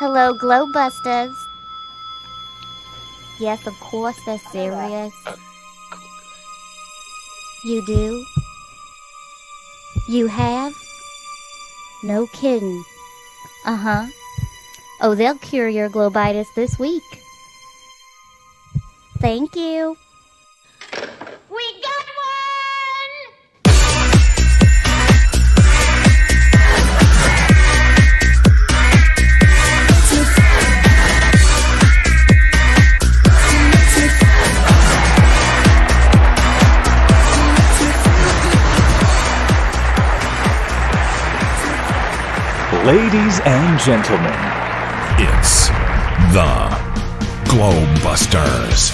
Hello, Globebusters. Yes, of course, they're serious. You do? You have? No kidding. Uh-huh. Oh, they'll cure your globitis this week. Thank you. We got one! Ladies and gentlemen, It's the Globebusters.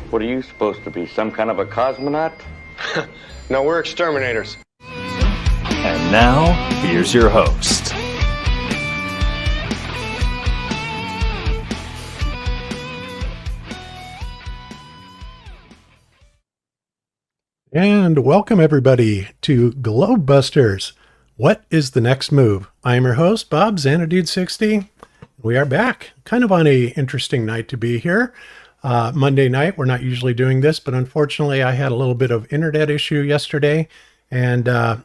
What are you supposed to be, some kind of a cosmonaut? No, we're exterminators. and now, here's your host. And welcome everybody to Globebusters. What is the next move? I'm your host, Bob Xanadude60. We are back. Kind of on a interesting night to be here. Monday night. We're not usually doing this, but unfortunately I had a little bit of internet issue yesterday, and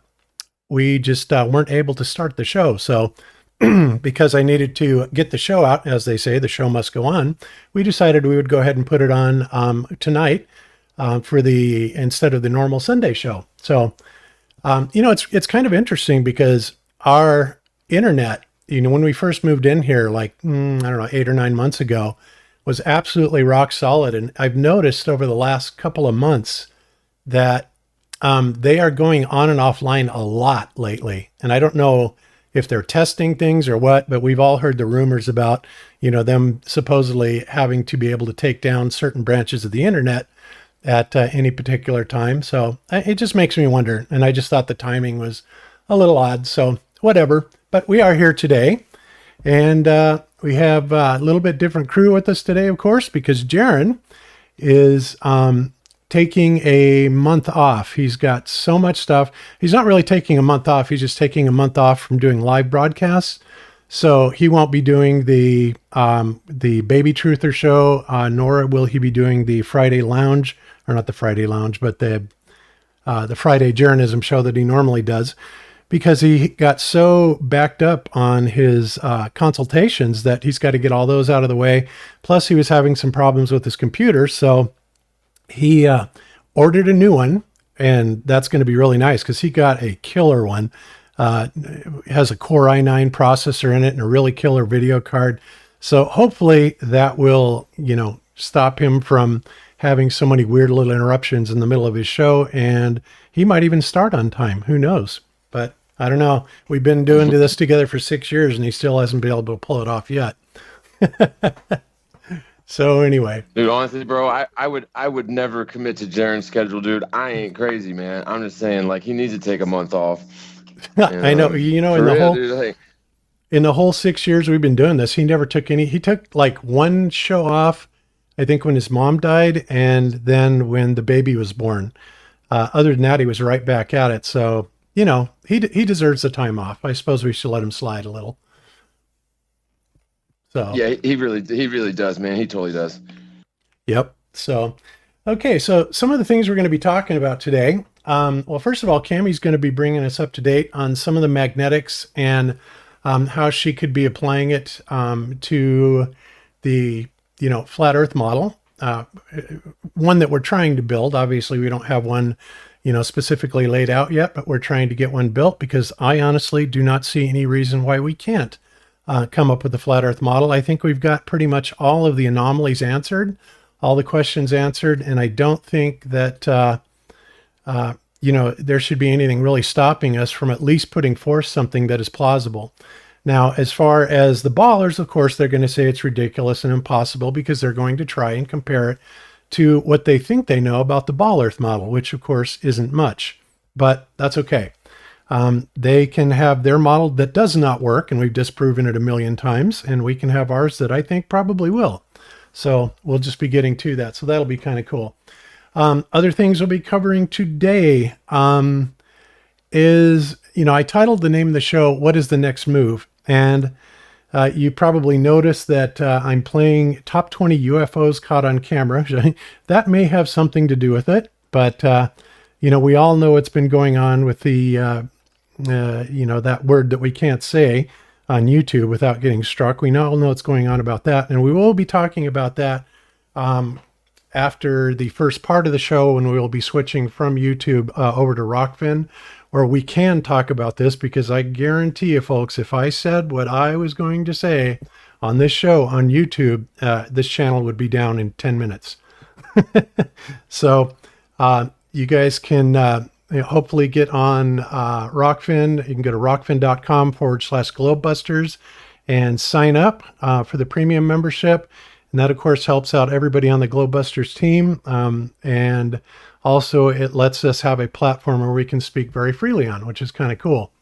we just weren't able to start the show. So because I needed to get the show out, as they say, the show must go on, we decided we would go ahead and put it on tonight. Instead of the normal Sunday show. So, it's kind of interesting because our internet, when we first moved in here, like, I don't know, 8 or 9 months ago, was absolutely rock solid. And I've noticed over the last couple of months that they are going on and offline a lot lately. And I don't know if they're testing things or what, but we've all heard the rumors about, them supposedly having to be able to take down certain branches of the internet at any particular time. So it just makes me wonder. And I just thought the timing was a little odd. So whatever. But we are here today. And we have a little bit different crew with us today, of course, because Jeran is taking a month off. He's got so much stuff. He's not really taking a month off. He's just taking a month off from doing live broadcasts. So he won't be doing the Baby Truther show, nor will he be doing the Friday Lounge, or not the Friday Lounge, but the Friday Jeranism show that he normally does, because he got so backed up on his consultations that he's got to get all those out of the way. Plus, he was having some problems with his computer, so he ordered a new one, and that's going to be really nice because he got a killer one. Has a Core i9 processor in it and a really killer video card. So hopefully that will, stop him from having so many weird little interruptions in the middle of his show. And he might even start on time. Who knows? But I don't know. We've been doing this together for 6 years and he still hasn't been able to pull it off yet. So anyway, Dude, honestly, bro, I would never commit to Jeran's schedule, dude. I ain't crazy, man. I'm just saying, like, he needs to take a month off. I know, in the whole 6 years we've been doing this, he never took he took like one show off, I think when his mom died, and then when the baby was born. Other than that, he was right back at it. So, he deserves the time off. I suppose we should let him slide a little. So Yeah, he really does, man. He totally does. Yep. So, okay. So some of the things we're going to be talking about today. Well, first of all, Cami's going to be bringing us up to date on some of the magnetics and how she could be applying it to the, flat Earth model, one that we're trying to build. Obviously, we don't have one, specifically laid out yet, but we're trying to get one built because I honestly do not see any reason why we can't come up with a flat Earth model. I think we've got pretty much all of the anomalies answered, all the questions answered, and I don't think that there should be anything really stopping us from at least putting forth something that is plausible. Now, as far as the ballers, of course, they're going to say it's ridiculous and impossible because they're going to try and compare it to what they think they know about the ball Earth model, which of course isn't much, but that's okay. They can have their model that does not work, and we've disproven it a million times, and we can have ours that I think probably will. So we'll just be getting to that. So that'll be kind of cool. Other things we'll be covering today is, I titled the name of the show, What is the Next Move? And you probably noticed that I'm playing Top 20 UFOs Caught on Camera. That may have something to do with it, but, we all know what's been going on with the, that word that we can't say on YouTube without getting struck. We all know what's going on about that, and we will be talking about that after the first part of the show, when we will be switching from YouTube over to Rockfin, where we can talk about this, because I guarantee you, folks, if I said what I was going to say on this show on YouTube, this channel would be down in 10 minutes. So you guys can hopefully get on Rockfin. You can go to rockfin.com/globebusters and sign up for the premium membership. And that, of course, helps out everybody on the Globebusters team. And also, it lets us have a platform where we can speak very freely on, which is kind of cool.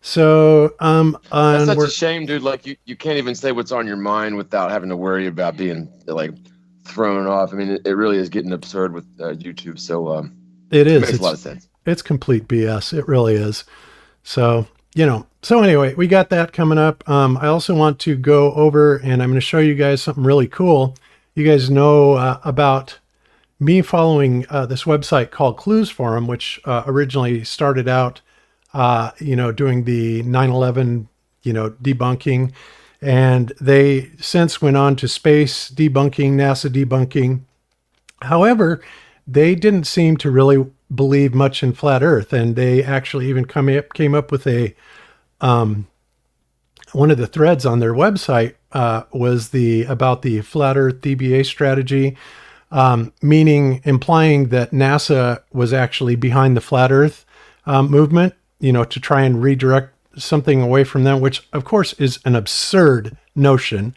So, that's such a shame, dude. Like, you can't even say what's on your mind without having to worry about being like thrown off. I mean, it really is getting absurd with YouTube. So, it is. Makes a lot of sense. It's complete BS. It really is. So, so anyway, we got that coming up. I also want to go over, and I'm going to show you guys something really cool. You guys know about me following this website called Clues Forum, which originally started out, doing the 9/11, debunking. And they since went on to space debunking, NASA debunking. However, they didn't seem to really believe much in flat Earth, and they actually even came up with a one of the threads on their website was about the flat Earth DBA strategy, implying that NASA was actually behind the flat Earth movement, to try and redirect something away from them, which of course is an absurd notion,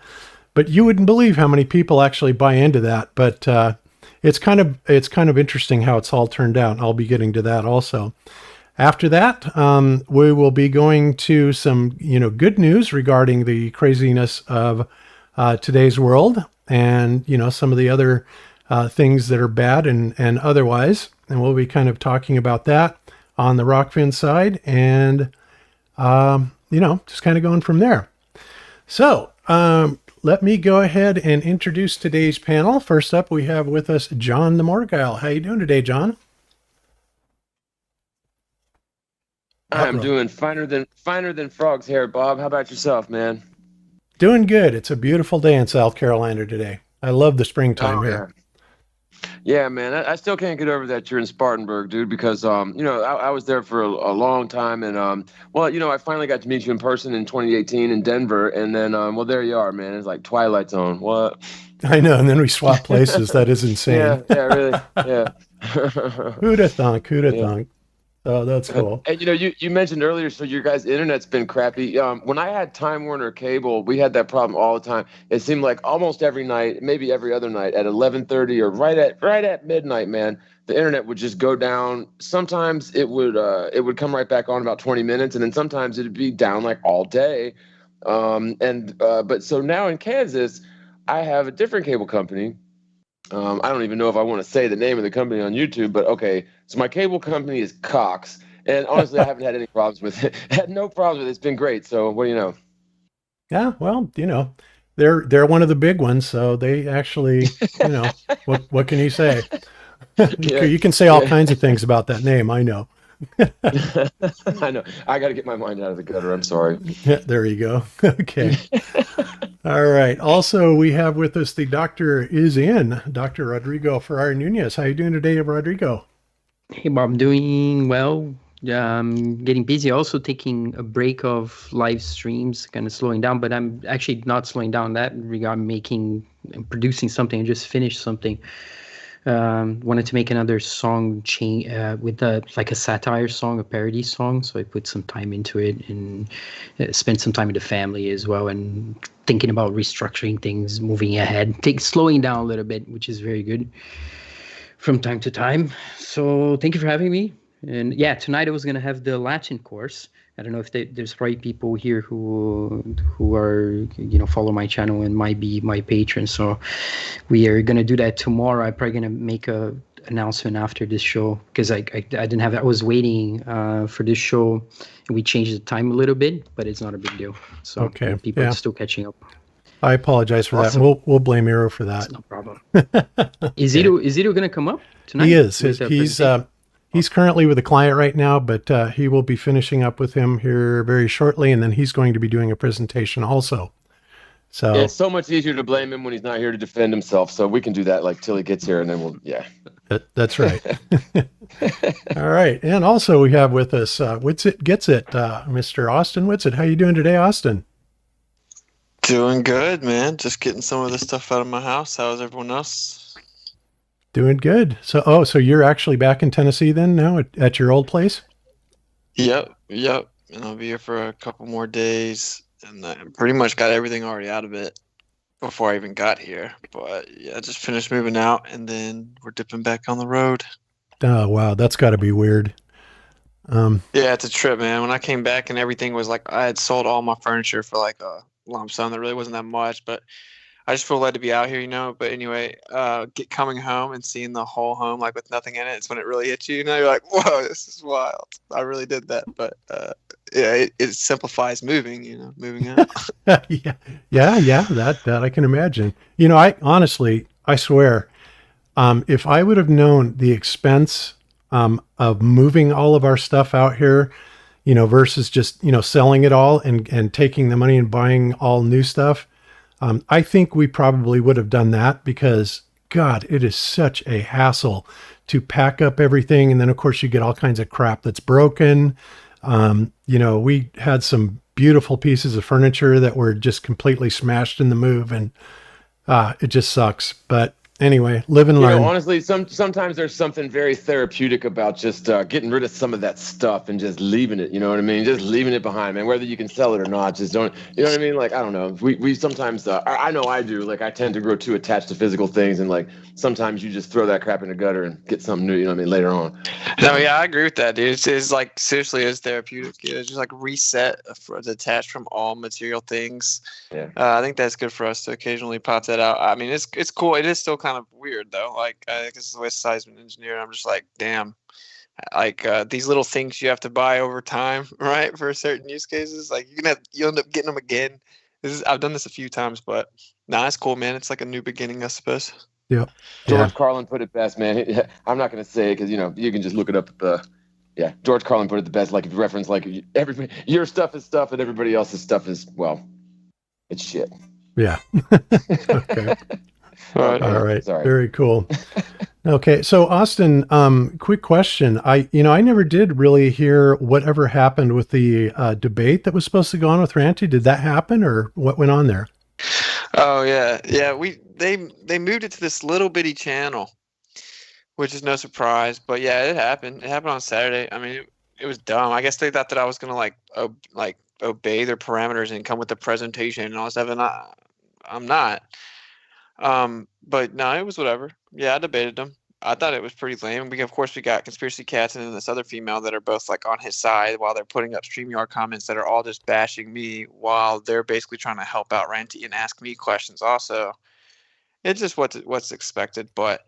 but you wouldn't believe how many people actually buy into that. But it's kind of interesting how it's all turned out. I'll be getting to that also. After that, we will be going to some, good news regarding the craziness of today's world, and, some of the other things that are bad and otherwise. And we'll be kind of talking about that on the Rockfin side, and, just kind of going from there. So, let me go ahead and introduce today's panel. First up, we have with us John the Morgile. How you doing today, John? I'm doing finer than frog's hair, Bob. How about yourself, man? Doing good. It's a beautiful day in South Carolina today. I love the springtime here. Yeah, man. I still can't get over that you're in Spartanburg, dude, because, I was there for a long time. And, I finally got to meet you in person in 2018 in Denver. And then, there you are, man. It's like Twilight Zone. What? I know. And then we swapped places. That is insane. Yeah, really. Yeah. Who'd have thunk? Oh, that's cool. And you mentioned earlier, so your guys' internet's been crappy. When I had Time Warner Cable, we had that problem all the time. It seemed like almost every night, maybe every other night, at 11:30 or right at midnight, man, the internet would just go down. Sometimes it would come right back on about 20 minutes, and then sometimes it'd be down like all day. But so now in Kansas, I have a different cable company. I don't even know if I want to say the name of the company on YouTube, but okay. So my cable company is Cox, and honestly, I haven't had any problems with it. Had no problems with it. It's been great. So what do you know? Yeah, well, they're one of the big ones, so they actually, what can you say? You can say all kinds of things about that name. I know. I know. I got to get my mind out of the gutter. I'm sorry. Yeah, there you go. Okay. All right. Also, we have with us the doctor is in, Dr. Rodrigo Ferrari Nunez. How are you doing today, Rodrigo? Hey, Bob. I'm doing well. Getting busy. Also taking a break of live streams, kind of slowing down, but I'm actually not slowing down that regard. Producing something. I just finished something. Wanted to make another song with like a satire song, a parody song. So I put some time into it and spent some time with the family as well, and thinking about restructuring things, moving ahead, slowing down a little bit, which is very good from time to time. So thank you for having me. And yeah, tonight I was gonna have the Latin course. I don't know if there's probably people here who are follow my channel and might be my patrons. So we are gonna do that tomorrow. I'm probably gonna make a announcement after this show because I didn't have it. I was waiting for this show, and we changed the time a little bit, but it's not a big deal. So Okay, people yeah. are still catching up. I apologize for that. Awesome. We'll blame Eero for that. It's no problem. Is Ito gonna come up tonight? He is. with the presentation? He's currently with a client right now, but he will be finishing up with him here very shortly, and then he's going to be doing a presentation also. So Yeah, it's so much easier to blame him when he's not here to defend himself. So we can do that like till he gets here, and then that's right. All right, and also we have with us Witsit Gets It, Mr. Austin Witsit. How you doing today, Austin? Doing good, man. Just getting some of the stuff out of my house. How's everyone else? Doing good. So you're actually back in Tennessee then now at your old place? Yep. And I'll be here for a couple more days, and I pretty much got everything already out of it before I even got here. But yeah, I just finished moving out, and then we're dipping back on the road. Oh wow, that's got to be weird. Yeah, it's a trip, man. When I came back and everything was like, I had sold all my furniture for like a lump sum. There really wasn't that much, but I just feel glad to be out here, But anyway, coming home and seeing the whole home like with nothing in it, it's when it really hits you. You're like, whoa, this is wild. I really did that, but yeah, it simplifies moving. Moving out. yeah, that I can imagine. I swear, if I would have known the expense of moving all of our stuff out here, versus just selling it all and taking the money and buying all new stuff. I think we probably would have done that because, God, it is such a hassle to pack up everything. And then, of course, you get all kinds of crap that's broken. We had some beautiful pieces of furniture that were just completely smashed in the move, and it just sucks. But anyway, live and learn. Honestly, sometimes there's something very therapeutic about just getting rid of some of that stuff and just leaving it. You know what I mean? Just leaving it behind, man. Whether you can sell it or not, just don't. You know what I mean? Like, I don't know. We sometimes, I know I do. Like, I tend to grow too attached to physical things, and like sometimes you just throw that crap in the gutter and get something new. You know what I mean? Later on. No, yeah, I agree with that, dude. It's like seriously, it's therapeutic. It's just like reset, detached from all material things. Yeah. I think that's good for us to occasionally pop that out. I mean, it's cool. It is still kind of weird though. Like, I guess the West Side's an engineer, and I'm just like, damn. Like these little things you have to buy over time, right? For certain use cases, like you end up getting them again. I've done this a few times, but nah, it's cool, man. It's like a new beginning, I suppose. Yeah. George Carlin put it best, man. I'm not going to say it because, you can just look it up. George Carlin put it the best. Like, if you reference, like, everybody, your stuff is stuff and everybody else's stuff is, well, it's shit. Yeah. Okay. All right. Sorry. Very cool. Okay. So Austin, quick question. I never did really hear whatever happened with the debate that was supposed to go on with Ranty. Did that happen, or what went on there? Oh yeah. They moved it to this little bitty channel, which is no surprise. But yeah, it happened. It happened on Saturday. I mean, it was dumb. I guess they thought that I was gonna like obey their parameters and come with the presentation and all that stuff, and I'm not. But no, it was whatever. Yeah, I debated them. I thought it was pretty lame. Of course, we got Conspiracy Cats and then this other female that are both like on his side while they're putting up StreamYard comments that are all just bashing me while they're basically trying to help out Ranty and ask me questions also. It's just what's expected, but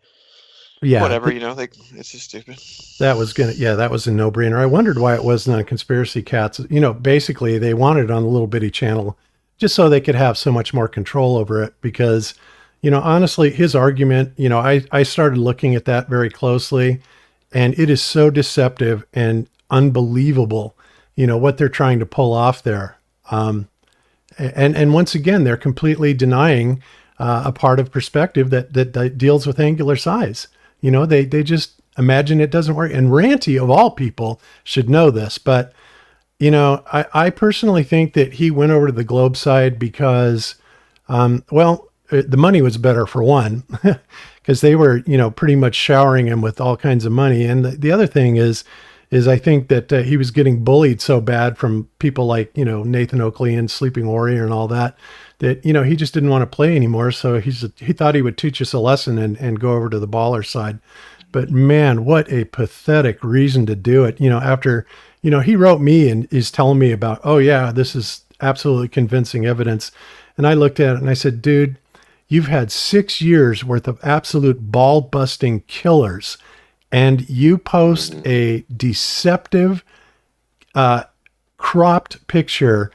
Yeah. whatever, it's just stupid. That was a no-brainer. I wondered why it wasn't on Conspiracy Cats. Basically they wanted it on the little bitty channel just so they could have so much more control over it because, honestly, his argument, I started looking at that very closely, and it is so deceptive and unbelievable, what they're trying to pull off there. And once again, they're completely denying a part of perspective that deals with angular size. They just imagine it doesn't work. And Ranty, of all people, should know this. But, I personally think that he went over to the Globe side because, the money was better for one, because they were, pretty much showering him with all kinds of money. And the other thing is I think that he was getting bullied so bad from people like, Nathan Oakley and Sleeping Warrior and all that he just didn't want to play anymore. So he thought he would teach us a lesson and go over to the baller side. But man, what a pathetic reason to do it. After, he wrote me and is telling me about, oh yeah, this is absolutely convincing evidence. And I looked at it and I said, dude, you've had 6 years worth of absolute ball busting killers, and you post a deceptive, cropped picture,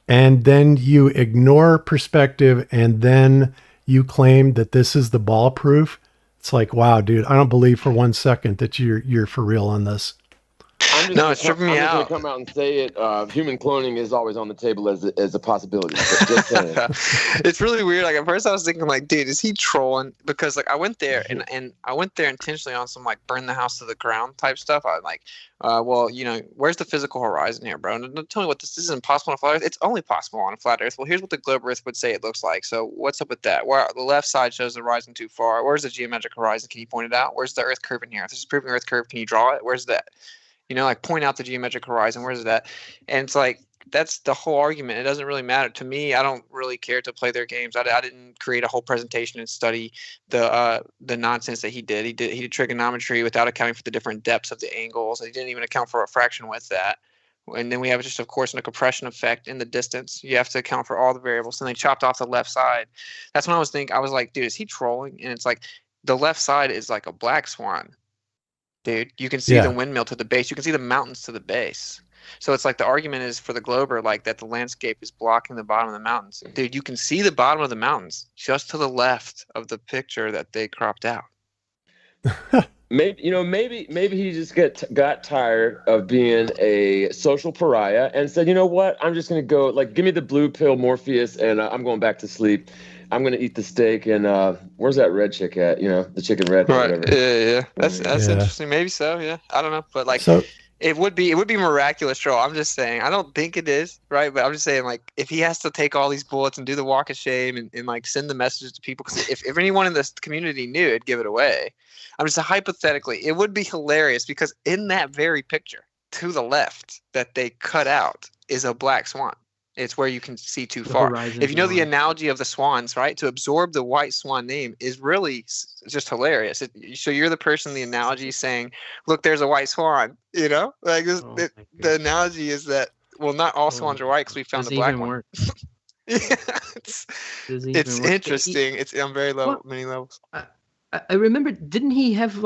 and then you ignore perspective, and then you claim that this is the ball proof. It's like, wow, dude, I don't believe for 1 second that you're for real on this. No, it's tripping me I'm out. just gonna come out and say it. Human cloning is always on the table as a possibility. Just saying. It's really weird. Like at first I was thinking like, dude, is he trolling? Because like I went there and I went there intentionally on some like burn the house to the ground type stuff. I was like, well, where's the physical horizon here, bro? And don't tell me what this is impossible on a flat Earth. It's only possible on a flat Earth. Well, here's what the globe Earth would say it looks like. So what's up with that? Where the left side shows the horizon too far. Where's the geometric horizon? Can you point it out? Where's the Earth curve in here? If this is proving Earth curve, can you draw it? Where's that? Like point out the geometric horizon. Where's that? And it's like, that's the whole argument. It doesn't really matter to me. I don't really care to play their games. I didn't create a whole presentation and study the nonsense that he did. He did trigonometry without accounting for the different depths of the angles. He didn't even account for a fraction with that. And then we have just, of course, a compression effect in the distance. You have to account for all the variables. And they chopped off the left side. That's when I was thinking, I was like, dude, is he trolling? And it's like the left side is like a black swan. Dude, you can see the windmill to the base. You can see the mountains to the base. So it's like the argument is for the glober, like that the landscape is blocking the bottom of the mountains. Dude, you can see the bottom of the mountains just to the left of the picture that they cropped out. Maybe he just got tired of being a social pariah and said, you know what? I'm just gonna go, like, give me the blue pill, Morpheus, and I'm going back to sleep. I'm gonna eat the steak, and where's that red chick at? The chicken red. Right. Whatever. Yeah. That's interesting. Maybe so. Yeah. I don't know, but like, it would be miraculous troll. I'm just saying. I don't think it is, right? But I'm just saying, like, if he has to take all these bullets and do the walk of shame and like send the messages to people, because if anyone in this community knew, it'd give it away. I'm just hypothetically, it would be hilarious because in that very picture to the left that they cut out is a black swan. It's where you can see too far. If you know the analogy of the swans, right? To absorb the white swan name is really just hilarious. So you're the person, the analogy saying, look, there's a white swan, Like the analogy is that, well, not all swans are white because we found the black one. It's interesting. It's on many levels. I remember, didn't he have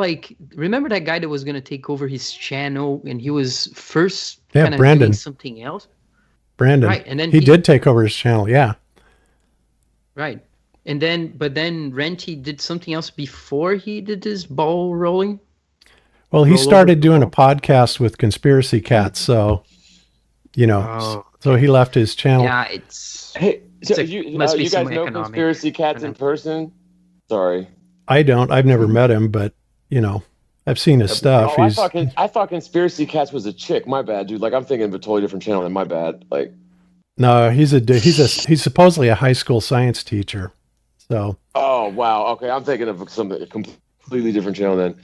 remember that guy that was going to take over his channel and he was first kind of doing something else? Brandon. Right, and then he did take over his channel, yeah. Right. But then Renty did something else before he did this ball rolling? Well, he started doing a podcast with Conspiracy Cats, so so he left his channel. Yeah, it's Hey, so you guys know Conspiracy Cats in person? Sorry. I don't. I've never met him, but I've seen his stuff. I thought Conspiracy Cats was a chick. My bad, dude. Like, I'm thinking of a totally different channel than my bad. Like, no, he's supposedly a high school science teacher. So. Oh wow. Okay, I'm thinking of some completely different channel then.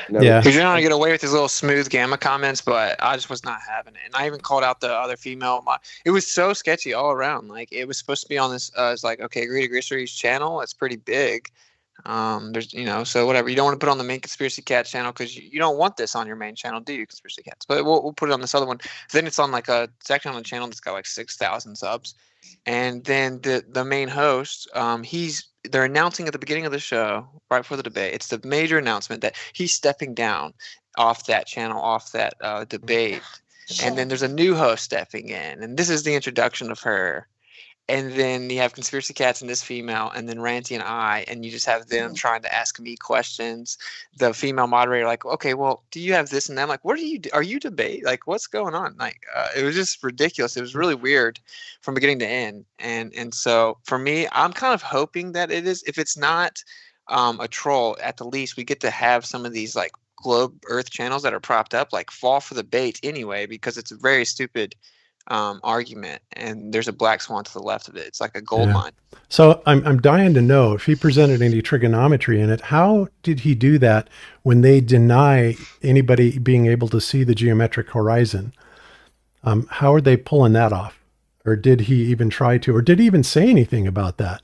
Yeah. He's trying to get away with his little smooth gamma comments, but I just was not having it. And I even called out the other female. It was so sketchy all around. Like, it was supposed to be on this. It's like, okay, agree to Grissery's channel. It's pretty big. There's so whatever, you don't want to put on the main Conspiracy Cat channel because you don't want this on your main channel, do you, Conspiracy Cats? But we'll put it on this other one. Then it's on like it's actually on a channel that's got like 6,000 subs, and then the main host, they're announcing at the beginning of the show, right before the debate, it's the major announcement that he's stepping down off that channel, off that debate, and then there's a new host stepping in, and this is the introduction of her. And then you have Conspiracy Cats and this female, and then Ranty and I, and you just have them trying to ask me questions. The female moderator, like, okay, well, do you have this and that? I'm like, what are you debate? Like, what's going on? Like, it was just ridiculous. It was really weird from beginning to end. And so for me, I'm kind of hoping that it is, if it's not a troll, at the least we get to have some of these like globe Earth channels that are propped up, like fall for the bait anyway, because it's a very stupid argument, and there's a black swan to the left of it. It's like a gold mine. So I'm dying to know if he presented any trigonometry in it. How did he do that when they deny anybody being able to see the geometric horizon? How are they pulling that off? Or did he even try to? Or did he even say anything about that?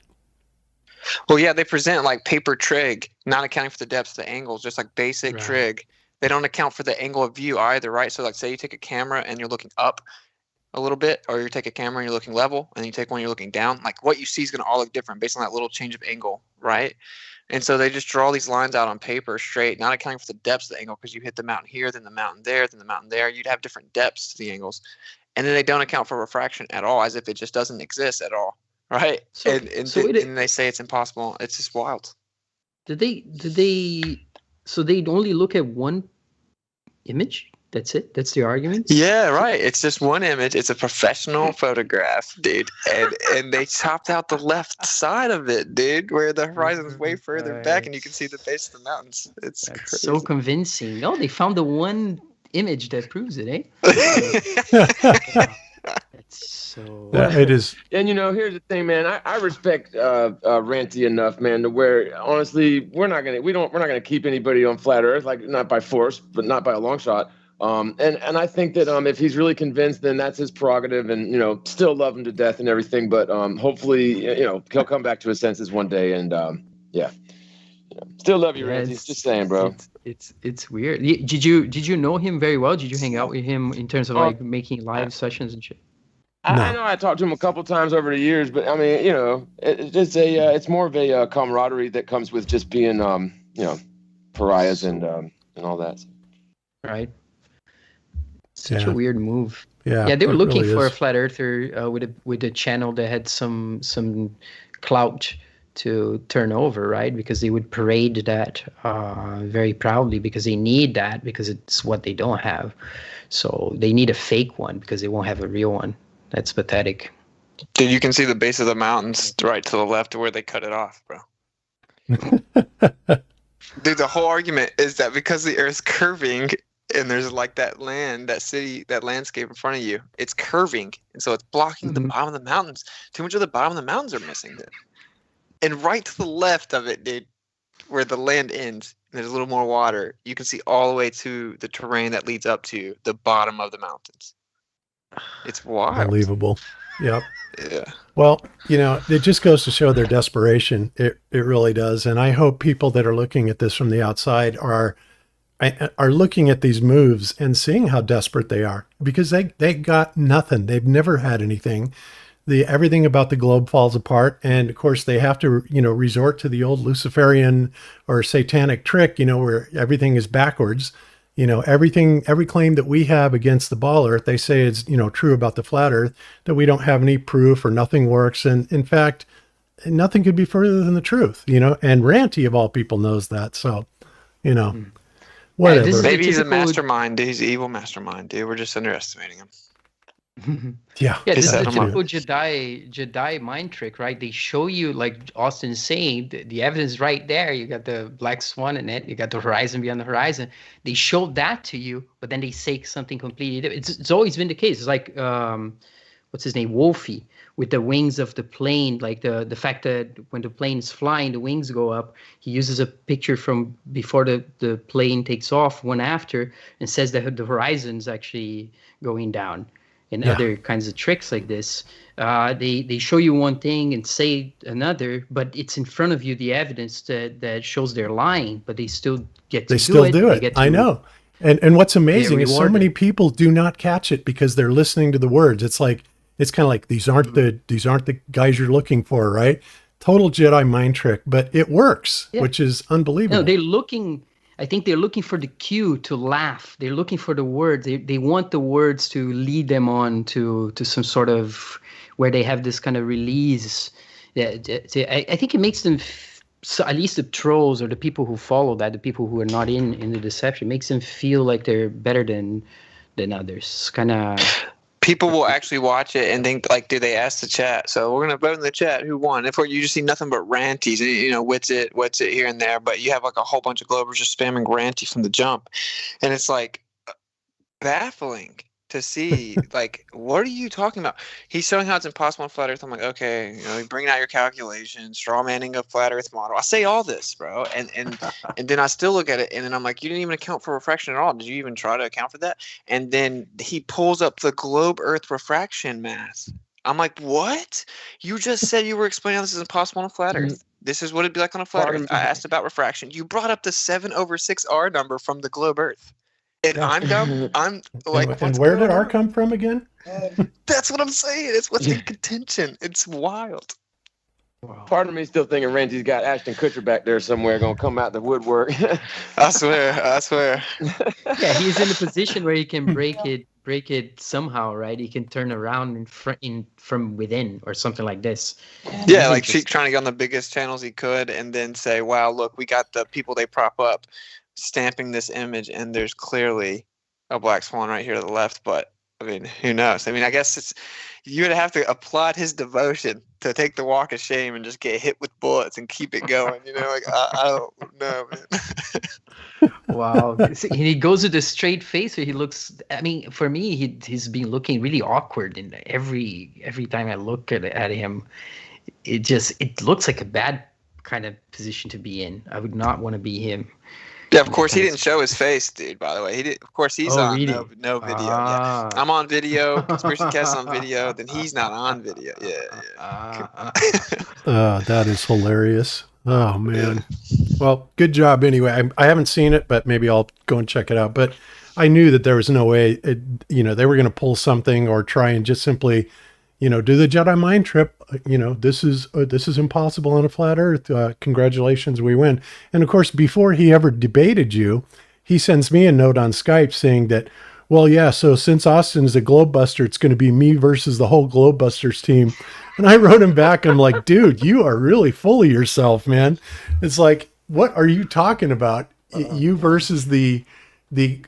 Well, yeah, they present like paper trig, not accounting for the depths of the angles, just like basic Right. trig. They don't account for the angle of view either, right? So like say you take a camera and you're looking up a little bit, or you take a camera and you're looking level, and you take one you're looking down, like what you see is going to all look different based on that little change of angle, right? And so they just draw these lines out on paper straight, not accounting for the depths of the angle, because you hit the mountain here, then the mountain there, then the mountain there. You'd have different depths to the angles. And then they don't account for refraction at all, as if it just doesn't exist at all, right? So- and so it- they say it's impossible. It's just wild. Did they? So they only look at one image? That's it. That's the argument. Yeah, right. It's just one image. It's a professional photograph, dude. And they chopped out the left side of it, dude, where the horizon is way further back and you can see the base of the mountains. It's That's crazy. so convincing. No, they found the one image that proves it, eh? That's so. Yeah, it is. And here's the thing, man. I respect Ranty enough, man, to where honestly we're not gonna keep anybody on flat Earth, like not by force, but not by a long shot. And I think that if he's really convinced, then that's his prerogative, and still love him to death and everything. But hopefully, he'll come back to his senses one day, and still love you, Ranty. Just saying, bro. It's weird. Did you know him very well? Did you hang out with him in terms of like making live sessions and shit? I know I talked to him a couple times over the years, but I mean, it's just it's more of a camaraderie that comes with just being, pariahs and all that. Right. Such Yeah. a weird move. Yeah, They were it looking really for is. a flat earther with a channel that had some clout to turn over, right? Because they would parade that very proudly because they need that, because it's what they don't have. So they need a fake one because they won't have a real one. That's pathetic. Dude, you can see the base of the mountains right to the left of where they cut it off, bro. Dude, the whole argument is that because the Earth's curving and there's like that land, that city, that landscape in front of you, it's curving. And so it's blocking the bottom of the mountains. Too much of the bottom of the mountains are missing, dude. And right to the left of it, dude, where the land ends, and there's a little more water, you can see all the way to the terrain that leads up to the bottom of the mountains. It's wild. Unbelievable. Yep. Yeah. Well, it just goes to show their desperation. It really does. And I hope people that are looking at this from the outside are looking at these moves and seeing how desperate they are, because they got nothing. They've never had anything. Everything about the globe falls apart. And of course they have to, resort to the old Luciferian or satanic trick, where everything is backwards. Every claim that we have against the ball earth, they say is, true about the flat earth, that we don't have any proof or nothing works. And in fact, nothing could be further than the truth, and Ranty of all people knows that. So, whatever. this is Maybe he's a typical- mastermind. He's an evil mastermind, dude. We're just underestimating him. Yeah. Yeah, this is the set 'em up. typical Jedi mind trick, right? They show you, like Austin's saying, the evidence right there. You got the black swan in it. You got the horizon beyond the horizon. They show that to you, but then they say something completely different. It's always been the case. It's like, what's his name? Wolfie, with the wings of the plane. Like the fact that when the plane is flying, the wings go up. He uses a picture from before the plane takes off, one after, and says that the horizon's actually going down. And other kinds of tricks like this, they show you one thing and say another, but it's in front of you, the evidence that shows they're lying, but they still get to do it. They get to, I know. And what's amazing is so rewarded. many people do not catch it because they're listening to the words. It's kind of like these aren't the guys you're looking for, right? Total Jedi mind trick, but it works, which is unbelievable. No, I think they're looking for the cue to laugh. They're looking for the words. They want the words to lead them on to some sort of where they have this kind of release. Yeah, I think it makes them, so at least the trolls or the people who follow that, the people who are not in the deception, makes them feel like they're better than others. Kind of. People will actually watch it and think, like, do they ask the chat? So we're gonna vote in the chat who won. If you just see nothing but ranties, what's it here and there, but you have like a whole bunch of Globers just spamming ranty from the jump, and it's like baffling to see. Like, what are you talking about? He's showing how it's impossible on flat Earth. I'm like, okay, bringing out your calculations, straw manning a flat Earth model. I say all this, bro, and then I still look at it, and then I'm like, you didn't even account for refraction at all. Did you even try to account for that? And then he pulls up the globe Earth refraction math. I'm like, what? You just said you were explaining how this is impossible on a flat Earth. This is what it'd be like on a flat Earth. I asked about refraction. You brought up the 7/6R number from the globe Earth. And I'm dumb. I'm like, and where did R come from again? That's what I'm saying. It's what's in contention. It's wild. Part of me still thinking Randy's got Ashton Kutcher back there somewhere going to come out the woodwork. I swear. Yeah, he's in a position where he can break it somehow, right? He can turn around from within or something like this. Yeah, like trying to get on the biggest channels he could, and then say, "Wow, look, we got the people they prop up stamping this image, and there's clearly a black swan right here to the left." But I mean, who knows? I mean, I guess you would have to applaud his devotion to take the walk of shame and just get hit with bullets and keep it going. You know, like I don't know, man. Wow. He goes with a straight face, so he looks. I mean, for me, he's been looking really awkward, and every time I look at him, it looks like a bad kind of position to be in. I would not want to be him. Yeah, of course he didn't show his face, dude. By the way, he did. Of course he's on really? no video. Yeah. I'm on video. Conspiracy Cast on video. Then he's not on video. Yeah. That is hilarious. Oh man. Well, good job anyway. I haven't seen it, but maybe I'll go and check it out. But I knew that there was no way, they were going to pull something or try and just simply, do the Jedi mind trip. This is impossible on a flat Earth. Congratulations, we win. And of course, before he ever debated you, he sends me a note on Skype saying that, well, yeah, so since Austin is a Globebuster, it's going to be me versus the whole Globebusters team. And I wrote him back. I'm like, dude, you are really full of yourself, man. It's like, what are you talking about? You versus the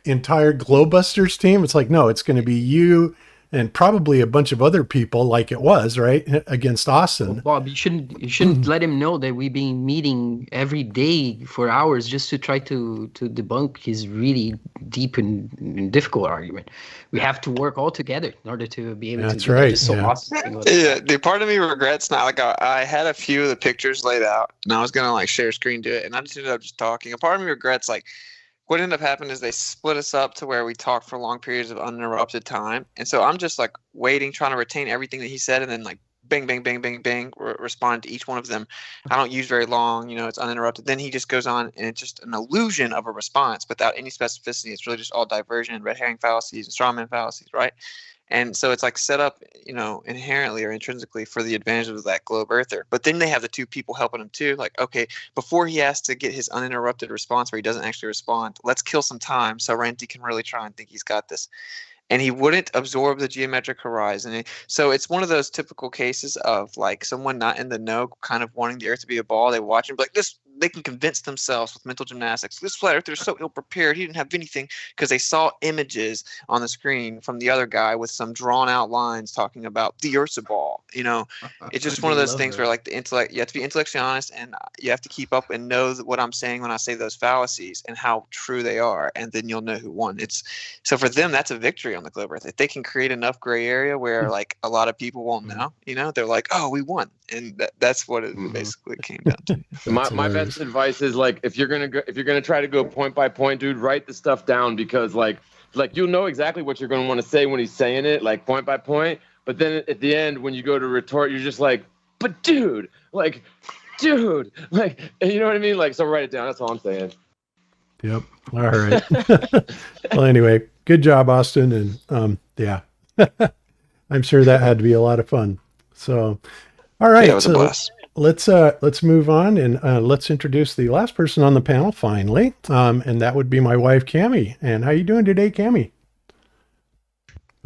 entire Globebusters team? It's like, no, it's going to be you and probably a bunch of other people, like it was, right, against Austin. Well, Bob, you shouldn't let him know that we've been meeting every day for hours just to try to debunk his really deep and difficult argument. We have to work all together in order to be able to do right. That. So Yeah. awesome. Yeah, the part of me regrets not. Like I had a few of the pictures laid out, and I was gonna like share screen to it, and I just ended up just talking. A part of me regrets like. What ended up happening is they split us up to where we talked for long periods of uninterrupted time. And so I'm just like waiting, trying to retain everything that he said, and then like bang, bang, bang, bang, bang, respond to each one of them. I don't use very long, it's uninterrupted. Then he just goes on, and it's just an illusion of a response without any specificity. It's really just all diversion, red herring fallacies, and strawman fallacies, right? And so it's like set up, inherently or intrinsically for the advantage of that globe earther. But then they have the two people helping him too. Like, okay, before he has to get his uninterrupted response where he doesn't actually respond, let's kill some time so Randy can really try and think he's got this. And he wouldn't absorb the geometric horizon. So it's one of those typical cases of like someone not in the know kind of wanting the earth to be a ball. They watch and be like, they can convince themselves with mental gymnastics. This flat earther is so ill prepared. He didn't have anything because they saw images on the screen from the other guy with some drawn out lines talking about the earth's a ball. It's just one of those things where like the intellect, you have to be intellectually honest, and you have to keep up and know what I'm saying when I say those fallacies and how true they are. And then you'll know who won. So for them, that's a victory on the globe earth. If they can create enough gray area where like a lot of people won't know, they're like, oh, we won. And that's what it basically came down to. My best advice is like if you're gonna try to go point by point, dude, write the stuff down because like you'll know exactly what you're gonna want to say when he's saying it, like point by point. But then at the end, when you go to retort, you're just like, but dude, like, you know what I mean? Like, so write it down. That's all I'm saying. Yep. All right. Well, anyway, good job, Austin, and yeah, I'm sure that had to be a lot of fun. So, all right. Yeah, it was a blast. Let's move on and let's introduce the last person on the panel finally, and that would be my wife, Cami. And how you doing today, Cami?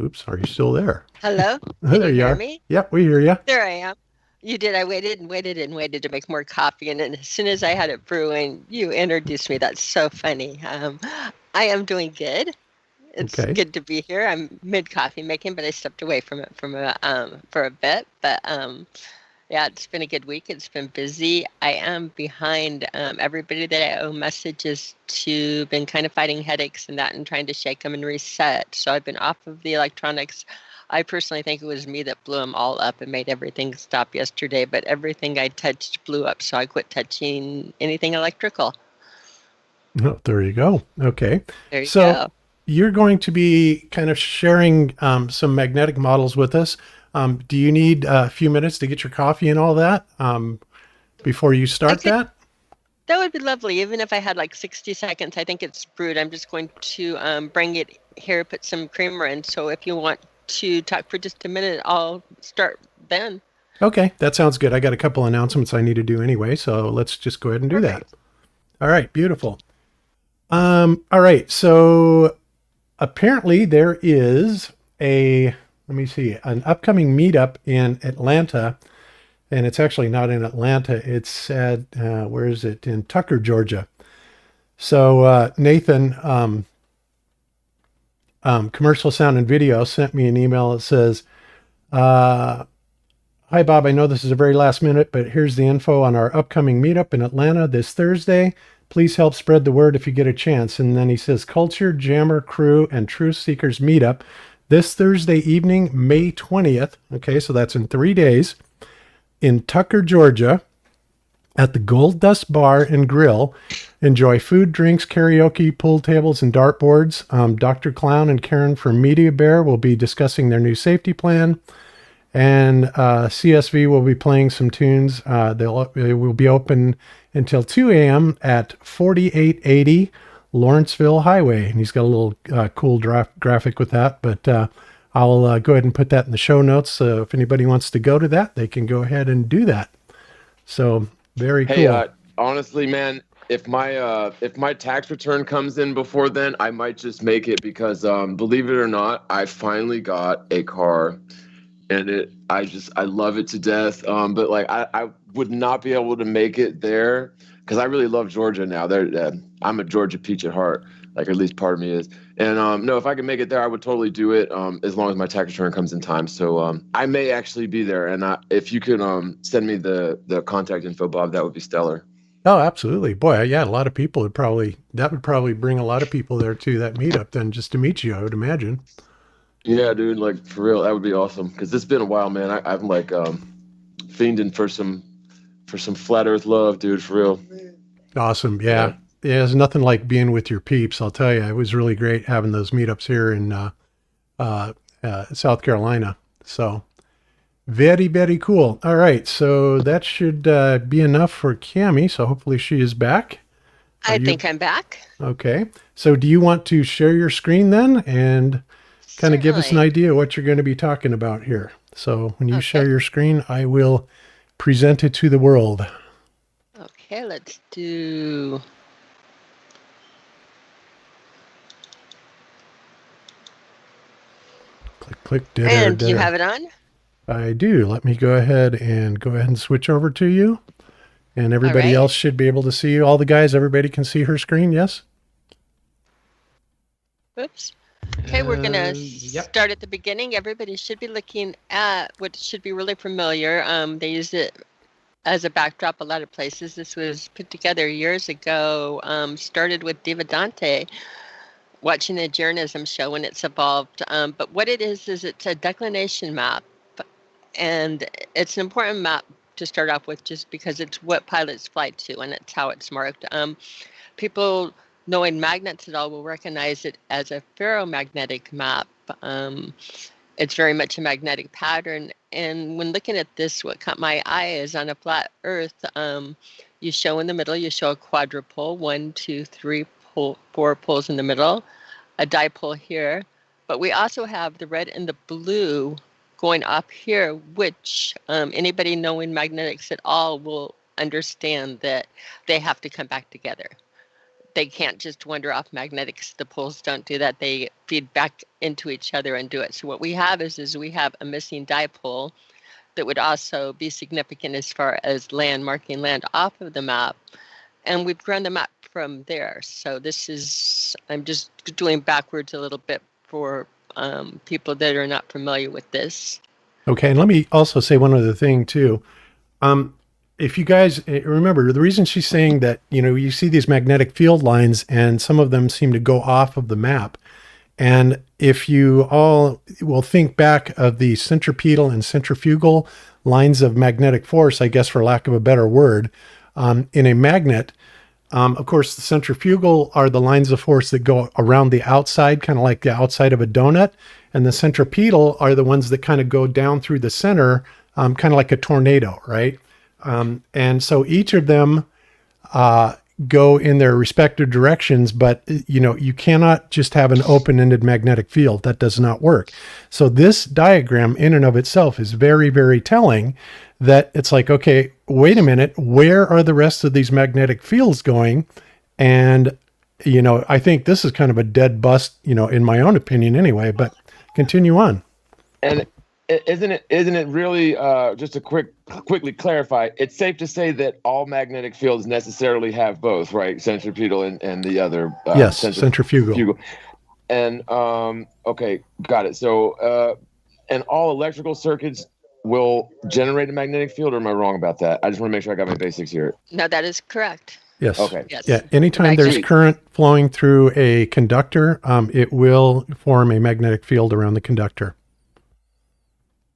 Oops, are you still there? Hello? There Can you you hear are. me? Yep, we hear you. There I am. You did. I waited and waited and waited to make more coffee, and then as soon as I had it brewing, you introduced me. That's so funny. I am doing good. It's good to be here. I'm mid coffee making, but I stepped away from it for a bit. But yeah, it's been a good week. It's been busy. I am behind everybody that I owe messages to. Been kind of fighting headaches and that, and trying to shake them and reset. So I've been off of the electronics. I personally think it was me that blew them all up and made everything stop yesterday. But everything I touched blew up, so I quit touching anything electrical. Oh, there you go. Okay. There you go. You're going to be kind of sharing some magnetic models with us. Do you need a few minutes to get your coffee and all that? before you start that? That would be lovely. Even if I had like 60 seconds, I think it's brewed. I'm just going to bring it here, put some creamer in. So if you want to talk for just a minute, I'll start then. Okay, that sounds good. I got a couple announcements I need to do anyway, so let's just go ahead and do that. All right, beautiful. All right, so apparently there is an upcoming meetup in Atlanta, and it's actually not in Atlanta. It's at, where is it? In Tucker, Georgia. So Nathan, Commercial Sound and Video, sent me an email that says, hi, Bob. I know this is a very last minute, but here's the info on our upcoming meetup in Atlanta this Thursday. Please help spread the word if you get a chance. And then he says, Culture, Jammer, Crew, and Truth Seekers meetup this Thursday evening, May 20th. Okay, so that's in 3 days in Tucker, Georgia, at the Gold Dust Bar and Grill. Enjoy food, drinks, karaoke, pool tables, and dartboards. Dr. Clown and Karen from Media Bear will be discussing their new safety plan. And CSV will be playing some tunes. They will be open until 2 a.m. at 4880 Lawrenceville Highway. And he's got a little cool graphic with that. But I'll go ahead and put that in the show notes. So if anybody wants to go to that, they can go ahead and do that. So very cool. Hey, honestly, man, if my tax return comes in before then, I might just make it because believe it or not, I finally got a car. And I love it to death. But like, I would not be able to make it there because I really love Georgia now. I'm a Georgia peach at heart, like at least part of me is. And no, if I could make it there, I would totally do it as long as my tax return comes in time. So I may actually be there. And if you could send me the contact info, Bob, that would be stellar. Oh, absolutely. Boy, yeah, a lot of people would probably bring a lot of people there to that meetup then just to meet you, I would imagine. Yeah, dude, like for real, that would be awesome. Because it's been a while, man. I'm like fiending for some flat Earth love, dude, for real. Awesome, yeah. There's nothing like being with your peeps. I'll tell you, it was really great having those meetups here in South Carolina. So very, very cool. All right, so that should be enough for Cami. So hopefully she is back. I think I'm back. Okay. So do you want to share your screen then and kind of give us an idea what you're going to be talking about here? So when you share your screen, I will present it to the world. Okay, let's do... Click. And you have it on? I do. Let me go ahead and switch over to you. And everybody else should be able to see you. All the guys, everybody can see her screen, yes? Oops. Okay, we're going to start at the beginning. Everybody should be looking at what should be really familiar. They used it as a backdrop a lot of places. This was put together years ago, started with Diva Dante, watching a journalism show when it's evolved. But what it is it's a declination map. And it's an important map to start off with just because it's what pilots fly to and it's how it's marked. People knowing magnets at all will recognize it as a ferromagnetic map. It's very much a magnetic pattern. And when looking at this, what caught my eye is on a flat Earth, you show in the middle, you show a quadrupole, 1, 2, 3, 4 poles in the middle, a dipole here. But we also have the red and the blue going up here, which anybody knowing magnetics at all will understand that they have to come back together. They can't just wander off magnetics. The poles don't do that. They feed back into each other and do it. So what we have is we have a missing dipole that would also be significant as far as land, marking land off of the map. And we've grown the map from there. So this is, I'm just doing backwards a little bit for people that are not familiar with this. Okay, and let me also say one other thing too. If you guys remember, the reason she's saying that, you see these magnetic field lines and some of them seem to go off of the map. And if you all will think back of the centripetal and centrifugal lines of magnetic force, I guess for lack of a better word, in a magnet, of course, the centrifugal are the lines of force that go around the outside, kind of like the outside of a donut. And the centripetal are the ones that kind of go down through the center, kind of like a tornado, right? And so each of them go in their respective directions, but you cannot just have an open-ended magnetic field. That does not work. So this diagram in and of itself is very, very telling that it's like, okay, wait a minute, where are the rest of these magnetic fields going? And, I think this is kind of a dead bust, in my own opinion anyway, but continue on. And isn't it really, just to quickly clarify, it's safe to say that all magnetic fields necessarily have both, right? Centripetal and the other. Yes, centrifugal. And, okay, got it. So, and all electrical circuits will generate a magnetic field, or am I wrong about that? I just want to make sure I got my basics here. No, that is correct. Yes. Okay. Yes. Yeah. Anytime there's current flowing through a conductor, it will form a magnetic field around the conductor.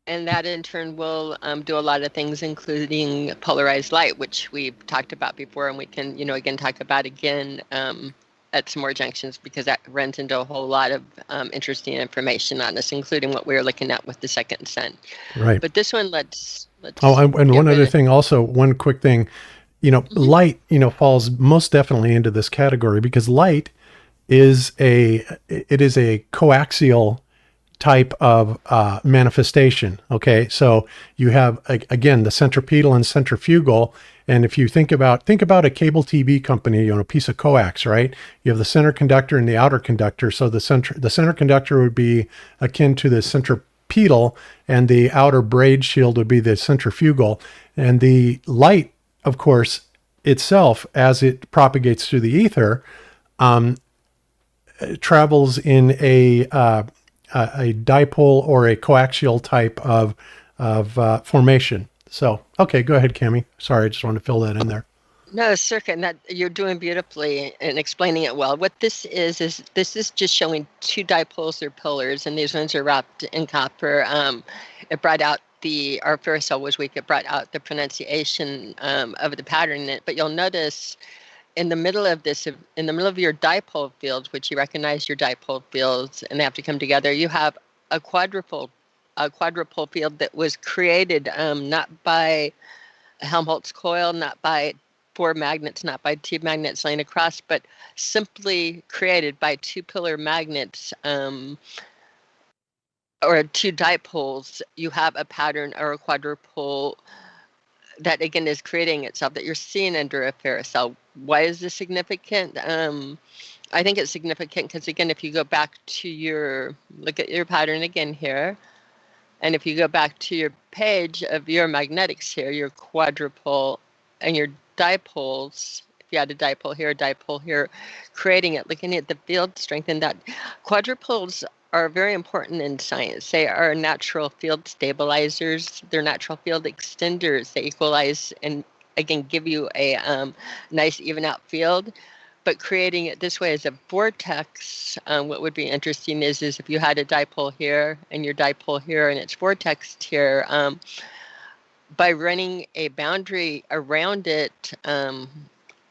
And that in turn will do a lot of things, including polarized light, which we've talked about before, and we can, again, talk about again at some more junctions, because that runs into a whole lot of interesting information on this, including what we were looking at with the second sun. Right. But this one, let's. Oh, and one other thing also, one quick thing, light, falls most definitely into this category, because light is a coaxial type of manifestation. Okay. So you have, again, the centripetal and centrifugal. And if you think about a cable TV company, a piece of coax, right? You have the center conductor and the outer conductor. So the center conductor would be akin to the centripetal, and the outer braid shield would be the centrifugal. And the light, of course, itself, as it propagates through the ether, travels in a dipole or a coaxial type of formation. So, okay, go ahead, Cami. Sorry, I just wanted to fill that in there. No, Circa, that you're doing beautifully and explaining it well. What this is this is just showing two dipoles or pillars, and these ones are wrapped in copper. It brought out our Ferrocell was weak. It brought out the pronunciation of the pattern. But you'll notice in the middle of this, in the middle of your dipole fields, which you recognize your dipole fields, and they have to come together, you have a quadrupole field that was created not by a Helmholtz coil, not by 4 magnets, not by 2 magnets laying across, but simply created by 2 pillar magnets or 2 dipoles. You have a pattern or a quadrupole that again is creating itself, that you're seeing under a Ferrocell. Why is this significant? I think it's significant because again, if you go back to look at your pattern again here, and if you go back to your page of your magnetics here, your quadrupole and your dipoles, if you had a dipole here, creating it, looking at the field strength, and that quadrupoles are very important in science. They are natural field stabilizers. They're natural field extenders. They equalize and again give you a nice even out field. But creating it this way as a vortex, what would be interesting is if you had a dipole here and your dipole here and it's vortexed here, by running a boundary around it, an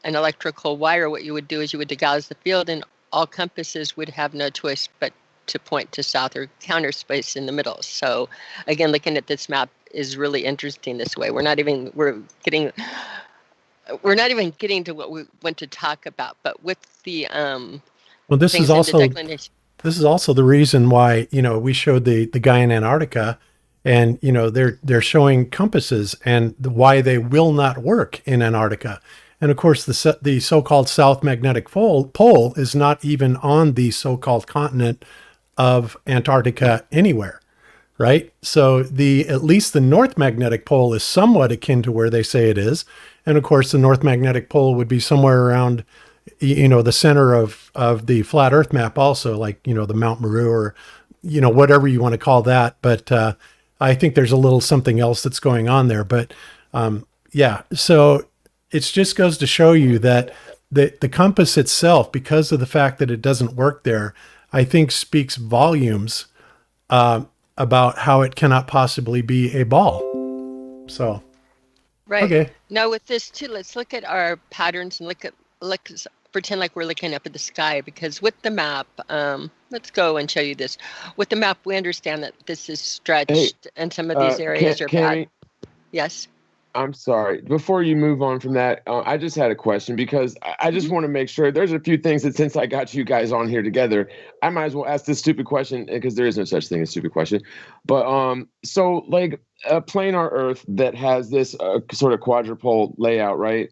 electrical wire, what you would do is you would degauss the field, and all compasses would have no choice but to point to south or counter space in the middle. So again, looking at this map is really interesting this way. We're not even getting to what we want to talk about, but with the well, this is also the reason why we showed the guy in Antarctica, and they're showing compasses and why they will not work in Antarctica. And of course, the so-called South Magnetic Pole is not even on the so-called continent of Antarctica anywhere, right? So at least the North Magnetic Pole is somewhat akin to where they say it is. And of course, the North Magnetic Pole would be somewhere around, the center of the flat Earth map also, like, the Mount Meru or, whatever you want to call that. But I think there's a little something else that's going on there. But yeah, so it just goes to show you that the compass itself, because of the fact that it doesn't work there, I think speaks volumes about how it cannot possibly be a ball. So. Right. Okay. Now with this too, let's look at our patterns and pretend like we're looking up at the sky, because with the map, let's go and show you this. With the map, we understand that this is stretched and some of these areas are bad. Yes. I'm sorry. Before you move on from that, I just had a question because I just want to make sure there's a few things that since I got you guys on here together, I might as well ask this stupid question because there is no such thing as stupid question. But so like a planar Earth that has this sort of quadrupole layout, right?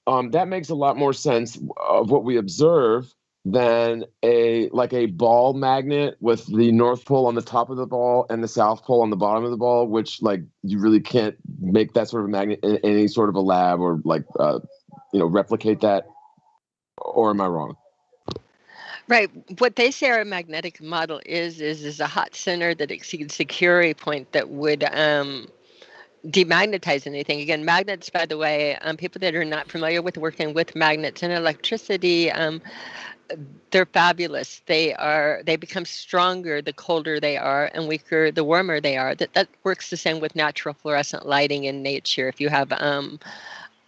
That makes a lot more sense of what we observe than a ball magnet with the North Pole on the top of the ball and the South Pole on the bottom of the ball, which like you really can't make that sort of magnet in any sort of a lab or like replicate that. Or am I wrong? Right. What they say our magnetic model is a hot center that exceeds the Curie point that would demagnetize anything. Again, magnets, by the way, people that are not familiar with working with magnets and electricity, they're fabulous. They become stronger the colder they are, and weaker the warmer they are. That works the same with natural fluorescent lighting in nature. If you have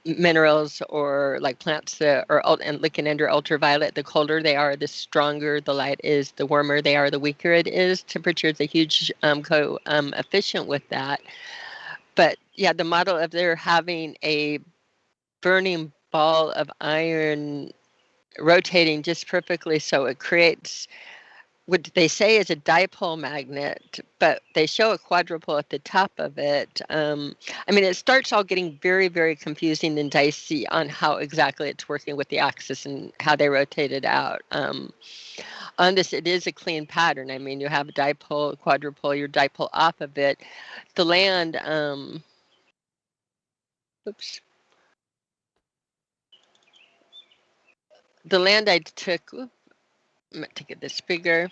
minerals or like plants that are and looking under ultraviolet, the colder they are, the stronger the light is. The warmer they are, the weaker it is. Temperature is a huge coefficient with that. But yeah, the model of there having a burning ball of iron rotating just perfectly, so it creates what they say is a dipole magnet, but they show a quadrupole at the top of it. I mean, it starts all getting very, very confusing and dicey on how exactly it's working with the axis and how they rotate it out. On this, it is a clean pattern. I mean, you have a dipole, quadrupole, your dipole off of it. The land, the land I took, I'm going to get this bigger.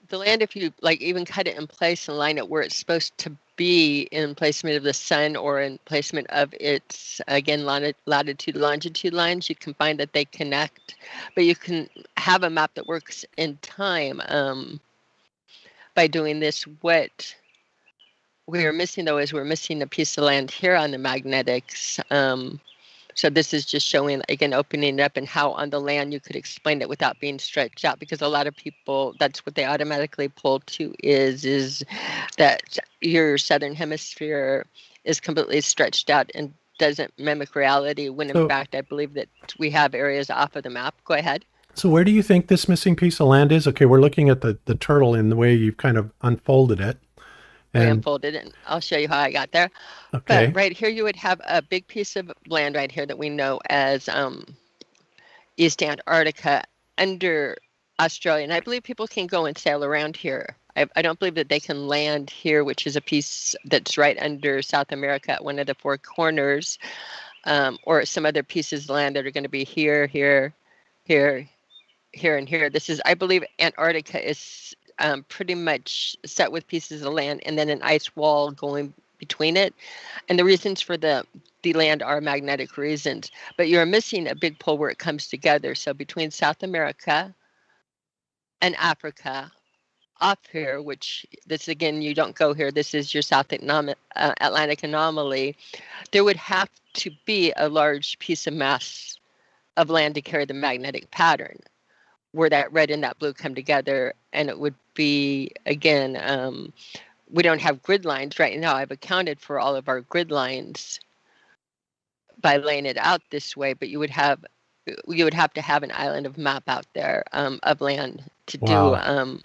The land, if you like even cut it in place and line it where it's supposed to be in placement of the sun or in placement of its, again, latitude, longitude lines, you can find that they connect. But you can have a map that works in time by doing this. What we're missing, though, is we're missing a piece of land here on the magnetics. So this is just showing, again, opening it up and how on the land you could explain it without being stretched out, because a lot of people, that's what they automatically pull to is that your southern hemisphere is completely stretched out and doesn't mimic reality, when in fact, I believe that we have areas off of the map. Go ahead. So where do you think this missing piece of land is? Okay, we're looking at the turtle in the way you've kind of unfolded it. I unfolded it, and I'll show you how I got there. Okay. But right here, you would have a big piece of land right here that we know as East Antarctica under Australia. And I believe people can go and sail around here. I don't believe that they can land here, which is a piece that's right under South America at one of the four corners, or some other pieces of land that are going to be here, here, here, here, and here. This is, I believe, Antarctica is pretty much set with pieces of land and then an ice wall going between it. And the reasons for the land are magnetic reasons, but you're missing a big pole where it comes together. So between South America and Africa, off here, which this, again, you don't go here, this is your South Atlantic anomaly, there would have to be a large piece of mass of land to carry the magnetic pattern, where that red and that blue come together. And it would be, again, we don't have grid lines right now. I've accounted for all of our grid lines by laying it out this way, but you would have to have an island of map out there of land to do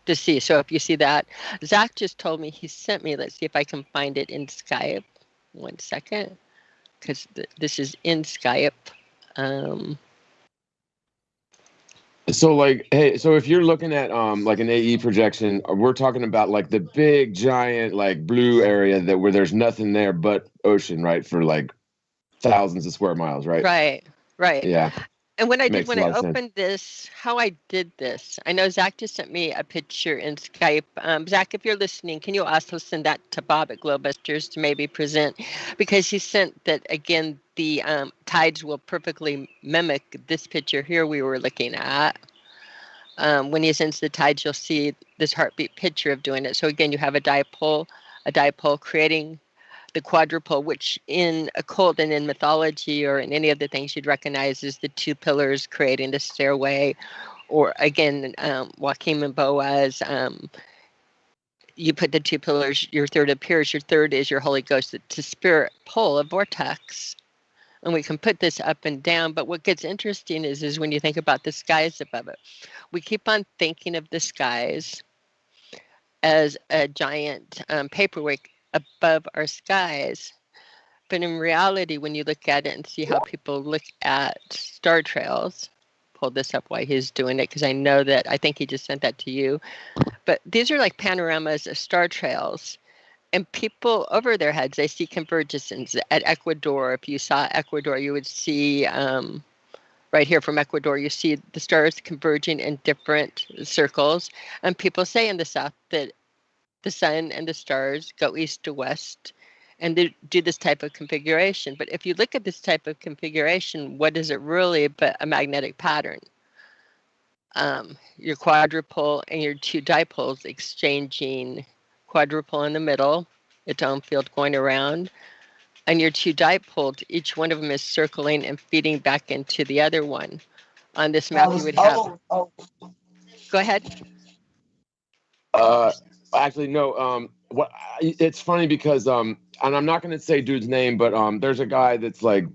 to see. So if you see that, Zach just told me, he sent me, let's see if I can find it in Skype. 1 second, because this is in Skype. So like, hey, so if you're looking at like an AE projection, we're talking about like the big giant like blue area that where there's nothing there but ocean, right? For like thousands of square miles, right? Right. Yeah. And when I opened this, how I did this, I know Zach just sent me a picture in Skype. Zach, if you're listening, can you also send that to Bob at Globebusters to maybe present? Because he sent that, again, the tides will perfectly mimic this picture here we were looking at. When he sends the tides, you'll see this heartbeat picture of doing it. So again, you have a dipole creating the quadrupole, which in occult and in mythology or in any of the things you'd recognize is the two pillars creating the stairway, or again, Joachim and Boaz, you put the two pillars, your third appears. Your third is your Holy Ghost to spirit pole, a vortex. And we can put this up and down, but what gets interesting is when you think about the skies above it. We keep on thinking of the skies as a giant paperweight above our skies. But in reality, when you look at it and see how people look at star trails, pull this up while he's doing it, because I think he just sent that to you. But these are like panoramas of star trails. And people over their heads, they see convergences at Ecuador. If you saw Ecuador, you would see right here from Ecuador, you see the stars converging in different circles. And people say in the south that the sun and the stars go east to west, and they do this type of configuration. But if you look at this type of configuration, what is it really but a magnetic pattern? Your quadrupole and your two dipoles exchanging, quadrupole in the middle, its own field going around, and your two dipoles, each one of them is circling and feeding back into the other one. On this map, you would have... Go ahead. Actually, no. It's funny because and I'm not going to say dude's name, but there's a guy that's like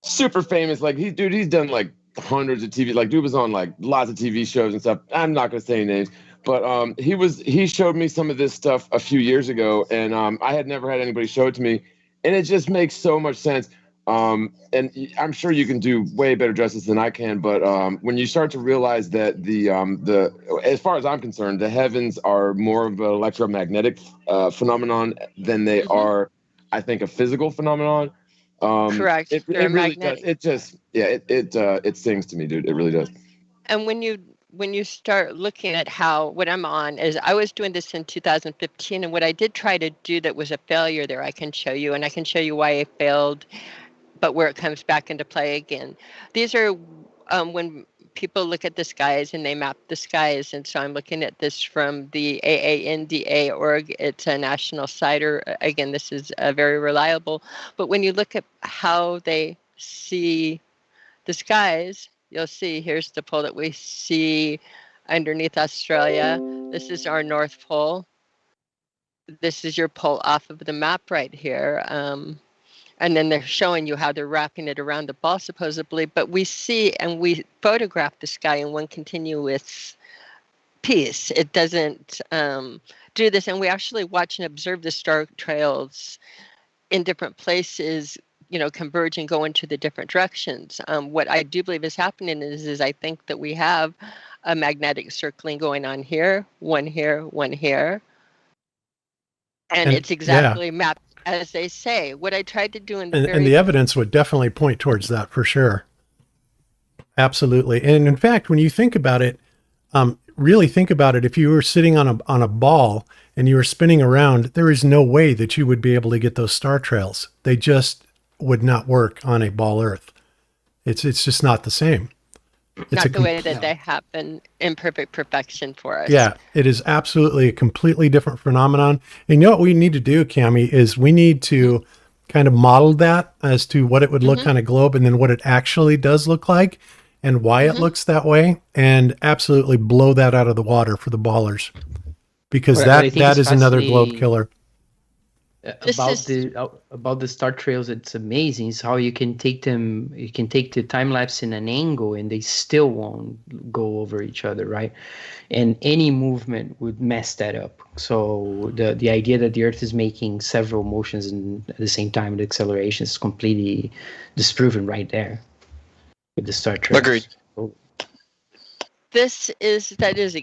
super famous. Like he's done like hundreds of TV. Like dude was on like lots of TV shows and stuff. I'm not going to say any names, but he showed me some of this stuff a few years ago, and I had never had anybody show it to me, and it just makes so much sense. And I'm sure you can do way better justice than I can, but when you start to realize that the as far as I'm concerned, the heavens are more of an electromagnetic phenomenon than they are, I think, a physical phenomenon. Correct. It really does. It just it sings to me, dude. It really does. And when you start looking at what I'm on is, I was doing this in 2015, and what I did try to do that was a failure there, I can show you, and I can show you why I failed, but where it comes back into play again. These are when people look at the skies and they map the skies. And so I'm looking at this from the AANDA org. It's a national CIDR. Again, this is very reliable. But when you look at how they see the skies, you'll see here's the pole that we see underneath Australia. This is our North Pole. This is your pole off of the map right here. And then they're showing you how they're wrapping it around the ball, supposedly. But we see and we photograph the sky in one continuous piece. It doesn't do this. And we actually watch and observe the star trails in different places, converge and go into the different directions. What I do believe is happening is I think that we have a magnetic circling going on here, one here, one here. And it's exactly mapped as they say. What I tried to do and the evidence would definitely point towards that for sure. Absolutely. And in fact, when you think about it, really think about it, if you were sitting on a ball and you were spinning around, there is no way that you would be able to get those star trails. They just would not work on a ball Earth. It's just not the same. It's not the way that they happen in perfect perfection for us. Yeah, it is absolutely a completely different phenomenon. And you know what we need to do, Cami, is we need to kind of model that as to what it would look on a globe, and then what it actually does look like and why it looks that way, and absolutely blow that out of the water for the ballers, because that is another globe killer. About the star trails, it's amazing. It's how you can take them. You can take the time lapse in an angle, and they still won't go over each other, right? And any movement would mess that up. So the idea that the Earth is making several motions at the same time with acceleration is completely disproven right there with the star trails. Agreed. That is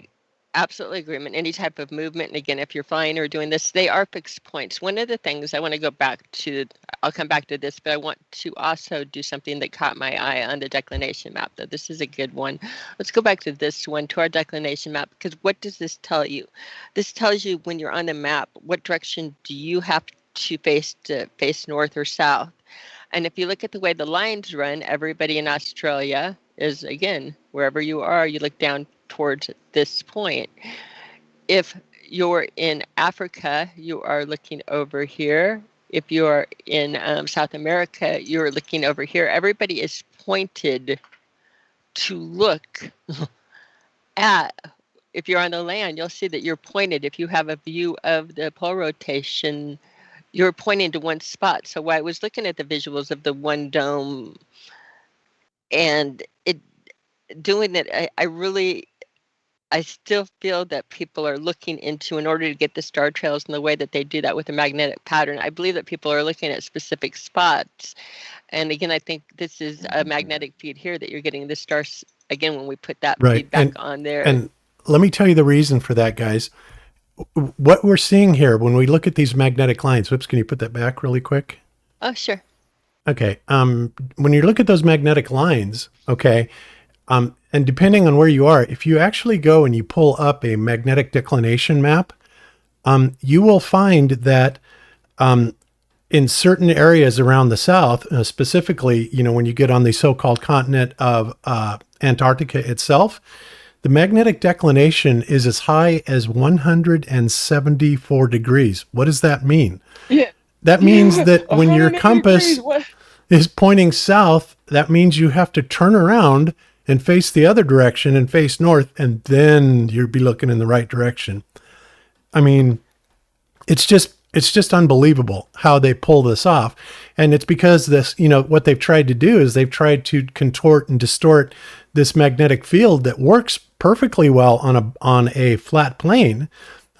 absolutely agreement. Any type of movement, and again, if you're flying or doing this, they are fixed points. One of the things I want to go back to, I'll come back to this, but I want to also do something that caught my eye on the declination map, though. This is a good one. Let's go back to this one, to our declination map, because what does this tell you? This tells you when you're on the map, what direction do you have to face north or south? And if you look at the way the lines run, everybody in Australia is, again, wherever you are, you look down towards this point. If you're in Africa, you are looking over here. If you are in South America, you're looking over here. Everybody is pointed to look at if you're on the land, you'll see that you're pointed. If you have a view of the pole rotation, you're pointing to one spot. So while I was looking at the visuals of the one dome and it doing it, I still feel that people are looking into, in order to get the star trails in the way that they do that with a magnetic pattern, I believe that people are looking at specific spots. And again, I think this is a magnetic feed here that you're getting the stars, again, when we put that feed back on there. And let me tell you the reason for that, guys. What we're seeing here, when we look at these magnetic lines, whoops, can you put that back really quick? Oh, sure. Okay. When you look at those magnetic lines, okay, and depending on where you are, if you actually go and you pull up a magnetic declination map, you will find that in certain areas around the South, specifically, when you get on the so-called continent of Antarctica itself, the magnetic declination is as high as 174 degrees. What does that mean? Yeah. That means that when your compass is pointing south, that means you have to turn around and face the other direction and face north, and then you'll be looking in the right direction. I mean, it's just unbelievable how they pull this off. And it's because this, what they've tried to do is they've tried to contort and distort this magnetic field that works perfectly well on a flat plane,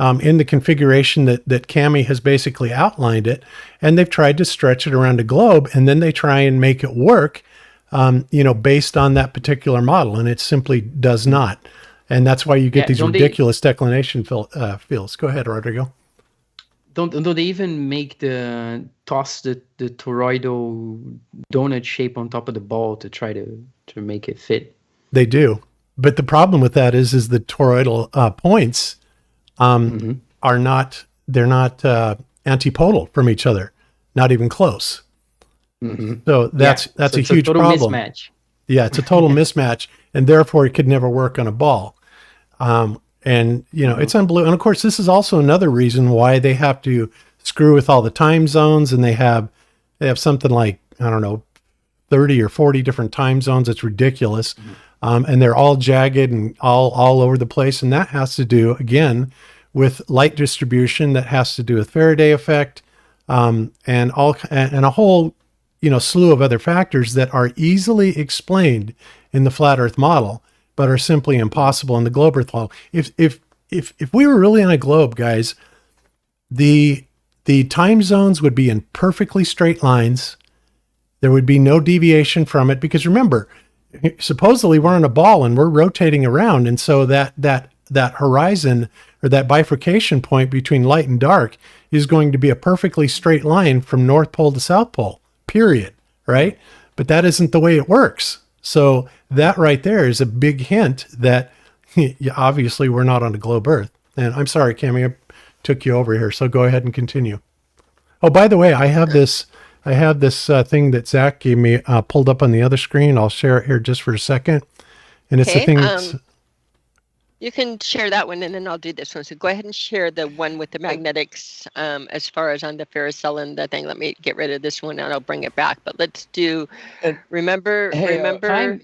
in the configuration that Cami has basically outlined it. And they've tried to stretch it around a globe, and then they try and make it work, based on that particular model. And it simply does not. And that's why you get these ridiculous declination fields. Go ahead, Rodrigo. Don't they even toss the toroidal donut shape on top of the ball to try to make it fit? They do. But the problem with that is the toroidal points are not antipodal from each other, not even close. Mm-hmm. So that's a huge problem. Mismatch. Yeah, it's a total mismatch, and therefore it could never work on a ball. It's unbelievable. And of course, this is also another reason why they have to screw with all the time zones, and they have something like, 30 or 40 different time zones. It's ridiculous. And they're all jagged and all over the place. And that has to do, again, with light distribution, that has to do with Faraday effect, and a whole, slew of other factors that are easily explained in the flat Earth model, but are simply impossible in the globe Earth model. If we were really on a globe, guys, the time zones would be in perfectly straight lines. There would be no deviation from it, because remember, supposedly we're on a ball and we're rotating around. And so that horizon, or that bifurcation point between light and dark, is going to be a perfectly straight line from North Pole to South Pole, period. Right? But that isn't the way it works. So that right there is a big hint that obviously we're not on a globe Earth. And I'm sorry, Cami, I took you over here. So go ahead and continue. Oh, by the way, I have this thing that Zach gave me pulled up on the other screen. I'll share it here just for a second. And it's the thing that's... You can share that one, and then I'll do this one. So go ahead and share the one with the magnetics, as far as on the ferrocell and the thing. Let me get rid of this one, and I'll bring it back. But let's do, remember...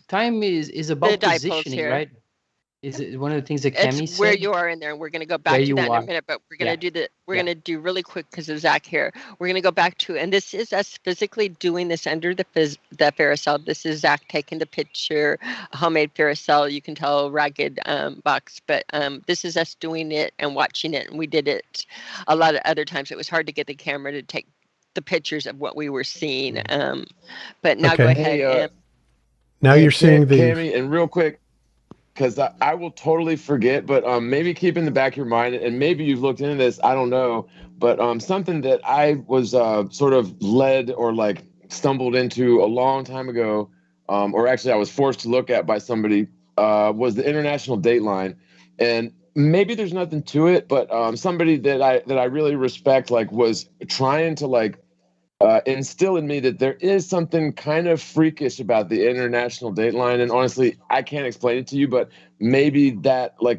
Time is about positioning, right? Is it one of the things that Cami said? Where you are in there, and we're going to go back to that in a minute, but we're going to going to do really quick because of Zach here. We're going to go back to, and this is us physically doing this under the ferrocell. This is Zach taking the picture, a homemade ferrocell. You can tell ragged box, but this is us doing it and watching it. And we did it a lot of other times. It was hard to get the camera to take the pictures of what we were seeing. But now go ahead. Now you're seeing the... Cami, and real quick, because I will totally forget, but maybe keep in the back of your mind, and maybe you've looked into this, I don't know, but something that I was sort of led or stumbled into a long time ago, or actually I was forced to look at by somebody, was the international dateline. And maybe there's nothing to it, but somebody that I really respect was trying to instill in me that there is something kind of freakish about the international dateline. And honestly, I can't explain it to you, but maybe that'll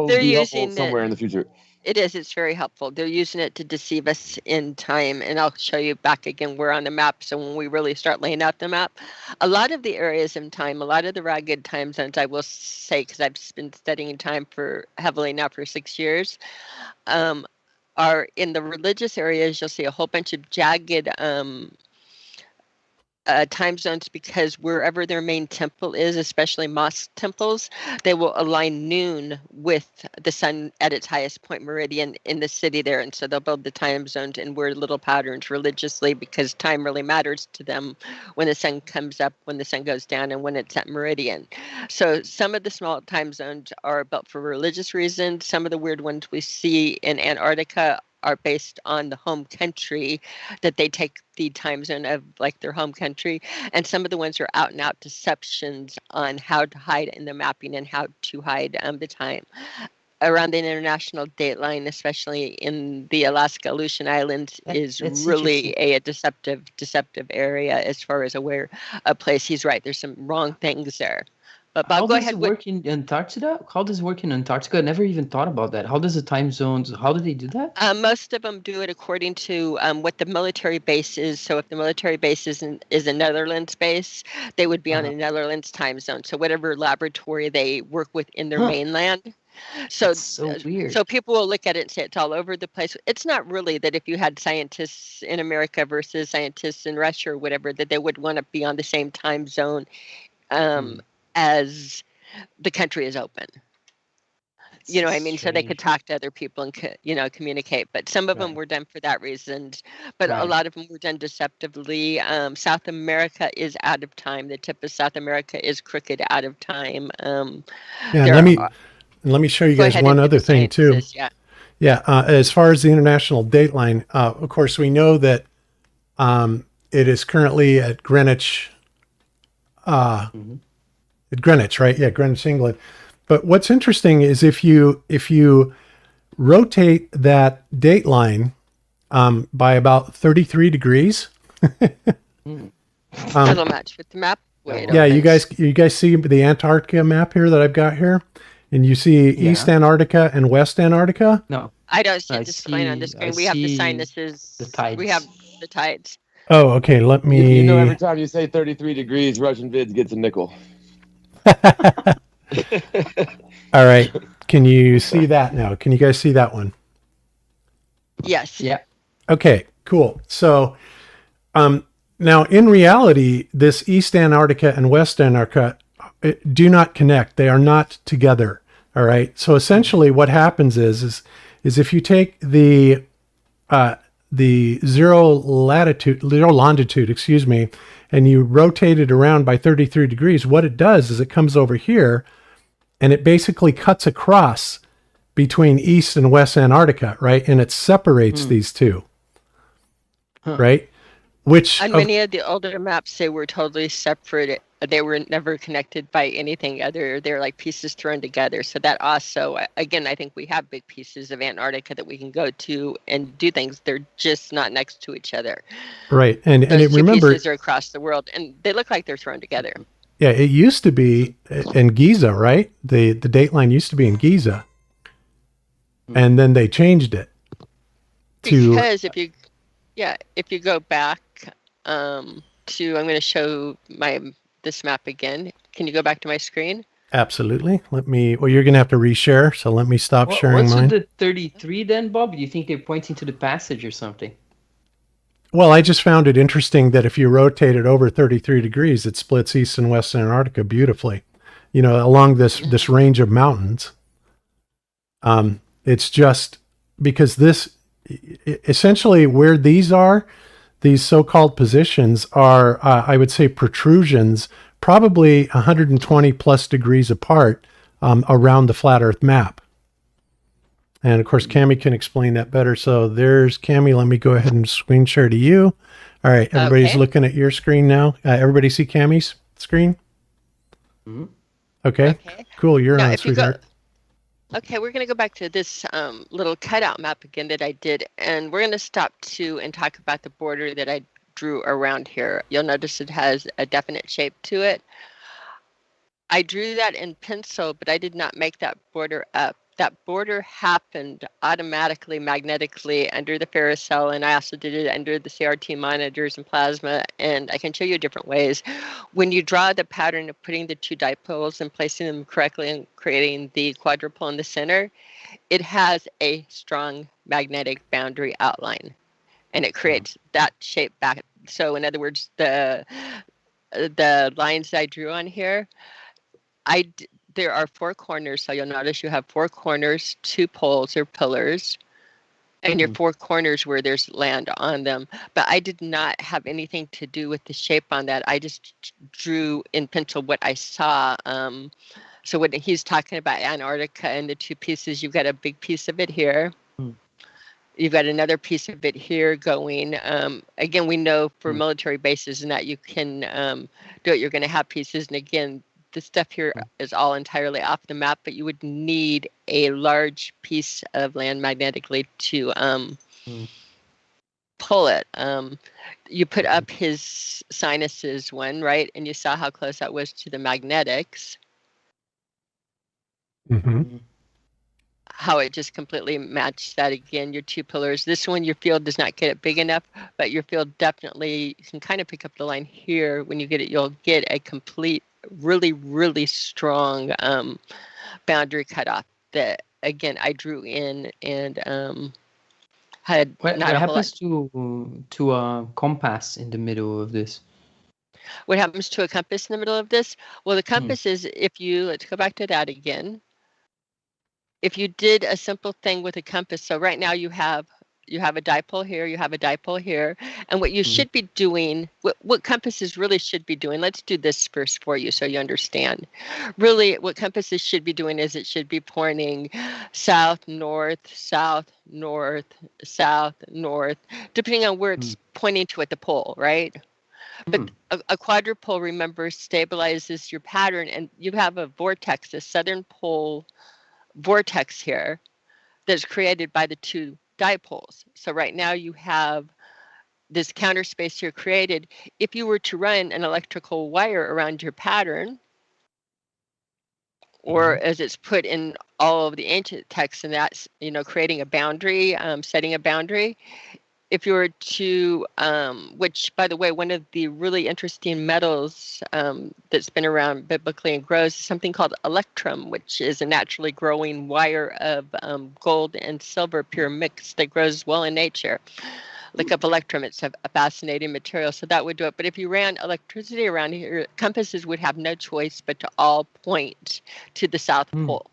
be helpful somewhere in the future. It is. It's very helpful. They're using it to deceive us in time. And I'll show you back again. We're on the map. So when we really start laying out the map, a lot of the areas in time, a lot of the ragged time zones, I will say, because I've been studying time for heavily now for 6 years, are in the religious areas. You'll see a whole bunch of jagged time zones, because wherever their main temple is, especially mosque temples, they will align noon with the sun at its highest point meridian in the city there. And so they'll build the time zones in weird little patterns religiously, because time really matters to them when the sun comes up, when the sun goes down, and when it's at meridian. So some of the small time zones are built for religious reasons. Some of the weird ones we see in Antarctica are based on the home country, that they take the time zone of like their home country. And some of the ones are out and out deceptions on how to hide in the mapping and how to hide the time. Around the international date line, especially in the Alaska Aleutian Islands, is really a deceptive area as far as where a place. He's right. There's some wrong things there. But Bob, go ahead. How does it work in Antarctica? How does it work in Antarctica? I never even thought about that. How does the time zones, how do they do that? Most of them do it according to what the military base is. So if the military base is a Netherlands base, they would be on a Netherlands time zone. So whatever laboratory they work with in their mainland. So That's so weird. So people will look at it and say it's all over the place. It's not really that if you had scientists in America versus scientists in Russia or whatever, that they would want to be on the same time zone as the country is open. You know what I mean? So they could talk to other people and, communicate. But some of them were done for that reason. But a lot of them were done deceptively. South America is out of time. The tip of South America is crooked, out of time. Let me show you guys one other thing too. As far as the international dateline, of course, we know that it is currently at Greenwich. At Greenwich, right? Yeah, Greenwich, England. But what's interesting is if you rotate that date line by about 33 degrees. That'll match with the map. You guys see the Antarctica map here that I've got here, and you see East Antarctica and West Antarctica. No, I don't see this line on the screen. We have the sign. This is the tides. We have the tides. Oh, okay. Let me. You know, every time you say 33 degrees, Russian Vids gets a nickel. All right. Can you see that now? Can you guys see that one? Yes. Yeah. Okay, cool. So now in reality, this East Antarctica and West Antarctica do not connect. They are not together. All right. So essentially what happens is if you take the zero longitude, and you rotate it around by 33 degrees, what it does is it comes over here and it basically cuts across between East and West Antarctica, right? And it separates these two, right? Which on many of the older maps, they were totally separate. They were never connected by anything other. They're like pieces thrown together. So that also, again, I think we have big pieces of Antarctica that we can go to and do things. They're just not next to each other. Right. And remember, pieces are across the world and they look like they're thrown together. Yeah, it used to be in Giza, right? The date line used to be in Giza. And then they changed it to... Because if you go back to, I'm going to show this map again. Can you go back to my screen? Absolutely. You're going to have to reshare. So let me stop sharing mine. What's with the 33 then, Bob? Do you think they're pointing to the passage or something? Well, I just found it interesting that if you rotate it over 33 degrees, it splits East and West Antarctica beautifully, along this range of mountains. It's just because essentially where these so-called positions are, I would say protrusions, probably 120 plus degrees apart around the flat Earth map. And of course, Cami can explain that better. So there's Cami. Let me go ahead and screen share to you. All right. Everybody's looking at your screen now. Everybody see Cami's screen? Mm-hmm. Okay. Cool. You're on, sweetheart. Okay, we're going to go back to this little cutout map again that I did, and we're going to stop and talk about the border that I drew around here. You'll notice it has a definite shape to it. I drew that in pencil, but I did not make that border up. that border happened automatically, magnetically under the ferrocell, and I also did it under the CRT monitors and plasma, and I can show you different ways. When you draw the pattern of putting the two dipoles and placing them correctly and creating the quadrupole in the center, it has a strong magnetic boundary outline, and it creates that shape back. So in other words, the lines I drew on here, there are four corners, so you'll notice you have four corners, two poles or pillars, and your four corners where there's land on them. But I did not have anything to do with the shape on that. I just drew in pencil what I saw. So when he's talking about Antarctica and the two pieces, you've got a big piece of it here. You've got another piece of it here going. Again, we know for military bases and that you can do it. You're going to have pieces. And again, the stuff here is all entirely off the map, but you would need a large piece of land magnetically to pull it. You put up his sinuses one, right? And you saw how close that was to the magnetics. How it just completely matched that again, your two pillars. This one, your field does not get it big enough, but your field definitely, you can kind of pick up the line here. When you get it, you'll get a complete, really, really strong boundary cutoff that, again, I drew in and had What not a whole happens lot. to a compass in the middle of this? What happens to a compass in the middle of this? Well, the compass is, if you, let's go back to that again. If you did a simple thing with a compass, so right now you have a dipole here, you have a dipole here, and what you should be doing, what compasses really should be doing, let's do this first for you so you understand. Really, what compasses should be doing is it should be pointing south, north, south, north, south, north, depending on where it's pointing to at the pole, right? But a quadrupole, remember, stabilizes your pattern, and you have a vortex, a southern pole vortex here that's created by the two dipoles. So right now you have this counter space here created. If you were to run an electrical wire around your pattern, or as it's put in all of the ancient texts, and that's, creating a boundary, setting a boundary. If you were to, which, by the way, one of the really interesting metals that's been around biblically and grows is something called electrum, which is a naturally growing wire of gold and silver pure mix that grows well in nature. Look up electrum. It's a fascinating material, so that would do it. But if you ran electricity around here, compasses would have no choice but to all point to the South Pole,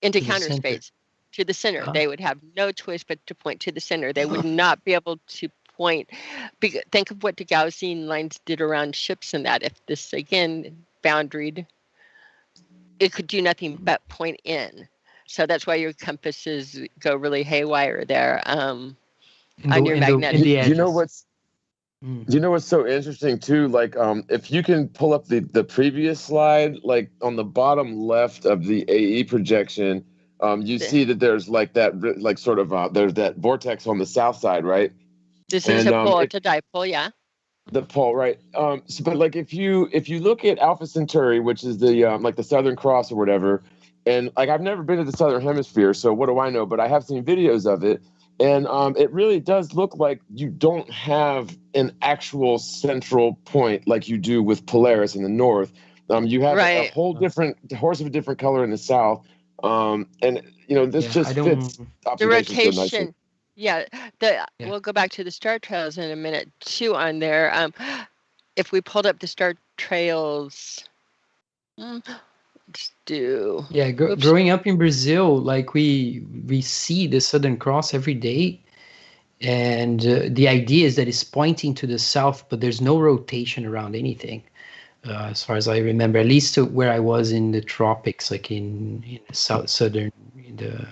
into counter space. To the center. They would have no choice but to point to the center. They would not be able to point. Think of what the Gaussian lines did around ships and that. If this, again, boundaried, it could do nothing but point in. So that's why your compasses go really haywire there on your magnetic. You know what's so interesting too? Like, if you can pull up the previous slide, like on the bottom left of the AE projection, you see that there's like that, like sort of, there's that vortex on the south side, right? This is a pole, it's a dipole, yeah. The pole, right? So, but like if you look at Alpha Centauri, which is the like the Southern Cross or whatever, and like I've never been to the Southern Hemisphere, so what do I know? But I have seen videos of it, and it really does look like you don't have an actual central point like you do with Polaris in the north. You have a whole different horse of a different color in the south. And this just fits the rotation. We'll go back to the star trails in a minute too on there. If we pulled up the star trails, let's do. Yeah, growing up in Brazil, like we see the Southern Cross every day, and the idea is that it's pointing to the south, but there's no rotation around anything. As far as I remember, at least where I was in the tropics, like in the in the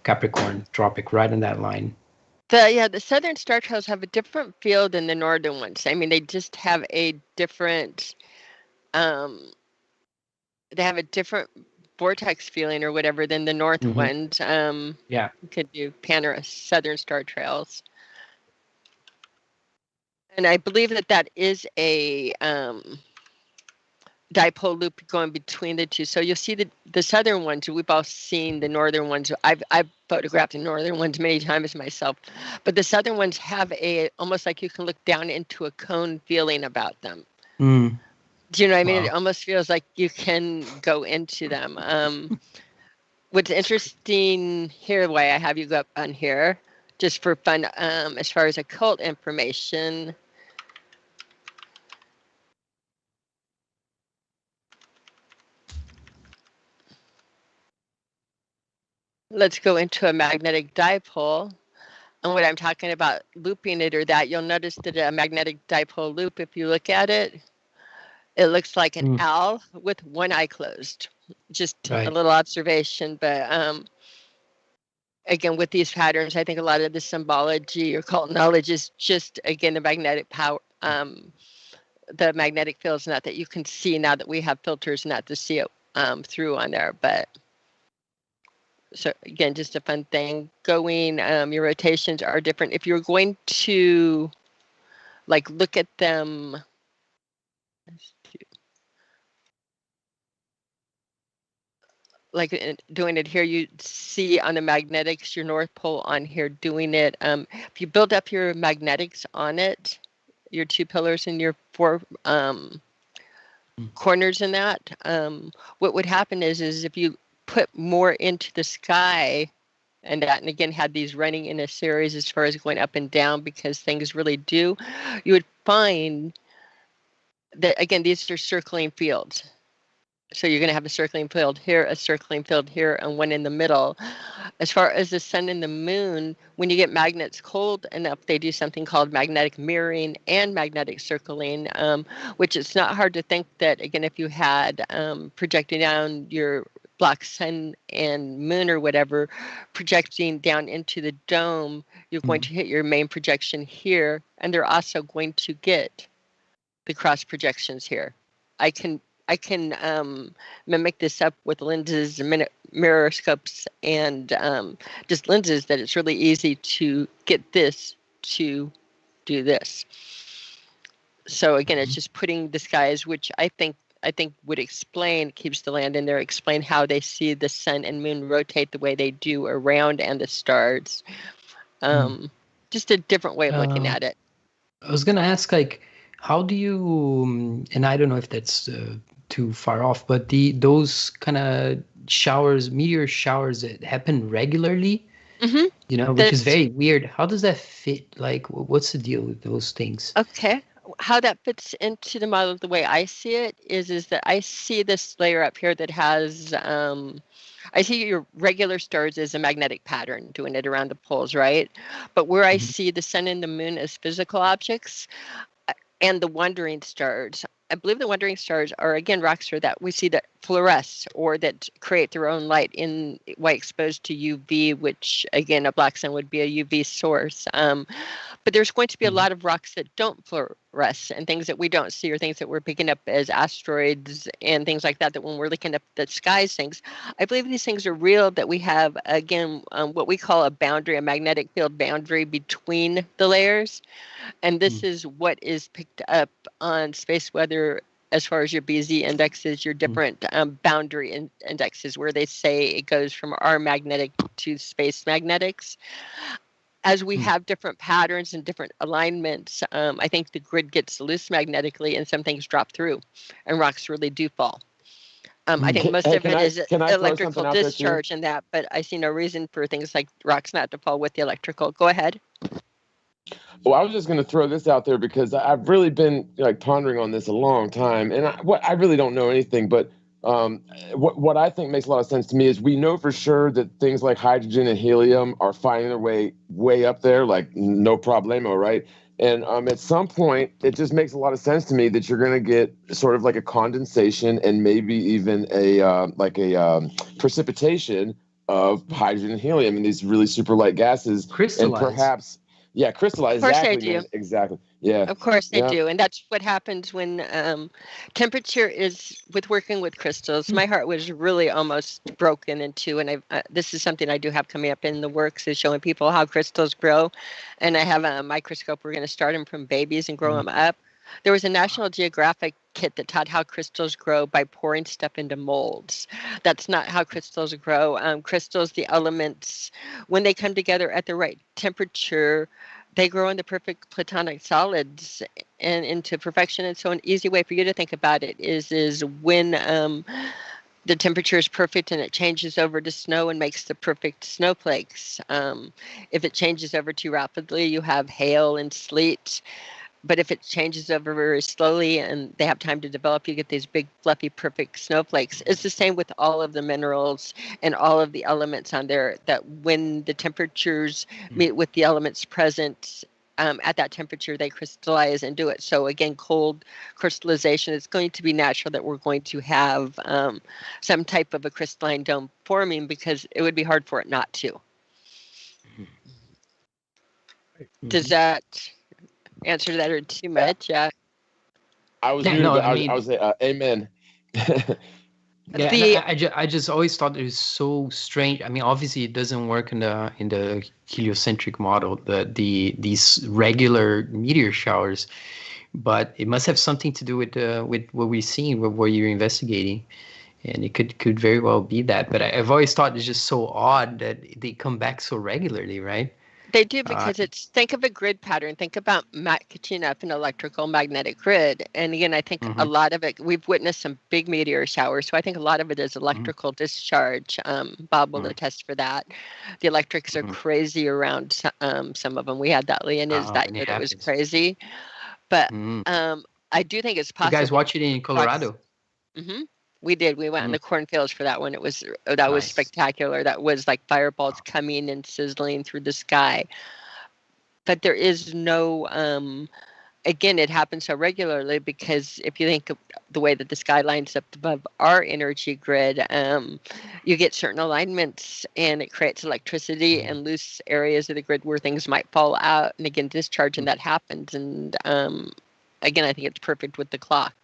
Capricorn tropic, right on that line. The southern star trails have a different feel than the northern ones. I mean, they just have a different, they have a different vortex feeling or whatever than the north ones. You could do southern star trails. And I believe that is a dipole loop going between the two. So you'll see the southern ones. We've all seen the northern ones. I've photographed the northern ones many times myself, but the southern ones have almost like you can look down into a cone feeling about them. Mm. Do you know what I mean? Wow. It almost feels like you can go into them. What's interesting here, why I have you go up on here, just for fun, as far as occult information. Let's go into a magnetic dipole. And what I'm talking about looping it or that, you'll notice that a magnetic dipole loop, if you look at it, it looks like an owl with one eye closed. Just a little observation, but again, with these patterns, I think a lot of the symbology or occult knowledge is just, again, the magnetic power, the magnetic fields, not that you can see now that we have filters, not to see it through on there. But so again, just a fun thing. Going, your rotations are different. If you're going to like look at them, like doing it here, you see on the magnetics, your North Pole on here doing it. If you build up your magnetics on it, your two pillars and your four corners in that, what would happen is if you put more into the sky and that, and again, had these running in a series as far as going up and down, because things really do, you would find that, again, these are circling fields. So you're going to have a circling field here, a circling field here, and one in the middle. As far as the sun and the moon, when you get magnets cold enough, they do something called magnetic mirroring and magnetic circling, which it's not hard to think that, again, if you had projecting down your black sun and moon or whatever, projecting down into the dome, you're going to hit your main projection here, and they're also going to get the cross projections here. I can mimic this up with lenses, mirroscopes, and just lenses, that it's really easy to get this to do this. So again, it's just putting the skies, which I think would explain, keeps the land in there, explain how they see the sun and moon rotate the way they do around, and the stars. Just a different way of looking at it. I was going to ask, like, how do you, and I don't know if that's too far off, but those kind of showers, meteor showers that happen regularly, which is very weird. How does that fit? Like, what's the deal with those things? Okay. How that fits into the model, the way I see it is that I see this layer up here that has, I see your regular stars as a magnetic pattern doing it around the poles, right? But where I see the sun and the moon as physical objects, and the wandering stars, I believe the wandering stars are, again, rocks that we see that fluoresce or that create their own light in while exposed to UV, which, again, a black sun would be a UV source. But there's going to be a lot of rocks that don't fluoresce, and things that we don't see, or things that we're picking up as asteroids and things like that, that when we're looking up the skies things, I believe these things are real, that we have, again, what we call a boundary, a magnetic field boundary between the layers. And this is what is picked up on space weather as far as your BZ indexes, your different boundary indexes, where they say it goes from our magnetic to space magnetics. As we have different patterns and different alignments, I think the grid gets loose magnetically, and some things drop through, and rocks really do fall. I think most of it is electrical discharge and that, but I see no reason for things like rocks not to fall with the electrical. Go ahead. Well, I was just going to throw this out there because I've really been pondering on this a long time, and I really don't know anything, but what I think makes a lot of sense to me is we know for sure that things like hydrogen and helium are finding their way up there, like no problemo, right? And at some point, it just makes a lot of sense to me that you're going to get sort of like a condensation and maybe even a precipitation of hydrogen and helium in these really super light gases. Crystallize. And perhaps, crystallize. Of course exactly, they do. Exactly. Yeah. Of course they do. And that's what happens when temperature is, with working with crystals. My heart was really almost broken in two. And this is something I do have coming up in the works, is showing people how crystals grow. And I have a microscope. We're going to start them from babies and grow them up. There was a National Geographic kit that taught how crystals grow by pouring stuff into molds. That's not how crystals grow. Crystals, the elements, when they come together at the right temperature, they grow into perfect platonic solids and into perfection. And so an easy way for you to think about it is when the temperature is perfect and it changes over to snow and makes the perfect snowflakes. If it changes over too rapidly, you have hail and sleet. But if it changes over very slowly and they have time to develop, you get these big, fluffy, perfect snowflakes. It's the same with all of the minerals and all of the elements on there, that when the temperatures meet with the elements present at that temperature, they crystallize and do it. So again, cold crystallization, it's going to be natural that we're going to have some type of a crystalline dome forming, because it would be hard for it not to. Does that answer that or too much? Yeah. I was Yeah, muted, no, but I mean- I was amen. Yeah, I just always thought it was so strange. I mean, obviously it doesn't work in the heliocentric model, these regular meteor showers, but it must have something to do with what we're seeing, with what you're investigating, and it could very well be that. But I've always thought it's just so odd that they come back so regularly, right? They do, because think of a grid pattern. Think about catching up an electrical magnetic grid. And again, I think a lot of it, we've witnessed some big meteor showers. So I think a lot of it is electrical discharge. Bob will attest for that. The electrics are crazy around some of them. We had that Leonids that year that was crazy. But I do think it's possible. You guys watch it in Colorado? Mm-hmm. We did. We went in the cornfields for that one. That was spectacular. That was like fireballs coming and sizzling through the sky. But there is no, again, it happens so regularly, because if you think of the way that the sky lines up above our energy grid, you get certain alignments and it creates electricity and loose areas of the grid where things might fall out. And again, discharge, and that happens. And again, I think it's perfect with the clock.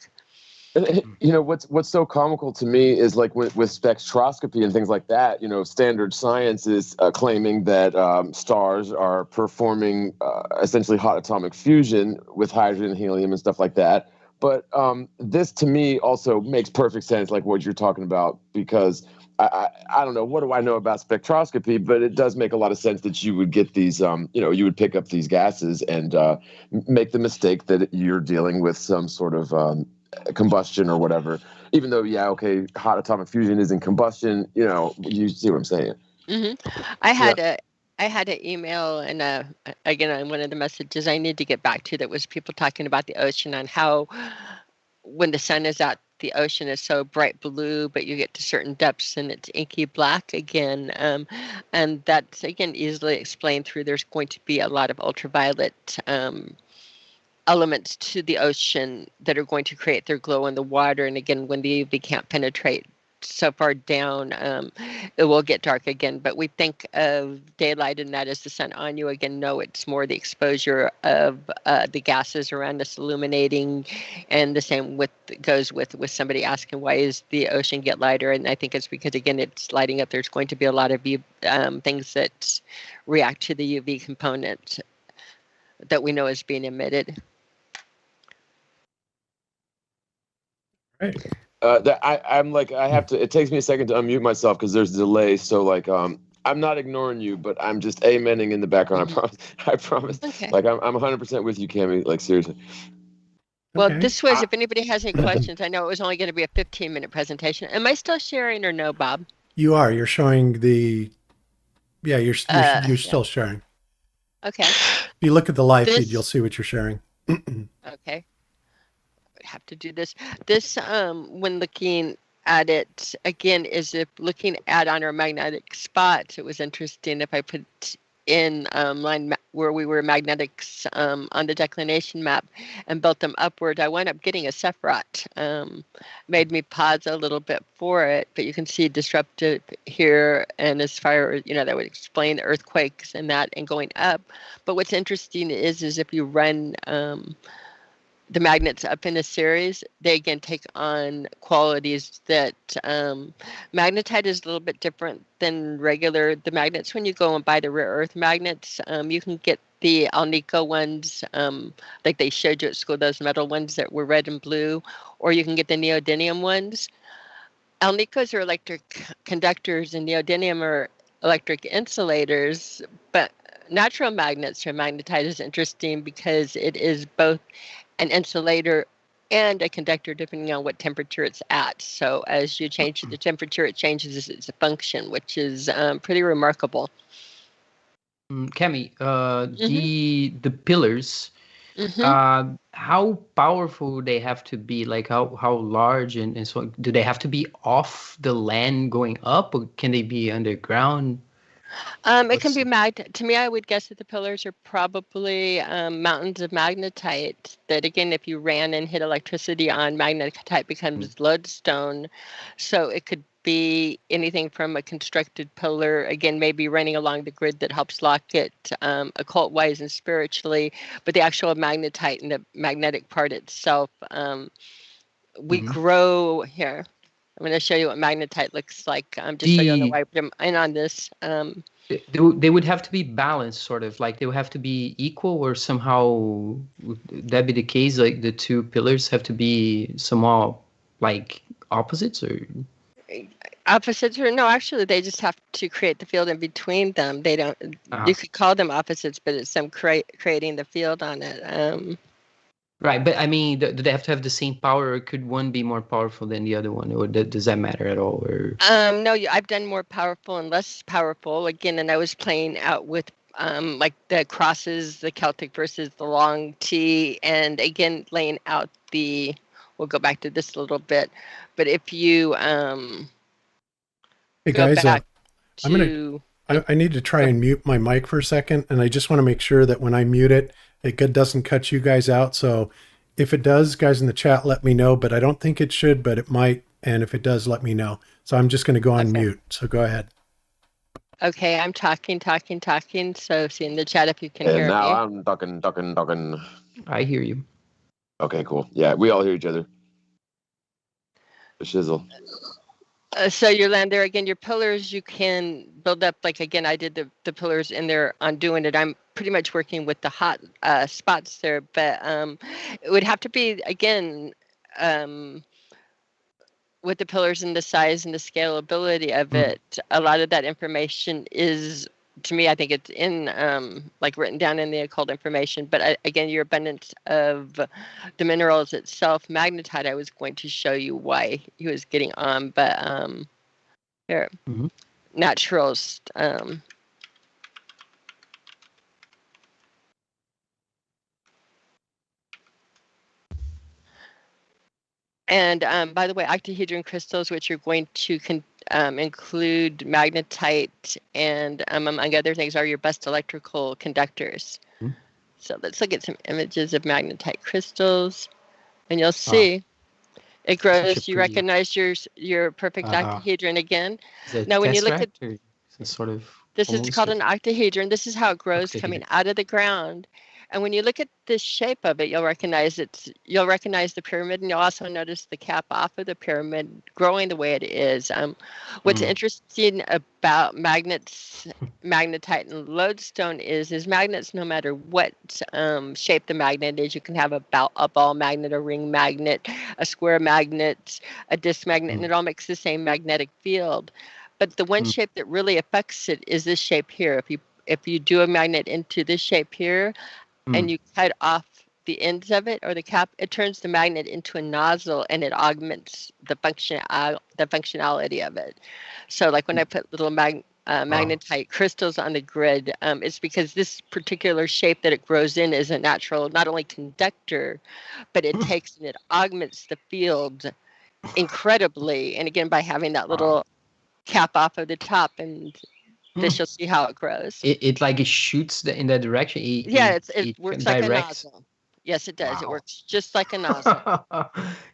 You know, what's so comical to me is, like, with spectroscopy and things like that, you know, standard science is claiming that stars are performing essentially hot atomic fusion with hydrogen and helium and stuff like that. But this, to me, also makes perfect sense, like what you're talking about, because I don't know, what do I know about spectroscopy, but it does make a lot of sense that you would get these, you would pick up these gases and make the mistake that you're dealing with some sort of combustion or whatever, even though, hot atomic fusion isn't combustion, you see what I'm saying. I had an email, and again, on one of the messages I need to get back to, that was people talking about the ocean, on how when the sun is out, the ocean is so bright blue, but you get to certain depths and it's inky black again. And that's, again, easily explained through there's going to be a lot of ultraviolet elements to the ocean that are going to create their glow in the water. And again, when the UV can't penetrate so far down, it will get dark again. But we think of daylight and that as the sun on you. Again, no, it's more the exposure of the gases around us illuminating. And the same goes with somebody asking, why is the ocean get lighter? And I think it's because, again, it's lighting up. There's going to be a lot of things that react to the UV component that we know is being emitted. Right. I have to, it takes me a second to unmute myself because there's a delay. So, like, I'm not ignoring you, but I'm just amening in the background. I promise. Okay. Like, I'm 100% with you, Cami. Like, seriously. Well, this was, if anybody has any questions, I know it was only going to be a 15-minute presentation. Am I still sharing or no, Bob? You are. You're showing the. Yeah, you're still sharing. Okay. If you look at the live feed, you'll see what you're sharing. Okay. Have to do this. This, when looking at it again, is if looking at on our magnetic spots, it was interesting if I put in line where we were magnetics on the declination map and built them upward, I wound up getting a Sephiroth. Made me pause a little bit for it, but you can see disruptive here, and as far as, that would explain the earthquakes and that and going up. But what's interesting is if you run the magnets up in a series, they again take on qualities that magnetite is a little bit different than the magnets. When you go and buy the rare earth magnets, you can get the Alnico ones, like they showed you at school, those metal ones that were red and blue, or you can get the neodymium ones. Alnicos are electric conductors and neodymium are electric insulators, but natural magnets or magnetite is interesting because it is both an insulator and a conductor depending on what temperature it's at. So as you change the temperature, it changes its function, which is pretty remarkable. Cami, the pillars, how powerful they have to be? Like how large and so on? Do they have to be off the land going up, or can they be underground? It can be to me, I would guess that the pillars are probably mountains of magnetite that, again, if you ran and hit electricity on, magnetite becomes lodestone. So it could be anything from a constructed pillar, again, maybe running along the grid that helps lock it occult-wise and spiritually, but the actual magnetite and the magnetic part itself, we grow here. I'm going to show you what magnetite looks like, just so you'll know why I put in on this. They would have to be balanced, sort of, like they would have to be equal, or somehow would that be the case? Like the two pillars have to be somehow like opposites, or opposites, or no, actually they just have to create the field in between them. They don't, you could call them opposites, but it's them creating the field on it. Right, but I mean, do they have to have the same power, or could one be more powerful than the other one, or does that matter at all? Or no, I've done more powerful and less powerful again, and I was playing out with like the crosses, the Celtic versus the long T, and again laying out the. We'll go back to this a little bit, but if you hey go guys, back to. I need to try and mute my mic for a second, and I just want to make sure that when I mute it, it doesn't cut you guys out. So if it does, guys in the chat, let me know, but I don't think it should, but it might. And if it does, let me know. So I'm just going to go on mute. So go ahead. Okay, I'm talking. So see in the chat if you can hear me. And now I'm talking. I hear you. Okay, cool. Yeah, we all hear each other. The shizzle. So your land there again, your pillars you can build up, like again I did the pillars in there on doing it. I'm pretty much working with the hot spots there, but it would have to be again with the pillars and the size and the scalability of it. A lot of that information is, to me, I think it's in like written down in the occult information, but again, your abundance of the minerals itself, magnetite, I was going to show you why he was getting on, but here, naturals. And by the way, octahedron crystals, which are going to include magnetite and among other things, are your best electrical conductors. So let's look at some images of magnetite crystals, and you'll see it grows. You recognize your perfect octahedron again. Now, when you look at sort of, this is called an octahedron. This is how it grows coming out of the ground. And when you look at the shape of it, you'll recognize the pyramid, and you'll also notice the cap off of the pyramid growing the way it is. What's interesting about magnetite and lodestone is magnets, no matter what shape the magnet is, you can have a ball magnet, a ring magnet, a square magnet, a disc magnet, and it all makes the same magnetic field. But the one shape that really affects it is this shape here. If you do a magnet into this shape here, and you cut off the ends of it or the cap, it turns the magnet into a nozzle and it augments the functionality of it. So like when I put little magnetite crystals on the grid, it's because this particular shape that it grows in is a natural, not only conductor, but it takes and it augments the field incredibly. And again, by having that little cap off of the top, and this you'll see how it grows. It like it shoots in that direction. It works like a nozzle. Yes, it does. It works just like a nozzle.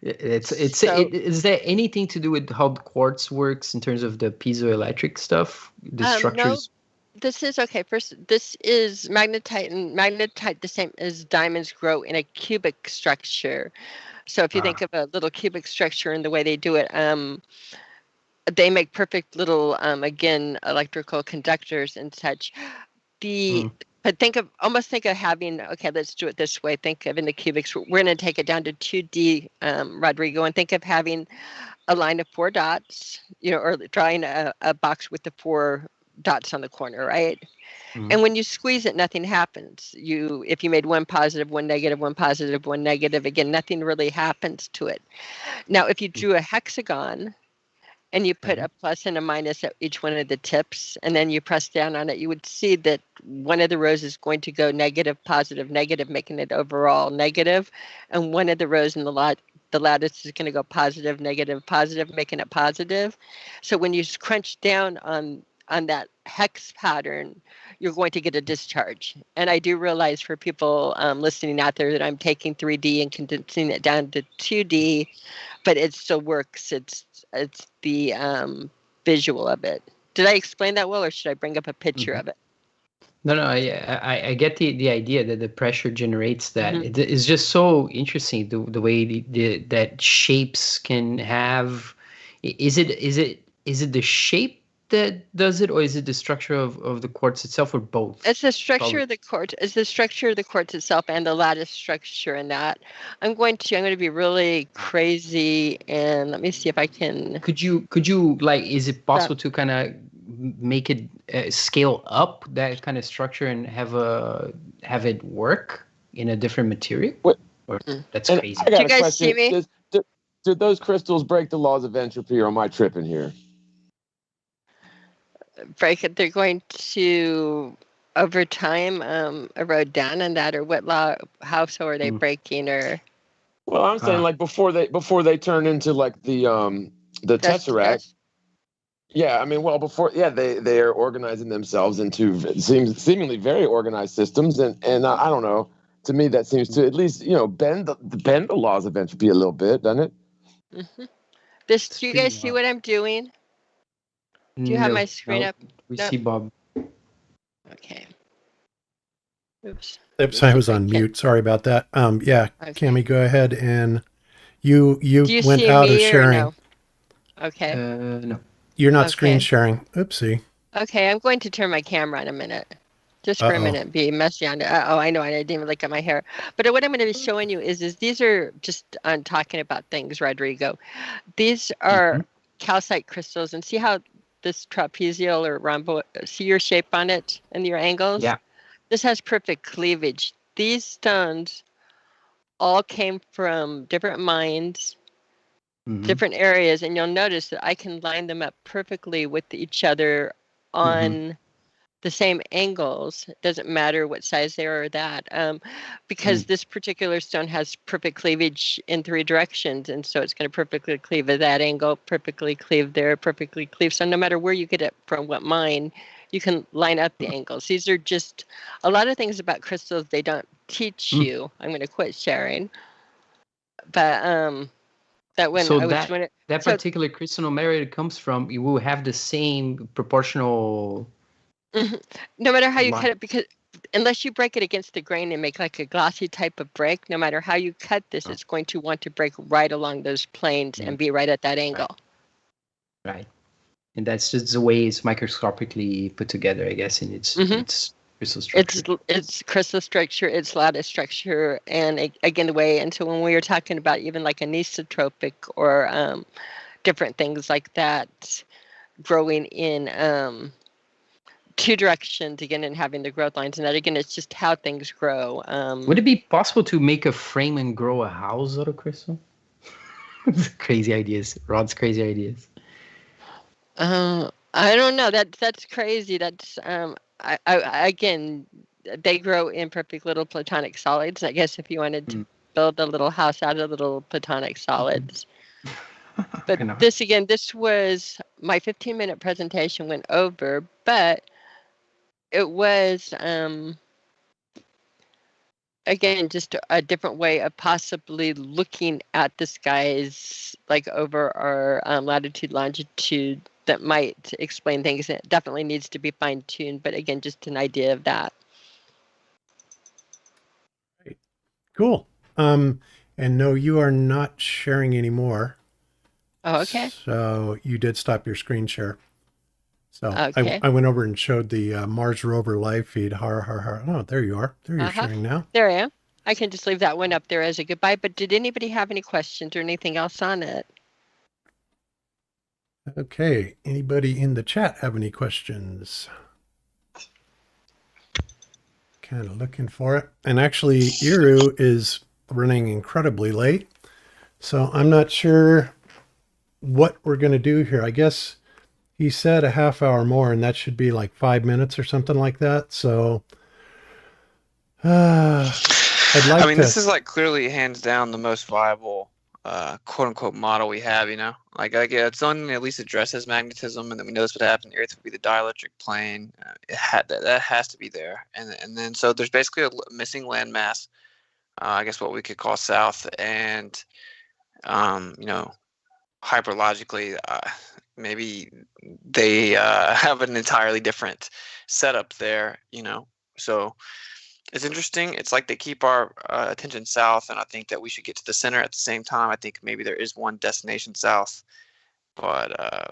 Is there anything to do with how the quartz works in terms of the piezoelectric stuff? The structures. No, this is okay. First, this is magnetite, and magnetite, the same as diamonds, grow in a cubic structure. So if you think of a little cubic structure and the way they do it, they make perfect little, again, electrical conductors and such. The But almost think of having, okay, let's do it this way. Think of in the cubics, we're going to take it down to 2D, Rodrigo, and think of having a line of 4 dots, or drawing a box with the 4 dots on the corner, right? Mhm. And when you squeeze it, nothing happens. If you made 1 positive, 1 negative, 1 positive, 1 negative, again, nothing really happens to it. Now, if you drew a hexagon and you put a plus and a minus at each one of the tips, and then you press down on it, you would see that one of the rows is going to go negative, positive, negative, making it overall negative, and one of the rows in the lattice is going to go positive, negative, positive, making it positive. So when you crunch down on that hex pattern, you're going to get a discharge. And I do realize for people listening out there that I'm taking 3D and condensing it down to 2D, but it still works. It's the visual of it. Did I explain that well, or should I bring up a picture of it? No, I get the idea that the pressure generates that. Mhm. It is just so interesting the way that shapes can have. Is it the shape that does it, or is it the structure of the quartz itself, or both? It's the structure of the quartz. It's the structure of the quartz itself and the lattice structure in that. I'm going to be really crazy, and let me see if I can. Could you like? Is it possible to kind of make it scale up that kind of structure and have it work in a different material? What? Or that's And crazy. I got Do you a guys question. see me? Do those crystals break the laws of entropy, or am I tripping here? Break it. They're going to over time erode down on that, or what law? How so are they breaking? Or Well, I'm saying like before they turn into like the tesseract. Yeah, I mean, well, they are organizing themselves into seemingly very organized systems, and I don't know. To me, that seems to at least bend the laws of entropy a little bit, doesn't it? Mm-hmm. Do you guys see what I'm doing? Do you have my screen up? We see Bob. Okay. Oops. Oops, I was on mute. Sorry about that. Yeah, Okay. Cami, go ahead, and you Do you went see out of me or sharing. no? Okay. No. You're not Okay. screen sharing. Oopsie. Okay, I'm going to turn my camera on a minute. Just for a minute, be messy on it. I know, I didn't even look at my hair. But what I'm going to be showing you is these are just on talking about things, Rodrigo. These are calcite crystals, and see how this trapezial or rhombo, see your shape on it and your angles? Yeah. This has perfect cleavage. These stones all came from different mines, different areas, and you'll notice that I can line them up perfectly with each other on the same angles. It doesn't matter what size they are or that, because this particular stone has perfect cleavage in 3 directions, and so it's going to perfectly cleave at that angle, perfectly cleave there, perfectly cleave. So no matter where you get it from, what mine, you can line up the angles. These are just a lot of things about crystals they don't teach you. I'm going to quit sharing, but that when So I was doing it, that particular crystal, no matter where it comes from, you will have the same proportional. No matter how you cut it, because unless you break it against the grain and make like a glossy type of break, no matter how you cut this, it's going to want to break right along those planes and be right at that angle. Right. And that's just the way it's microscopically put together, I guess, in its crystal structure. It's crystal structure, it's lattice structure, and again the way. And so when we were talking about even like anisotropic or different things like that, growing in 2 directions again and having the growth lines, and that again, it's just how things grow. Would it be possible to make a frame and grow a house out of crystal? Crazy ideas. Rod's crazy ideas. I don't know. That's crazy. That's I again, they grow in perfect little platonic solids. I guess if you wanted to build a little house out of little platonic solids. But this was my 15-minute presentation went over, but it was again just a different way of possibly looking at the skies, like over our latitude, longitude, that might explain things. It definitely needs to be fine-tuned, but again, just an idea of that. Cool. And no, you are not sharing anymore. Oh, okay. So you did stop your screen share. So Okay. I went over and showed the Mars rover live feed. Har, har, har. Oh, there you are. There you're sharing now. There I am. I can just leave that one up there as a goodbye. But did anybody have any questions or anything else on it? Okay. Anybody in the chat have any questions? Kind of looking for it. And actually, Iru is running incredibly late. So I'm not sure what we're going to do here. I guess he said a half hour more, and that should be like 5 minutes or something like that. So I'd like to... this is like clearly hands down the most viable quote unquote model we have, like it's something that at least addresses magnetism, and then we know this would happen. The Earth would be the dielectric plane. That has to be there, and then so there's basically a missing landmass. I guess what we could call south, and hyperlogically, maybe they have an entirely different setup there. So it's interesting. It's like they keep our attention south, and I think that we should get to the center at the same time. I think maybe there is one destination south, but I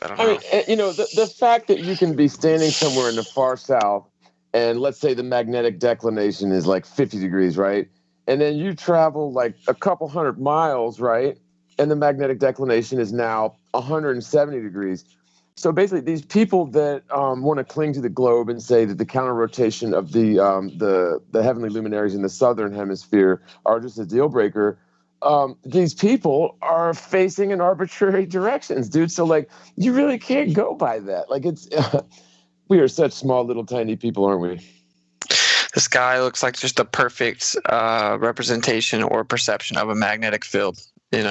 don't know. The fact that you can be standing somewhere in the far south, and let's say the magnetic declination is like 50 degrees, right? And then you travel like a couple hundred miles, right? And the magnetic declination is now 170 degrees. So basically, these people that want to cling to the globe and say that the counter rotation of the heavenly luminaries in the southern hemisphere are just a deal breaker, these people are facing in arbitrary directions, dude. So like, you really can't go by that. Like it's we are such small, little, tiny people, aren't we? The sky looks like just a perfect representation or perception of a magnetic field. And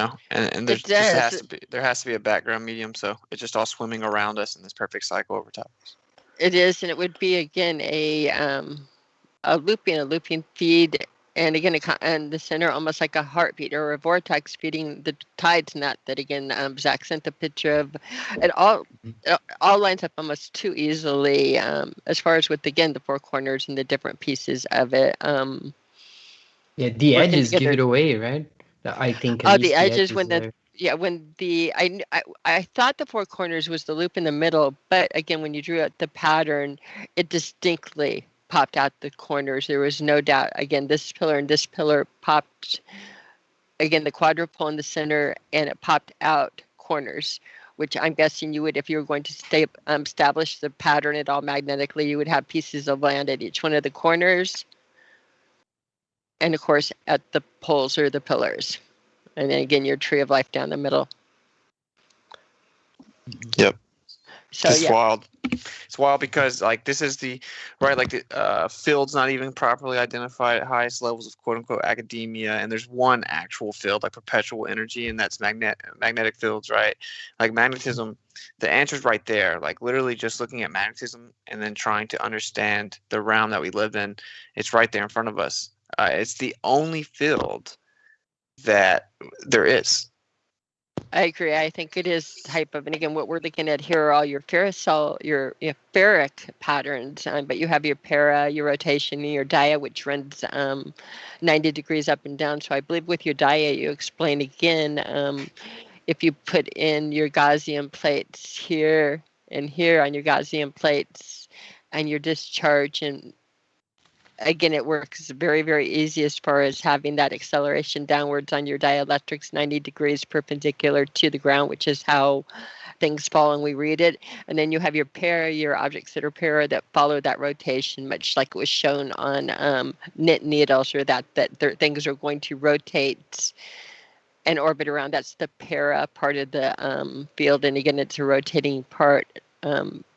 there has to be a background medium, so it's just all swimming around us in this perfect cycle over top. It is, and it would be again a looping feed, and again and the center almost like a heartbeat or a vortex feeding the tides. And that again, Zach sent the picture of it all. It all lines up almost too easily as far as with again the four corners and the different pieces of it. The edges give it away, right? I think. The edges when I thought the four corners was the loop in the middle, but again, when you drew out the pattern, it distinctly popped out the corners. There was no doubt. Again, this pillar and this pillar popped. Again, the quadrupole in the center, and it popped out corners, which I'm guessing you would, if you were going to establish the pattern at all magnetically, you would have pieces of land at each one of the corners. And of course, at the poles or the pillars. And then again, your tree of life down the middle. Yep. So it's wild. It's wild because like this is the field's not even properly identified at highest levels of quote unquote academia, and there's one actual field like perpetual energy, and that's magnetic fields, right? Like magnetism, the answer's right there. Like literally just looking at magnetism and then trying to understand the realm that we live in, it's right there in front of us. It's the only field that there is. I agree. I think it is type of, and again, what we're looking at here are all your ferric patterns, but you have your para, your rotation, and your dia, which runs 90 degrees up and down. So I believe with your dia, you explain again, if you put in your Gaussian plates here and here on your Gaussian plates and your discharge, and again, it works very, very easy as far as having that acceleration downwards on your dielectrics, 90 degrees perpendicular to the ground, which is how things fall and we read it. And then you have your para, your objects that are para that follow that rotation, much like it was shown on knit needles, or that things are going to rotate and orbit around. That's the para part of the field. And again, it's a rotating part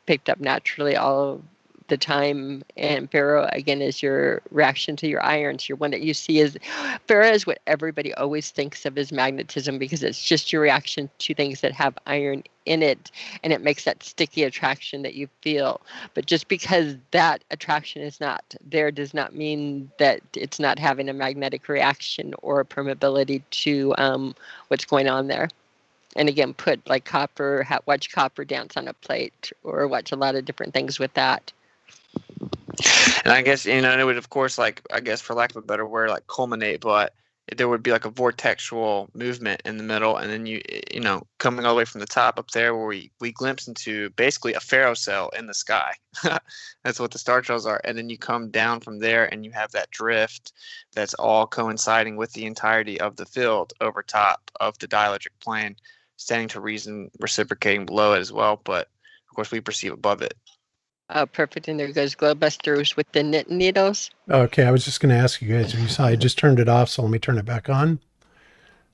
picked up naturally all the time. And Pharaoh again is your reaction to your irons. Your one that you see is Pharaoh is what everybody always thinks of as magnetism, because it's just your reaction to things that have iron in it, and it makes that sticky attraction that you feel. But just because that attraction is not there does not mean that it's not having a magnetic reaction or a permeability to what's going on there. And again, put like copper, watch copper dance on a plate, or watch a lot of different things with that. And I guess, it would, of course, like, I guess for lack of a better word, like culminate, but there would be like a vortexual movement in the middle, and then you know, coming all the way from the top up there where we glimpse into basically a ferrocell in the sky. That's what the star trails are. And then you come down from there and you have that drift that's all coinciding with the entirety of the field over top of the dielectric plane, standing to reason reciprocating below it as well, but of course we perceive above it. Oh, perfect. And there goes Globebusters with the knit needles. Okay, I was just going to ask you guys if you saw I just turned it off, so let me turn it back on.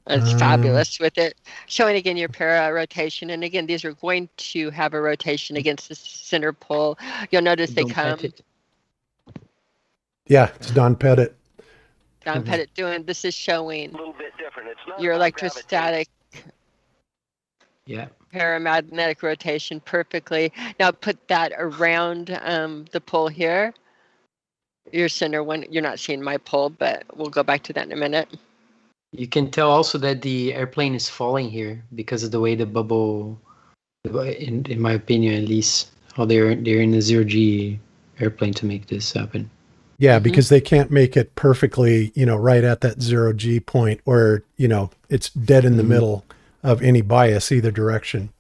It's fabulous with it. Showing again your para rotation. And again, these are going to have a rotation against the center pole. You'll notice they come. Yeah, it's Don Pettit. Don Pettit doing, this is showing A little bit different. It's not your about electrostatic paramagnetic rotation perfectly. Now put that around the pole here. Your center one, you're not seeing my pole, but we'll go back to that in a minute. You can tell also that the airplane is falling here because of the way the bubble, in my opinion at least, how they're in a 0G airplane to make this happen. Yeah, because they can't make it perfectly, you know, right at that 0G point where, you know, it's dead in the middle of any bias either direction.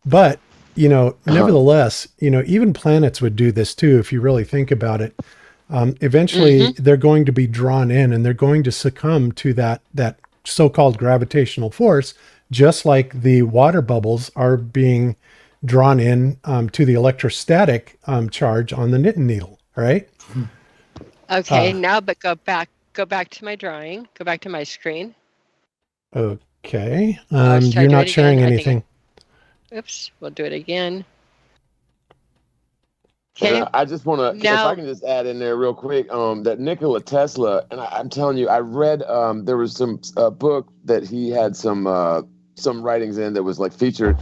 But, you know, nevertheless, you know, even planets would do this too, if you really think about it. Eventually they're going to be drawn in and they're going to succumb to that so-called gravitational force, just like the water bubbles are being drawn in to the electrostatic charge on the knitting needle, right? Okay, now, but go back to my drawing. Go back to my screen. Okay. You're not sharing anything. Oops, we'll do it again. Okay. I just want to, if I can just add in there real quick, that Nikola Tesla, and I'm telling you, I read there was some book that he had some writings in that was like featured,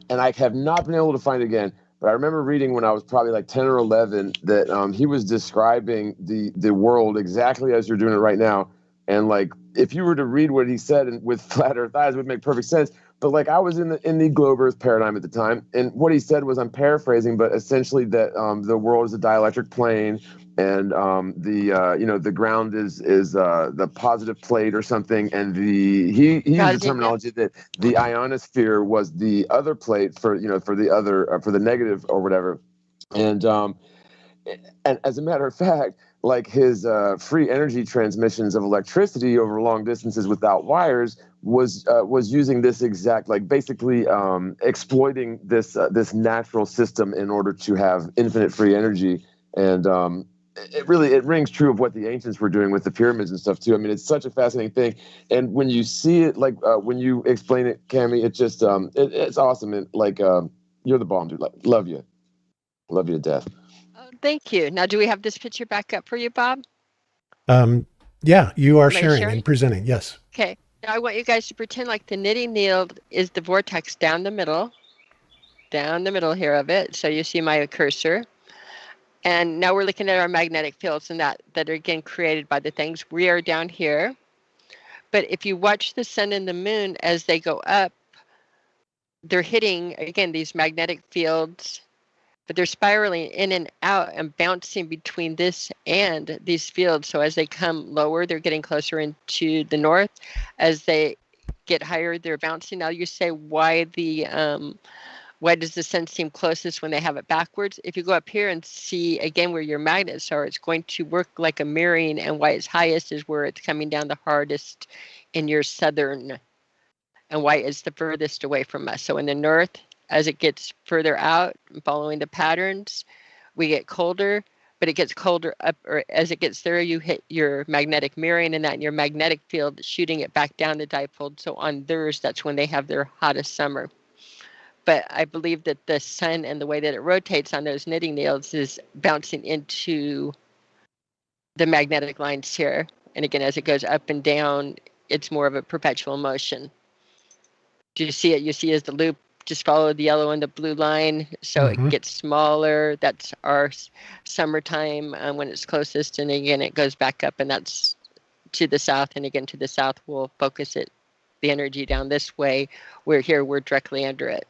and I have not been able to find it again. But I remember reading when I was probably like 10 or 11 that he was describing the world exactly as you're doing it right now. And like, if you were to read what he said and with flat earth eyes, it would make perfect sense. But like, I was in the globe earth paradigm at the time. And what he said was, I'm paraphrasing, but essentially that the world is a dielectric plane, and the ground is the positive plate or something. And he used the terminology that the ionosphere was the other plate for the negative or whatever. And as a matter of fact, like his free energy transmissions of electricity over long distances without wires was using this exact, like basically exploiting this natural system in order to have infinite free energy. And it rings true of what the ancients were doing with the pyramids and stuff too. I mean, it's such a fascinating thing. And when you see it, like when you explain it, Cami, it just it's awesome. And like you're the bomb, dude. Like, love you to death. Thank you. Now, do we have this picture back up for you, Bob? Yeah, you are sharing and presenting. Yes. Okay. Now I want you guys to pretend like the knitting needle is the vortex down the middle here of it. So you see my cursor. And now we're looking at our magnetic fields and that are again created by the things. We are down here. But if you watch the sun and the moon as they go up, they're hitting, again, these magnetic fields, but they're spiraling in and out and bouncing between this and these fields. So as they come lower, they're getting closer into the north. As they get higher, they're bouncing. Now you say, why does the sun seem closest when they have it backwards? If you go up here and see again where your magnets are, it's going to work like a mirroring, and why it's highest is where it's coming down the hardest in your southern, and why it's the furthest away from us. So in the north, as it gets further out, following the patterns, we get colder, but it gets colder up, or as it gets there, you hit your magnetic mirroring and that, and your magnetic field shooting it back down the dipole. So on theirs, that's when they have their hottest summer. But I believe that the sun and the way that it rotates on those knitting needles is bouncing into the magnetic lines here. And again, as it goes up and down, it's more of a perpetual motion. Do you see it? You see as the loop, just follow the yellow and the blue line. So it gets smaller. That's our summertime when it's closest. And again, it goes back up, and that's to the south. And again, to the south, we'll focus the energy down this way. We're here, we're directly under it.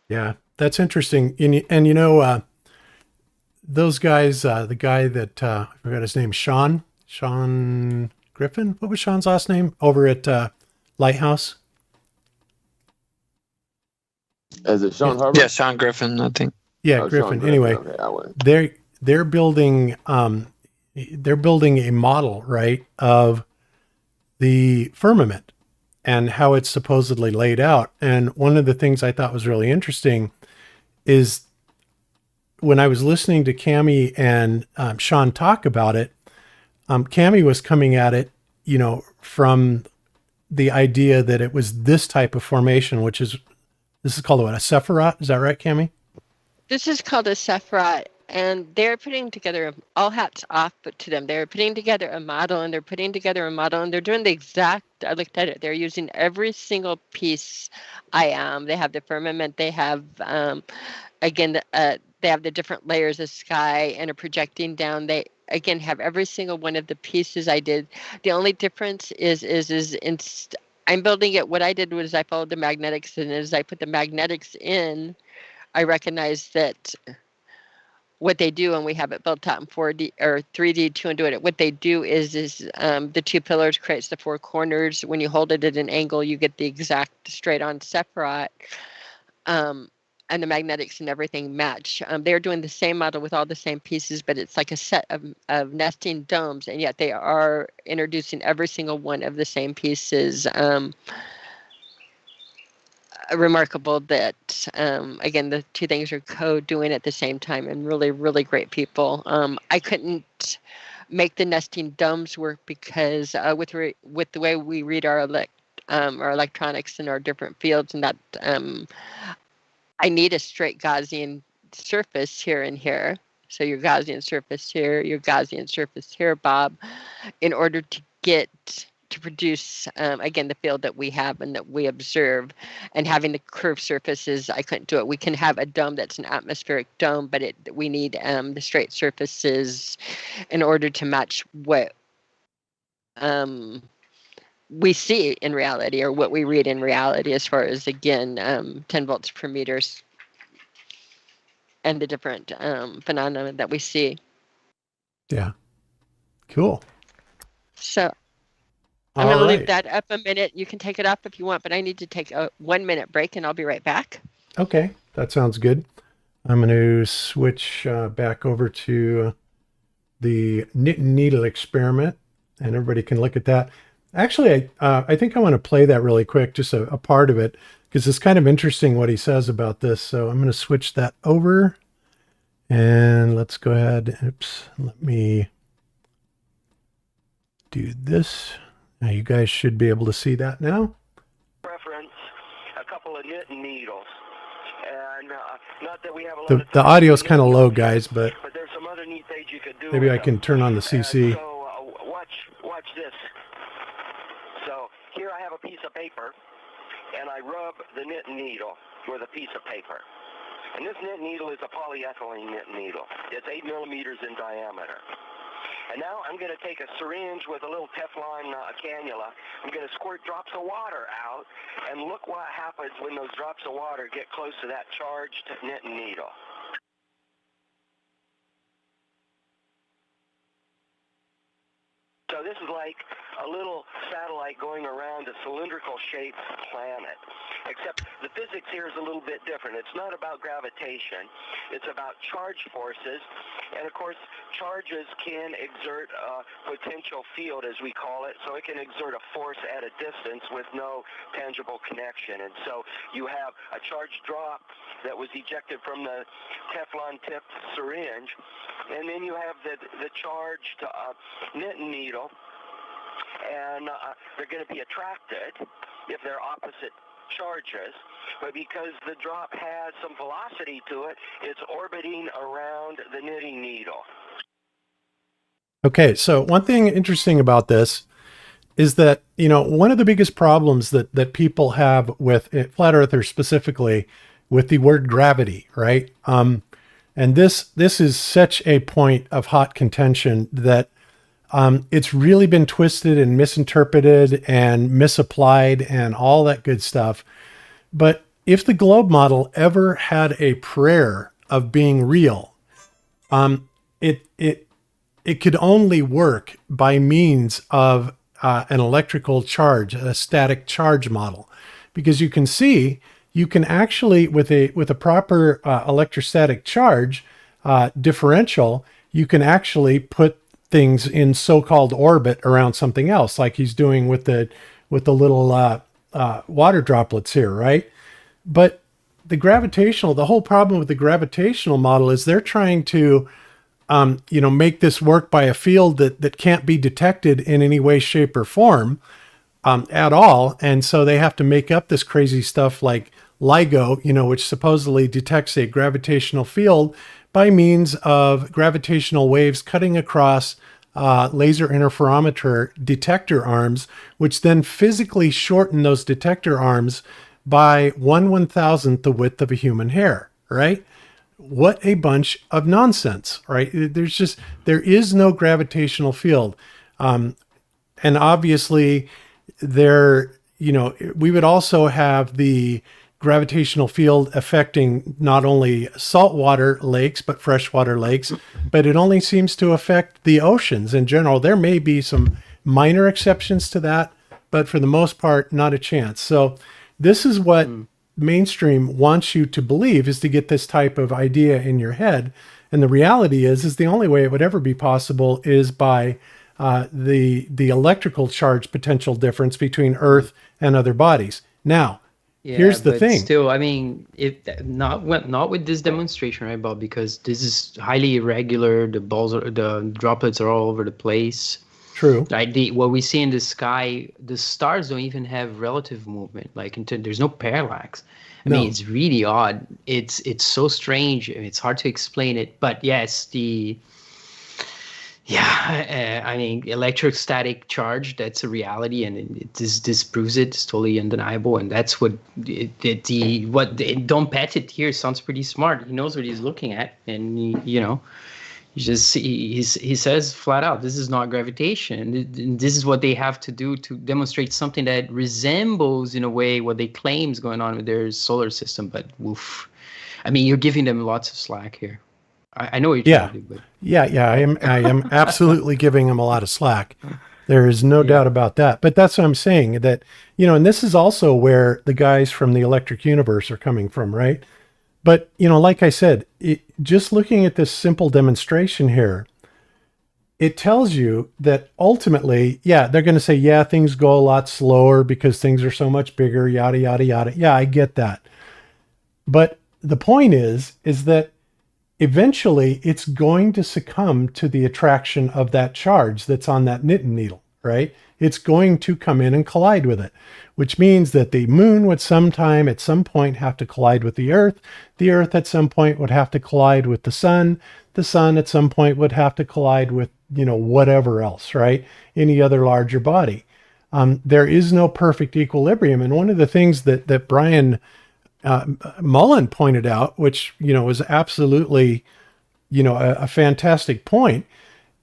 Yeah, that's interesting. And you know, those guys, the guy that, I forgot his name, Sean Griffin. What was Sean's last name over at Lighthouse? Is it Sean Harper? Yeah, Sean Griffin, I think. Yeah, Oh, Griffin. Sean Anyway, Okay, I went. they're building a model, right, of the firmament and how it's supposedly laid out. And one of the things I thought was really interesting is when I was listening to Cami and Sean talk about it, Cami was coming at it, from the idea that it was this type of formation, this is called what, a Sephiroth? Is that right, Cami? This is called a Sephiroth, and they're putting together, all hats off but to them. They're putting together a model, and they're doing the exact, I looked at it, they're using every single piece they have the firmament, they have, they have the different layers of sky and are projecting down. They, again, have every single one of the pieces I did. The only difference is I'm building it. What I did was I followed the magnetics, and as I put the magnetics in, I recognized that what they do, and we have it built out in 4D or 3D too, and doing it. What they do is the two pillars creates the four corners. When you hold it at an angle, you get the exact straight on Sephiroth. And the magnetics and everything match. They're doing the same model with all the same pieces, but it's like a set of nesting domes, and yet they are introducing every single one of the same pieces. Remarkable that, again, the two things are doing at the same time, and really, really great people. I couldn't make the nesting domes work because with the way we read our electronics and our different fields, and that I need a straight Gaussian surface here and here. So your Gaussian surface here, your Gaussian surface here, Bob, in order to produce, again, the field that we have and that we observe. And having the curved surfaces, I couldn't do it. We can have a dome that's an atmospheric dome, but we need the straight surfaces in order to match what we see in reality, or what we read in reality, as far as, again, 10 volts per meter and the different phenomena that we see. Yeah. Cool. So I'm going to leave that up a minute. You can take it up if you want, but I need to take a 1 minute break, and I'll be right back. Okay. That sounds good. I'm going to switch back over to the knit and needle experiment, and everybody can look at that. Actually, I think I want to play that really quick, just a part of it, because it's kind of interesting what he says about this. So I'm going to switch that over, and let's go ahead. Oops, let me do this. Now you guys should be able to see that now. Reference a couple of knitting needles, and not that we have a lot The audio is kind of low, guys, but there's some other neat things you could do. maybe I can turn on the CC. So watch this. So here I have a piece of paper, and I rub the knitting needle with a piece of paper. And this knitting needle is a polyethylene knitting needle. It's 8 millimeters in diameter. And now I'm going to take a syringe with a little Teflon cannula. I'm going to squirt drops of water out, and look what happens when those drops of water get close to that charged knitting needle. So this is like a little satellite going around a cylindrical shaped planet. Except the physics here is a little bit different. It's not about gravitation. It's about charge forces. And of course, charges can exert a potential field, as we call it. So it can exert a force at a distance with no tangible connection. And so you have a charged drop that was ejected from the Teflon tipped syringe. And then you have the charged knitting needle. And they're going to be attracted if they're opposite charges, but because the drop has some velocity to it, it's orbiting around the knitting needle. Okay, so one thing interesting about this is that, one of the biggest problems that people have with flat earthers, specifically with the word gravity, right? And this is such a point of hot contention that it's really been twisted and misinterpreted and misapplied and all that good stuff. But if the globe model ever had a prayer of being real, it could only work by means of an electrical charge, a static charge model, because you can see you can actually with a proper electrostatic charge differential, you can actually put things in so-called orbit around something else, like he's doing with the little water droplets here, right? But the whole problem with the gravitational model is they're trying to make this work by a field that can't be detected in any way, shape, or form at all. And so they have to make up this crazy stuff like LIGO, which supposedly detects a gravitational field by means of gravitational waves cutting across laser interferometer detector arms, which then physically shorten those detector arms by 1/1000th the width of a human hair, right? What a bunch of nonsense, right? There is no gravitational field. And obviously we would also have the gravitational field affecting not only saltwater lakes, but freshwater lakes, but it only seems to affect the oceans in general. There may be some minor exceptions to that, but for the most part, not a chance. So this is what mainstream wants you to believe, is to get this type of idea in your head. And the reality is the only way it would ever be possible is by the electrical charge potential difference between Earth and other bodies. Now, here's the thing. Still, I mean, not with this demonstration, right, Bob? Because this is highly irregular. The droplets are all over the place. True. Like what we see in the sky, the stars don't even have relative movement. Like there's no parallax. I mean, it's really odd. It's so strange. It's hard to explain it. But yes, I mean, electrostatic charge, that's a reality, and this disproves it. It's totally undeniable, and that's what Don Pettit here sounds pretty smart. He knows what he's looking at, and he says flat out, this is not gravitation. This is what they have to do to demonstrate something that resembles, in a way, what they claim is going on with their solar system. But woof, I mean, you're giving them lots of slack here. I know what you're trying to do, but I am absolutely giving them a lot of slack. There is no doubt about that. But that's what I'm saying, that, and this is also where the guys from the Electric Universe are coming from, right? But, like I said, just looking at this simple demonstration here, it tells you that ultimately, they're going to say, things go a lot slower because things are so much bigger, yada, yada, yada. Yeah, I get that. But the point is that eventually it's going to succumb to the attraction of that charge that's on that knitting needle, right? It's going to come in and collide with it, which means that the moon would at some point have to collide with the Earth at some point would have to collide with the sun at some point would have to collide with, whatever else, right? Any other larger body. There is no perfect equilibrium. And one of the things that Brian Mullen pointed out, which, was absolutely, a fantastic point,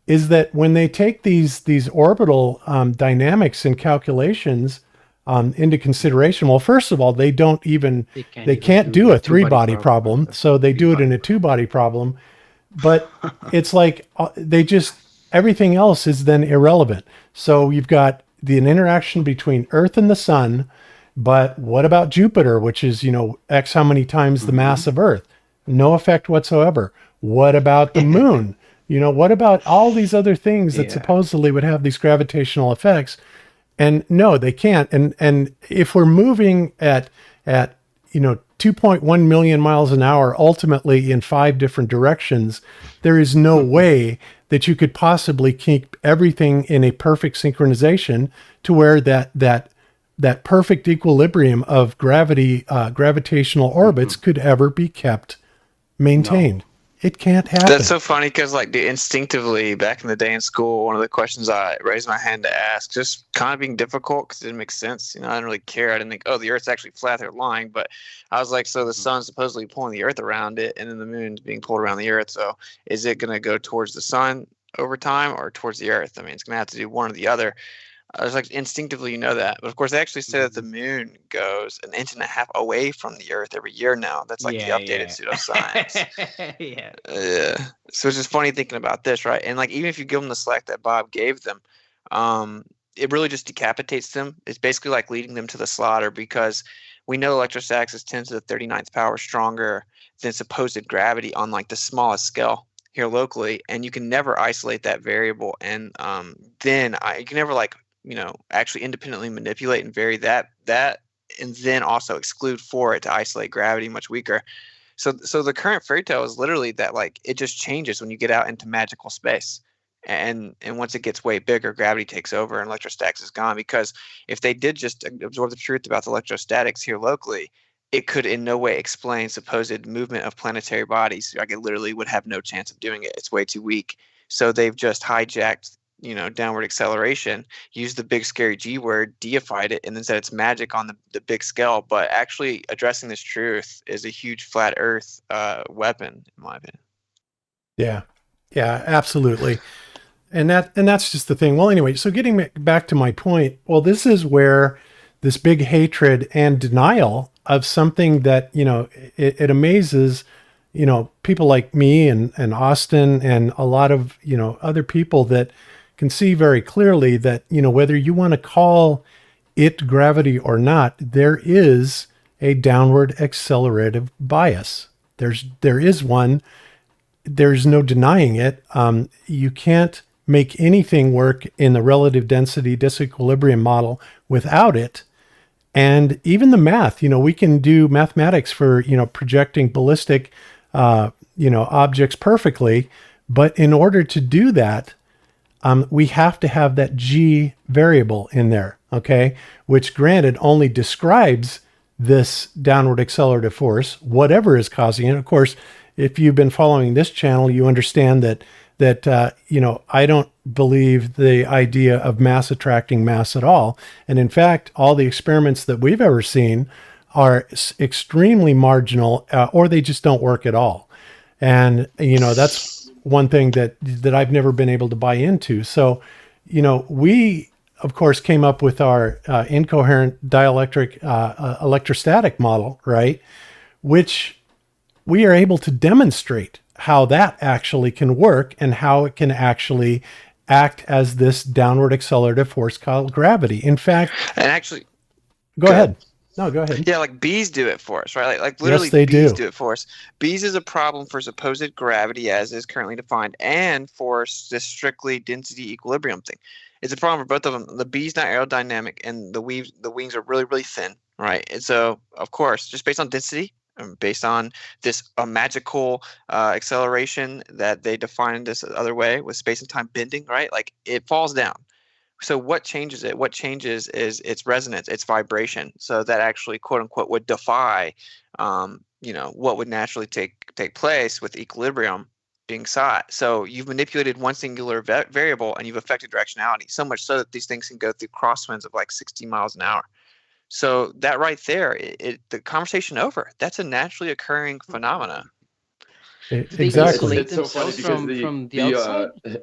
is that when they take these orbital dynamics and calculations into consideration, well, first of all, they can't do a three-body problem, so they do it in a two-body problem. But it's like everything else is then irrelevant. So you've got an interaction between Earth and the sun. But what about Jupiter, which is, X how many times the mass of Earth? No effect whatsoever. What about the moon? What about all these other things that supposedly would have these gravitational effects? And no, they can't. And if we're moving at 2.1 million miles an hour, ultimately in 5 different directions, there is no way that you could possibly keep everything in a perfect synchronization to where that perfect equilibrium of gravitational orbits could ever be kept maintained. No. It can't happen. That's so funny because, instinctively, back in the day in school, one of the questions I raised my hand to ask, just kind of being difficult because it didn't make sense. I didn't really care. I didn't think, the Earth's actually flat, they're lying. But I was like, so the sun's supposedly pulling the Earth around it, and then the moon's being pulled around the Earth. So is it going to go towards the sun over time or towards the Earth? I mean, it's going to have to do one or the other. I was like, instinctively, that. But of course, they actually say that the moon goes 1.5 inches away from the Earth every year now. That's the updated pseudoscience. Yeah. So it's just funny thinking about this, right? And even if you give them the slack that Bob gave them, it really just decapitates them. It's basically like leading them to the slaughter, because we know electrostatics is 10 to the 39th power stronger than supposed gravity on like the smallest scale here locally, and you can never isolate that variable, and you can never actually independently manipulate and vary that and then also exclude for it to isolate gravity much weaker. So the current fairy tale is literally that like it just changes when you get out into magical space. And once it gets way bigger, gravity takes over and electrostatics is gone. Because if they did just absorb the truth about the electrostatics here locally, it could in no way explain supposed movement of planetary bodies. Like, it literally would have no chance of doing it. It's way too weak. So they've just hijacked, downward acceleration, used the big scary G word, deified it, and then said it's magic on the big scale. But actually addressing this truth is a huge flat Earth weapon, in my opinion. Yeah, absolutely. And that's just the thing. Well, anyway, so getting back to my point, well, this is where this big hatred and denial of something that, it amazes, people like me and Austin and a lot of, other people that can see very clearly that, whether you want to call it gravity or not, there is a downward accelerative bias. There is one. There's no denying it. You can't make anything work in the relative density disequilibrium model without it. And even the math, we can do mathematics for, projecting ballistic, objects perfectly. But in order to do that, we have to have that G variable in there, okay? Which, granted, only describes this downward accelerative force, whatever is causing it. Of course, if you've been following this channel, you understand that I don't believe the idea of mass attracting mass at all. And in fact, all the experiments that we've ever seen are extremely marginal, or they just don't work at all. And, that's one thing that I've never been able to buy into. So, we, of course, came up with our incoherent dielectric electrostatic model, right? Which we are able to demonstrate how that actually can work and how it can actually act as this downward accelerative force called gravity. In fact, and actually, go ahead. No, go ahead. Yeah, like bees do it for us, right? Like literally, yes, they bees do it for us. Bees is a problem for supposed gravity as is currently defined, and for this strictly density equilibrium thing. It's a problem for both of them. The bee's not aerodynamic, and the wings are really, really thin, right? And so, of course, just based on density, based on this magical acceleration that they defined this other way with space and time bending, right? Like, it falls down. So what changes it? What changes is its resonance, its vibration. So that actually, quote unquote, would defy, what would naturally take place with equilibrium being sought. So you've manipulated one singular variable and you've affected directionality, so much so that these things can go through crosswinds of like 60 miles an hour. So that right there, the conversation over. That's a naturally occurring phenomena. Exactly. They isolate themselves from the outside.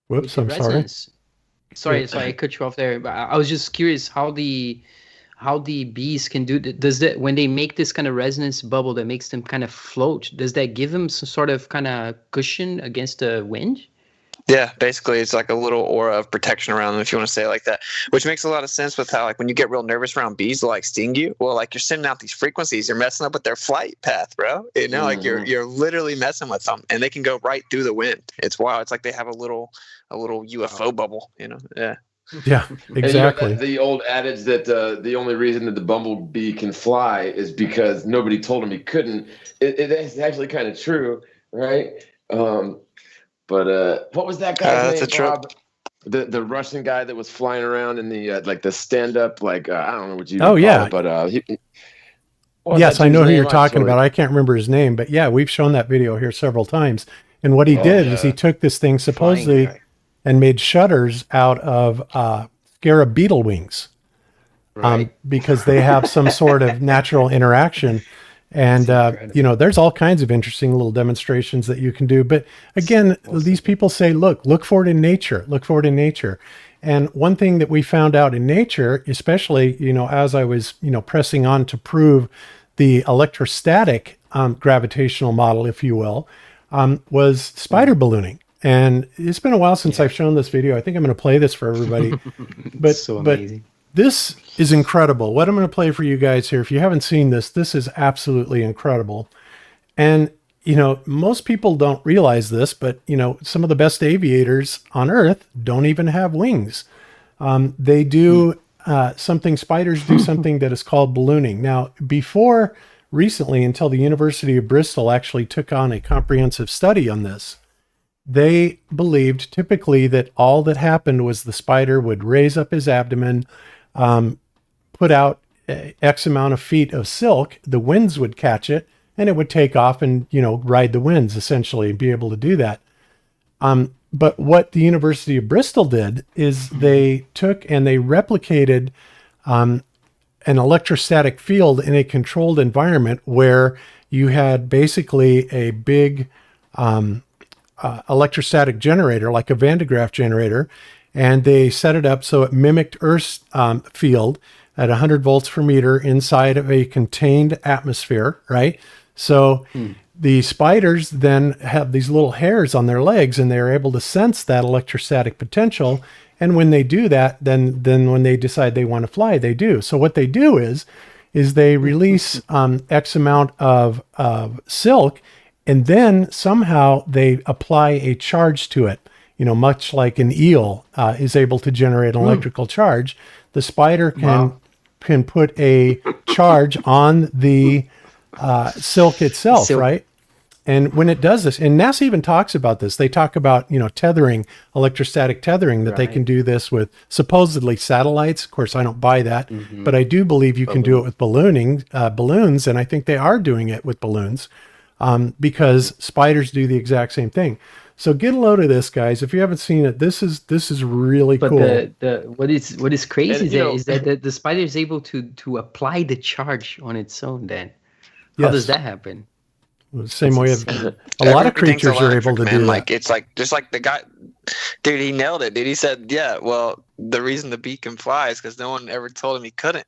Whoops, I'm sorry. Sorry, I cut you off there. But I was just curious how the bees can do that. Does that, when they make this kind of resonance bubble that makes them kind of float, does that give them some sort of kind of cushion against the wind? Yeah, basically it's like a little aura of protection around them, if you want to say it like that, which makes a lot of sense with how, like, when you get real nervous around bees, they'll like sting you. Well, like, you're sending out these frequencies, you're messing up with their flight path, bro. Like you're literally messing with them, and they can go right through the wind. It's wild. It's like they have a little UFO bubble, Yeah. Yeah, exactly. And the old adage that the only reason that the bumblebee can fly is because nobody told him he couldn't. It's actually kind of true, right? But what was that guy's name, Bob? The Russian guy that was flying around in the the stand-up, I don't know what you call it, but yes, I know who you're talking about. I can't remember his name, but yeah, we've shown that video here several times. And what he did is he took this thing supposedly and made shutters out of scarab beetle wings, because they have some sort of natural interaction. And, there's all kinds of interesting little demonstrations that you can do. But again, these people say, look for it in nature, And one thing that we found out in nature, especially, as I was, pressing on to prove the electrostatic gravitational model, if you will, was spider ballooning. And it's been a while since I've shown this video. I think I'm going to play this for everybody. But so amazing. This is incredible. What I'm going to play for you guys here, if you haven't seen this, this is absolutely incredible. And, you know, most people don't realize this, but, you know, some of the best aviators on Earth don't even have wings. They do spiders do something that is called ballooning. Now, before recently, until the University of Bristol actually took on a comprehensive study on this, they believed typically that all that happened was the spider would raise up his abdomen, put out X amount of feet of silk, the winds would catch it, and it would take off and, you know, ride the winds essentially and be able to do that. But what the University of Bristol did is they took and they replicated an electrostatic field in a controlled environment where you had basically a big electrostatic generator, like a Van de Graaff generator, and they set it up so it mimicked Earth's field at 100 volts per meter inside of a contained atmosphere, right? So the spiders then have these little hairs on their legs, and they're able to sense that electrostatic potential. And when they do that, then when they decide they want to fly, they do. So what they do is they release X amount of silk, and then somehow they apply a charge to it. You know, much like an eel is able to generate an electrical charge, the spider can put a charge on the silk itself, right? And when it does this, and NASA even talks about this, they talk about, you know, tethering, electrostatic tethering, that they can do this with supposedly satellites. Of course, I don't buy that, but I do believe you can do it with balloons, and I think they are doing it with balloons because spiders do the exact same thing. So get a load of this, guys. If you haven't seen it, this is really cool. But what is crazy is that the spider is able to apply the charge on its own. Then how does that happen? Well, the same way a lot of creatures are able to do that. Like it's like just like the guy, dude. He nailed it, dude. He said, "Yeah, well, the reason the bee can fly is because no one ever told him he couldn't."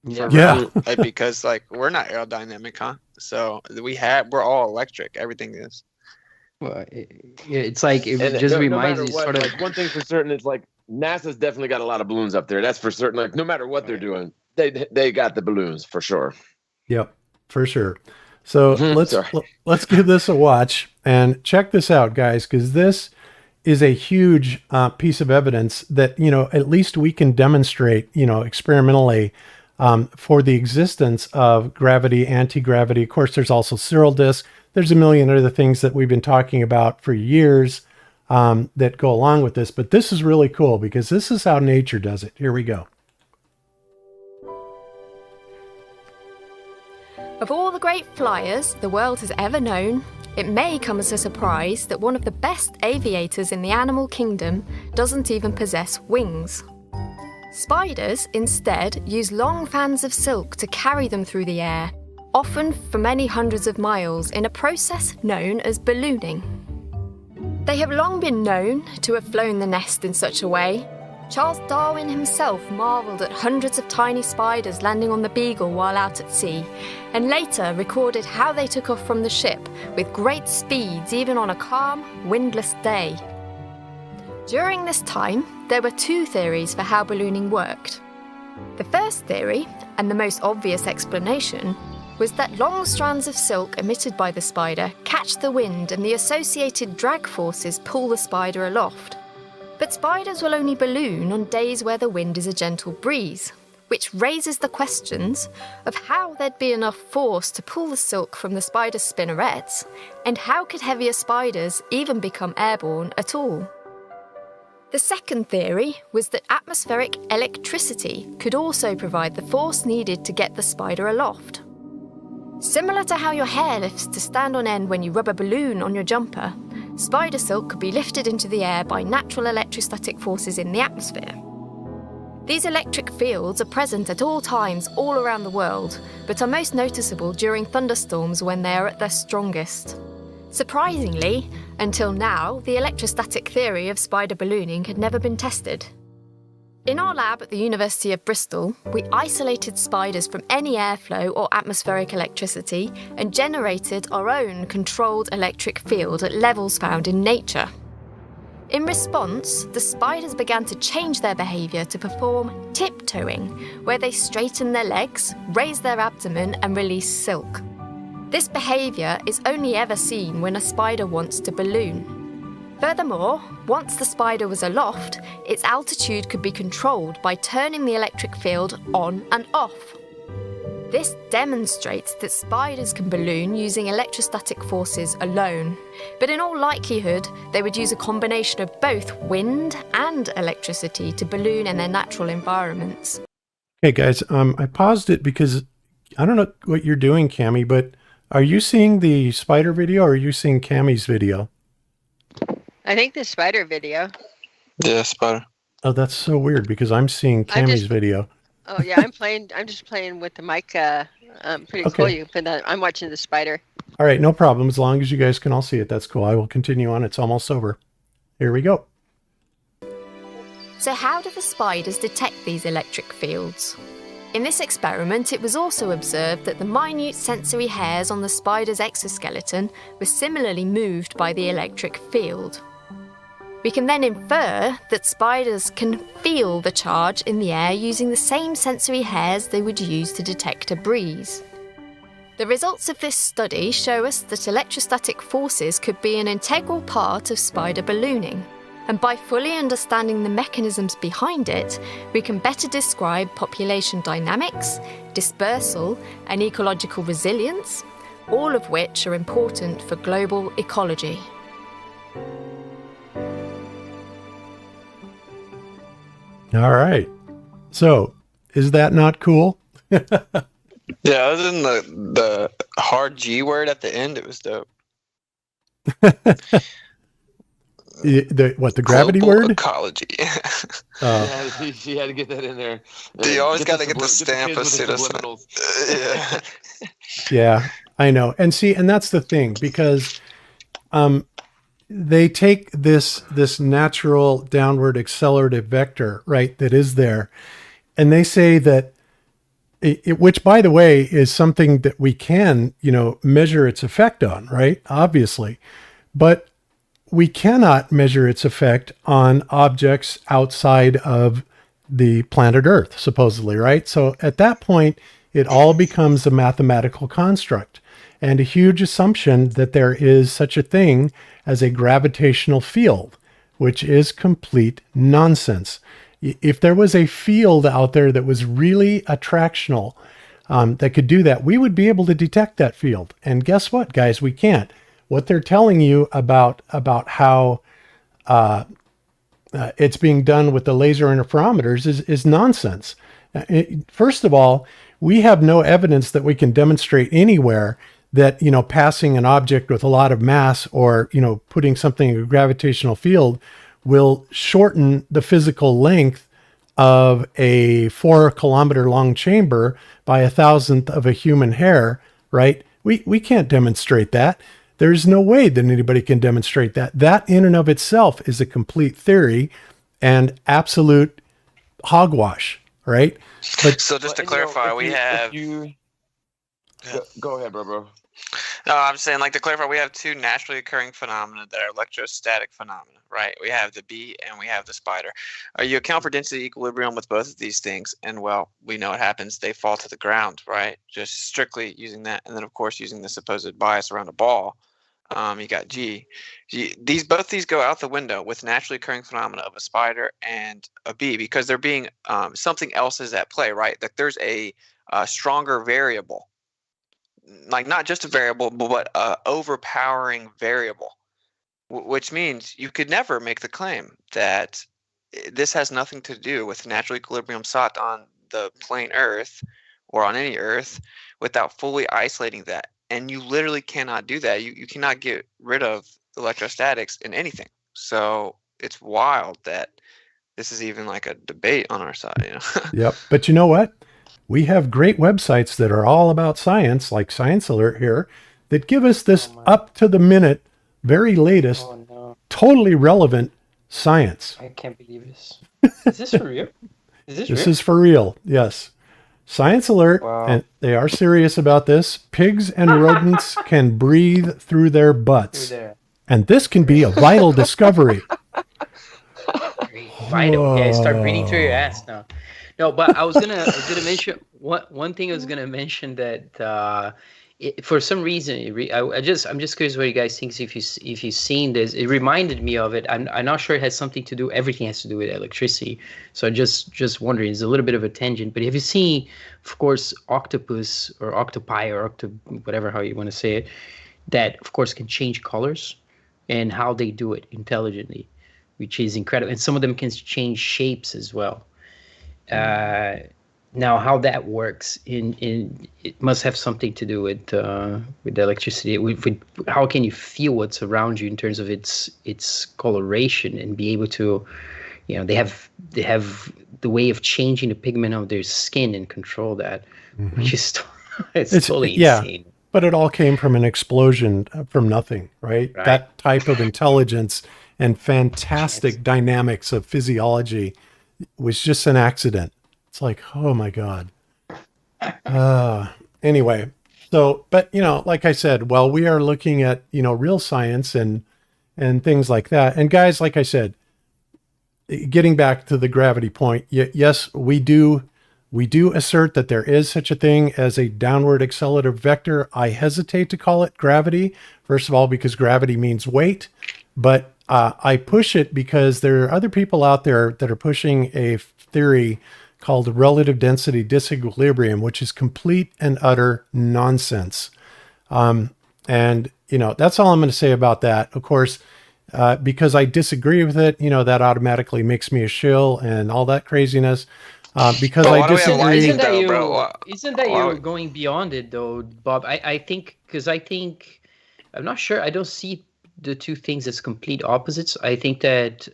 Yeah. Like, because like we're not aerodynamic, huh? So we're all electric. Everything is. Well, it's like it just reminds me. What, like, one thing for certain is like NASA's definitely got a lot of balloons up there. That's for certain. Like no matter what they're doing, they got the balloons for sure. Yep, for sure. So let's give this a watch and check this out, guys, because this is a huge piece of evidence that, you know, at least we can demonstrate, you know, experimentally for the existence of gravity, anti-gravity. Of course, there's also Cyril disk. There's a million other things that we've been talking about for years that go along with this. But this is really cool because this is how nature does it. Here we go. Of all the great flyers the world has ever known, it may come as a surprise that one of the best aviators in the animal kingdom doesn't even possess wings. Spiders, instead, use long fans of silk to carry them through the air, often for many hundreds of miles, in a process known as ballooning. They have long been known to have flown the nest in such a way. Charles Darwin himself marvelled at hundreds of tiny spiders landing on the Beagle while out at sea, and later recorded how they took off from the ship with great speeds even on a calm, windless day. During this time, there were two theories for how ballooning worked. The first theory, and the most obvious explanation, was that long strands of silk emitted by the spider catch the wind and the associated drag forces pull the spider aloft. But spiders will only balloon on days where the wind is a gentle breeze, which raises the questions of how there'd be enough force to pull the silk from the spider's spinnerets, and how could heavier spiders even become airborne at all. The second theory was that atmospheric electricity could also provide the force needed to get the spider aloft. Similar to how your hair lifts to stand on end when you rub a balloon on your jumper, spider silk could be lifted into the air by natural electrostatic forces in the atmosphere. These electric fields are present at all times all around the world, but are most noticeable during thunderstorms when they are at their strongest. Surprisingly, until now, the electrostatic theory of spider ballooning had never been tested. In our lab at the University of Bristol, we isolated spiders from any airflow or atmospheric electricity and generated our own controlled electric field at levels found in nature. In response, the spiders began to change their behaviour to perform tiptoeing, where they straighten their legs, raise their abdomen and release silk. This behaviour is only ever seen when a spider wants to balloon. Furthermore, once the spider was aloft, its altitude could be controlled by turning the electric field on and off. This demonstrates that spiders can balloon using electrostatic forces alone, but in all likelihood, they would use a combination of both wind and electricity to balloon in their natural environments. Hey guys, I paused it because I don't know what you're doing, Cami, but are you seeing the spider video or are you seeing Cami's video? I think the spider video. Yeah, spider. Oh, that's so weird because I'm seeing Cami's video. Oh yeah, I'm just playing with the mic. Pretty cool. You put that. I'm watching the spider. All right, no problem. As long as you guys can all see it, that's cool. I will continue on. It's almost over. Here we go. So how do the spiders detect these electric fields? In this experiment, it was also observed that the minute sensory hairs on the spider's exoskeleton were similarly moved by the electric field. We can then infer that spiders can feel the charge in the air using the same sensory hairs they would use to detect a breeze. The results of this study show us that electrostatic forces could be an integral part of spider ballooning, and by fully understanding the mechanisms behind it, we can better describe population dynamics, dispersal, and ecological resilience, all of which are important for global ecology. All right. So, is that not cool? Yeah, other than the hard G word at the end, it was dope. The gravity Global word? Ecology. Yeah, she had to get that in there. You always got to get the stamp of citizen. Yeah. Yeah, I know. And see, and that's the thing, because they take this natural downward accelerative vector, right, that is there, and they say that which, by the way, is something that we can, measure its effect on, right? Obviously, but we cannot measure its effect on objects outside of the planet Earth, supposedly, right? So at that point, it all becomes a mathematical construct and a huge assumption that there is such a thing as a gravitational field, which is complete nonsense. If there was a field out there that was really attractional, that could do that, we would be able to detect that field. And guess what, guys? We can't. What they're telling you about how it's being done with the laser interferometers is nonsense. First of all, we have no evidence that we can demonstrate anywhere that, passing an object with a lot of mass or, putting something in a gravitational field will shorten the physical length of a 4 kilometer long chamber by 1,000th of a human hair, right? We can't demonstrate that. There's no way that anybody can demonstrate that. That in and of itself is a complete theory and absolute hogwash, right? But so just to clarify, we have... Go ahead, bro. No, I'm saying, to clarify, we have two naturally occurring phenomena that are electrostatic phenomena, right? We have the bee and we have the spider. You account for density equilibrium with both of these things, and, well, we know what happens. They fall to the ground, right? Just strictly using that. And then, of course, using the supposed bias around a ball, you got G. Both these go out the window with naturally occurring phenomena of a spider and a bee because they're being something else is at play, right? There's a stronger variable. Not just a variable, but overpowering variable, which means you could never make the claim that this has nothing to do with natural equilibrium sought on the plain Earth or on any Earth without fully isolating that. And you literally cannot do that. You cannot get rid of electrostatics in anything. So it's wild that this is even a debate on our side. Yep. But you know what? We have great websites that are all about science, like Science Alert here, that give us this up to the minute, very latest, totally relevant Science. I can't believe this. Is this for real? This is for real. Yes. Science alert. Wow. And they are serious about this. Pigs and rodents can breathe through their butts. And this can be a vital discovery. Vital. Okay, start breathing through your ass now. No, but I was gonna mention one thing. I was gonna mention that for some reason, I'm just curious what you guys think. If you've seen this, it reminded me of it. I'm not sure it has something to do. Everything has to do with electricity. So just wondering. It's a little bit of a tangent, but have you seen, of course, octopus or octopi or whatever how you want to say it, that of course can change colors, and how they do it intelligently, which is incredible. And some of them can change shapes as well. Now, how that works it must have something to do with the electricity. With how can you feel what's around you in terms of its coloration and be able to, they have the way of changing the pigment of their skin and control that, which is it's totally insane. But it all came from an explosion from nothing, right? That type of intelligence and fantastic dynamics of physiology was just an accident. It's like, oh my God. Anyway, so, but like I said, while we are looking at, real science and things like that. And guys, like I said, getting back to the gravity point, yes, we do assert that there is such a thing as a downward accelerative vector. I hesitate to call it gravity, first of all, because gravity means weight, but I push it because there are other people out there that are pushing a theory called relative density disequilibrium, which is complete and utter nonsense. And that's all I'm going to say about that. Of course, because I disagree with it, that automatically makes me a shill and all that craziness. Because I disagree. Isn't that you're going beyond it though, Bob? I think I'm not sure. I don't see the two things as complete opposites. I think that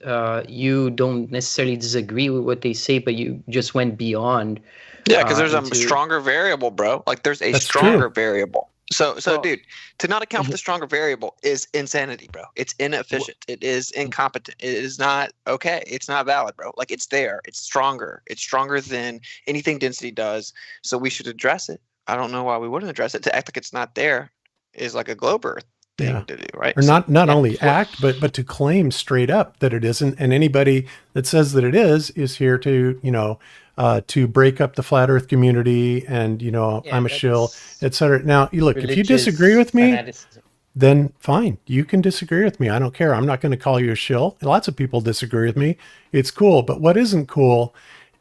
you don't necessarily disagree with what they say, but you just went beyond. Yeah, because there's a stronger variable, bro. Like there's a stronger variable. So, dude, to not account for the stronger variable is insanity, bro. It's inefficient. It is incompetent. It is not okay. It's not valid, bro. Like it's there. It's stronger. It's stronger than anything density does. So we should address it. I don't know why we wouldn't address it. To act like it's not there is like a globe earth thing to do, right? Or not only act, but to claim straight up that it isn't. And anybody that says that it is here to, to break up the flat earth community and, I'm a shill, etc. Now, look, if you disagree with me, then fine. You can disagree with me. I don't care. I'm not going to call you a shill. Lots of people disagree with me. It's cool. But what isn't cool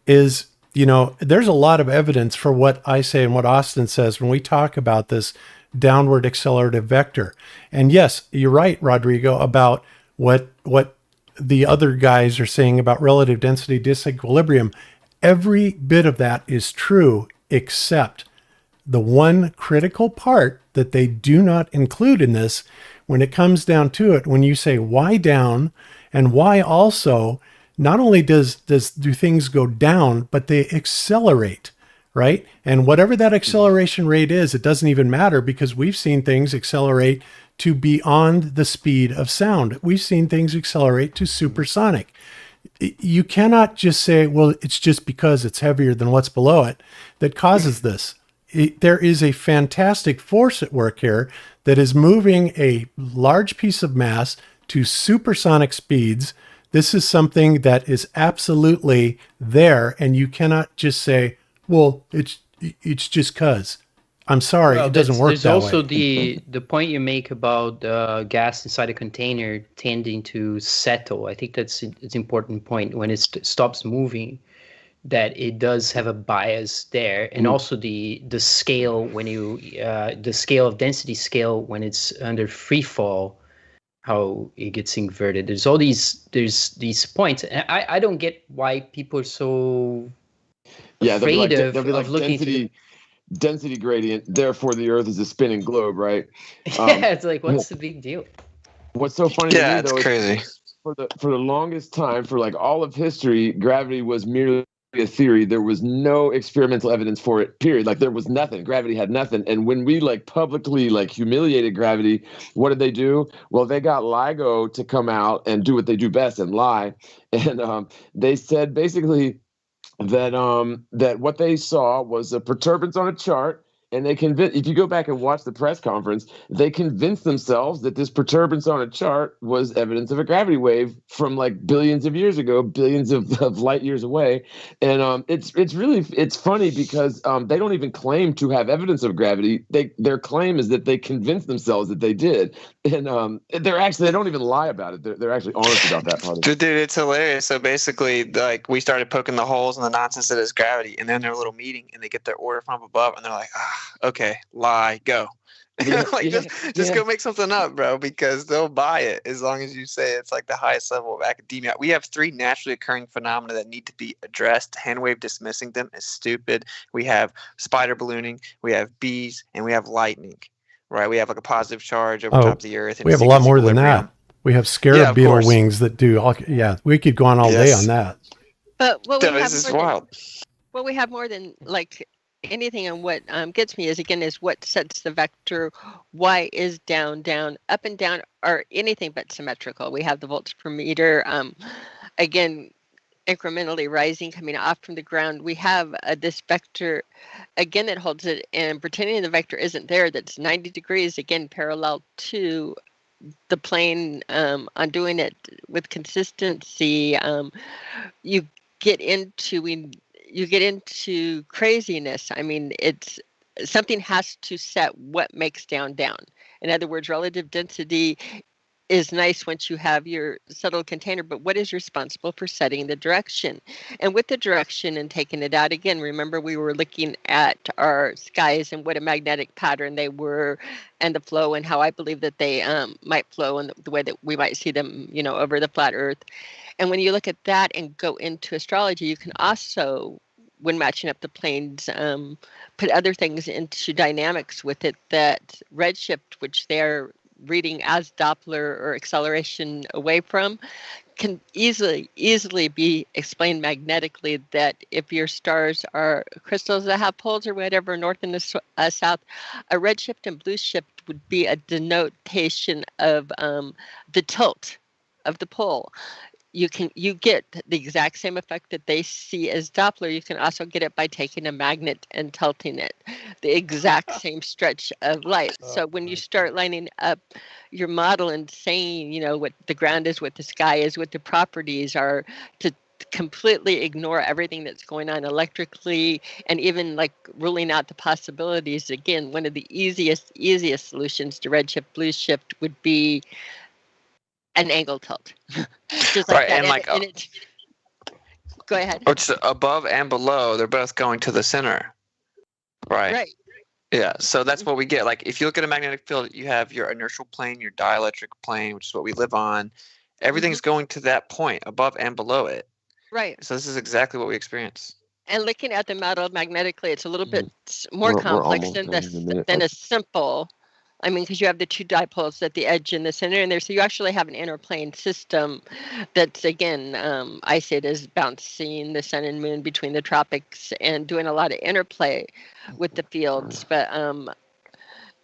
is, there's a lot of evidence for what I say and what Austin says when we talk about this downward accelerative vector. And yes, you're right, Rodrigo, about what the other guys are saying about relative density disequilibrium. Every bit of that is true, except the one critical part that they do not include in this, when it comes down to it, when you say why down and why also, not only do things go down, but they accelerate, right? And whatever that acceleration rate is, it doesn't even matter, because we've seen things accelerate to beyond the speed of sound. We've seen things accelerate to supersonic. You cannot just say, well, it's just because it's heavier than what's below it that causes this. There is a fantastic force at work here that is moving a large piece of mass to supersonic speeds. This is something that is absolutely there, and you cannot just say, well, it's just because. I'm sorry, it doesn't work that way. There's also the point you make about gas inside a container tending to settle. I think it's an important point. When it stops moving, that it does have a bias there, and also the scale when the scale of density scale when it's under free fall, how it gets inverted. There's these points. And I don't get why people are so afraid of looking density gradient, therefore the Earth is a spinning globe, right? It's like, what's the big deal? What's so funny to me, though, crazy. For the longest time, for like all of history, gravity was merely a theory. There was no experimental evidence for it, period. Like there was nothing. Gravity had nothing. And when we like publicly like humiliated gravity, what did they do? Well, they got LIGO to come out and do what they do best and lie. And they said basically that what they saw was a perturbance on a chart. And they if you go back and watch the press conference, they convinced themselves that this perturbance on a chart was evidence of a gravity wave from like billions of years ago, billions of light years away. And it's funny because they don't even claim to have evidence of gravity. Their claim is that they convinced themselves that they did. And they don't even lie about it. They're actually honest about that part of it. Dude, it's hilarious. So basically, like we started poking the holes in the nonsense that is gravity, and then they're a little meeting, and they get their order from above, and they're like, okay, lie, go. Just go make something up, bro, because they'll buy it as long as you say it's like the highest level of academia. We have 3 naturally occurring phenomena that need to be addressed. Hand wave dismissing them is stupid. We have spider ballooning, we have bees, and we have lightning. Right, we have like a positive charge over top of the Earth. And we have a lot more than that. We have scarab beetle wings that do all. Yeah, we could go on all day on that. But what we have is wild. What we have more than like anything, and what gets me is what sets the vector. Y is down, down, up and down are anything but symmetrical. We have the volts per meter. Again, incrementally rising, coming off from the ground. We have this vector, again, that holds it, and pretending the vector isn't there, that's 90 degrees, again, parallel to the plane. On doing it with consistency, you get into craziness. I mean, it's something has to set what makes down, down. In other words, relative density is nice once you have your settled container, but what is responsible for setting the direction? And with the direction and taking it out, again, remember we were looking at our skies and what a magnetic pattern they were, and the flow, and how I believe that they might flow in the way that we might see them, over the flat Earth. And when you look at that and go into astrology, you can also, when matching up the planes, put other things into dynamics with it, that redshift, which they're reading as Doppler or acceleration away from, can easily be explained magnetically, that if your stars are crystals that have poles or whatever, north and south, a redshift and blue shift would be a denotation of the tilt of the pole. You get the exact same effect that they see as Doppler. You can also get it by taking a magnet and tilting it, the exact same stretch of light. So when you start lining up your model and saying, what the ground is, what the sky is, what the properties are, to completely ignore everything that's going on electrically, and even like ruling out the possibilities, again, one of the easiest solutions to redshift, blue shift would be an angle tilt. Just like that. And go ahead. It's above and below. They're both going to the center. Right. Yeah. So that's what we get. Like if you look at a magnetic field, you have your inertial plane, your dielectric plane, which is what we live on. Everything's going to that point, above and below it. Right. So this is exactly what we experience. And looking at the model magnetically, it's a little bit more complex than a simple. I mean, because you have the 2 dipoles at the edge and the center in there. So you actually have an interplane system that's, again, I say it is bouncing the sun and moon between the tropics and doing a lot of interplay with the fields. But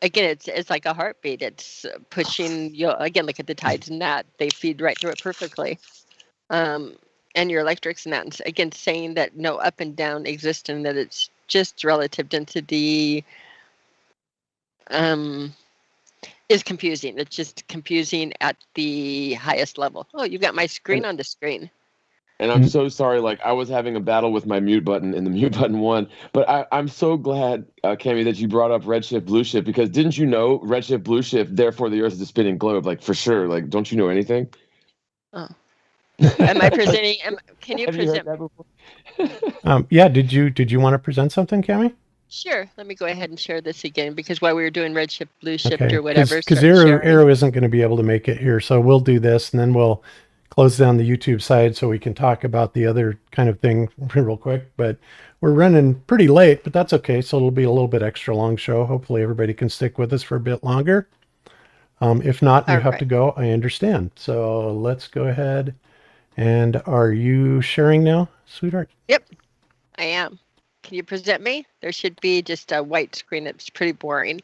again, it's like a heartbeat. It's pushing, again, look at the tides and that. They feed right through it perfectly. And your electrics and that. And again, saying that no up and down exist and that it's just relative density. Is confusing. It's just confusing at the highest level. Oh, you got my screen on the screen. And I'm so sorry. Like I was having a battle with my mute button, and the mute button won. But I'm so glad, Cami, that you brought up redshift, blue shift, because didn't you know redshift, blue shift? Therefore, the Earth is a spinning globe. Like for sure. Like, don't you know anything? Oh. Am I presenting? Can you present? Heard that before? Yeah. Did you want to present something, Cami? Sure. Let me go ahead and share this again, because while we were doing redshift, blue shift, or whatever. Because Arrow isn't going to be able to make it here. So we'll do this, and then we'll close down the YouTube side so we can talk about the other kind of thing real quick. But we're running pretty late, but that's okay. So it'll be a little bit extra long show. Hopefully everybody can stick with us for a bit longer. If not, you have to go. I understand. So let's go ahead. And are you sharing now, sweetheart? Yep. I am. Can you present me? There should be just a white screen. It's pretty boring.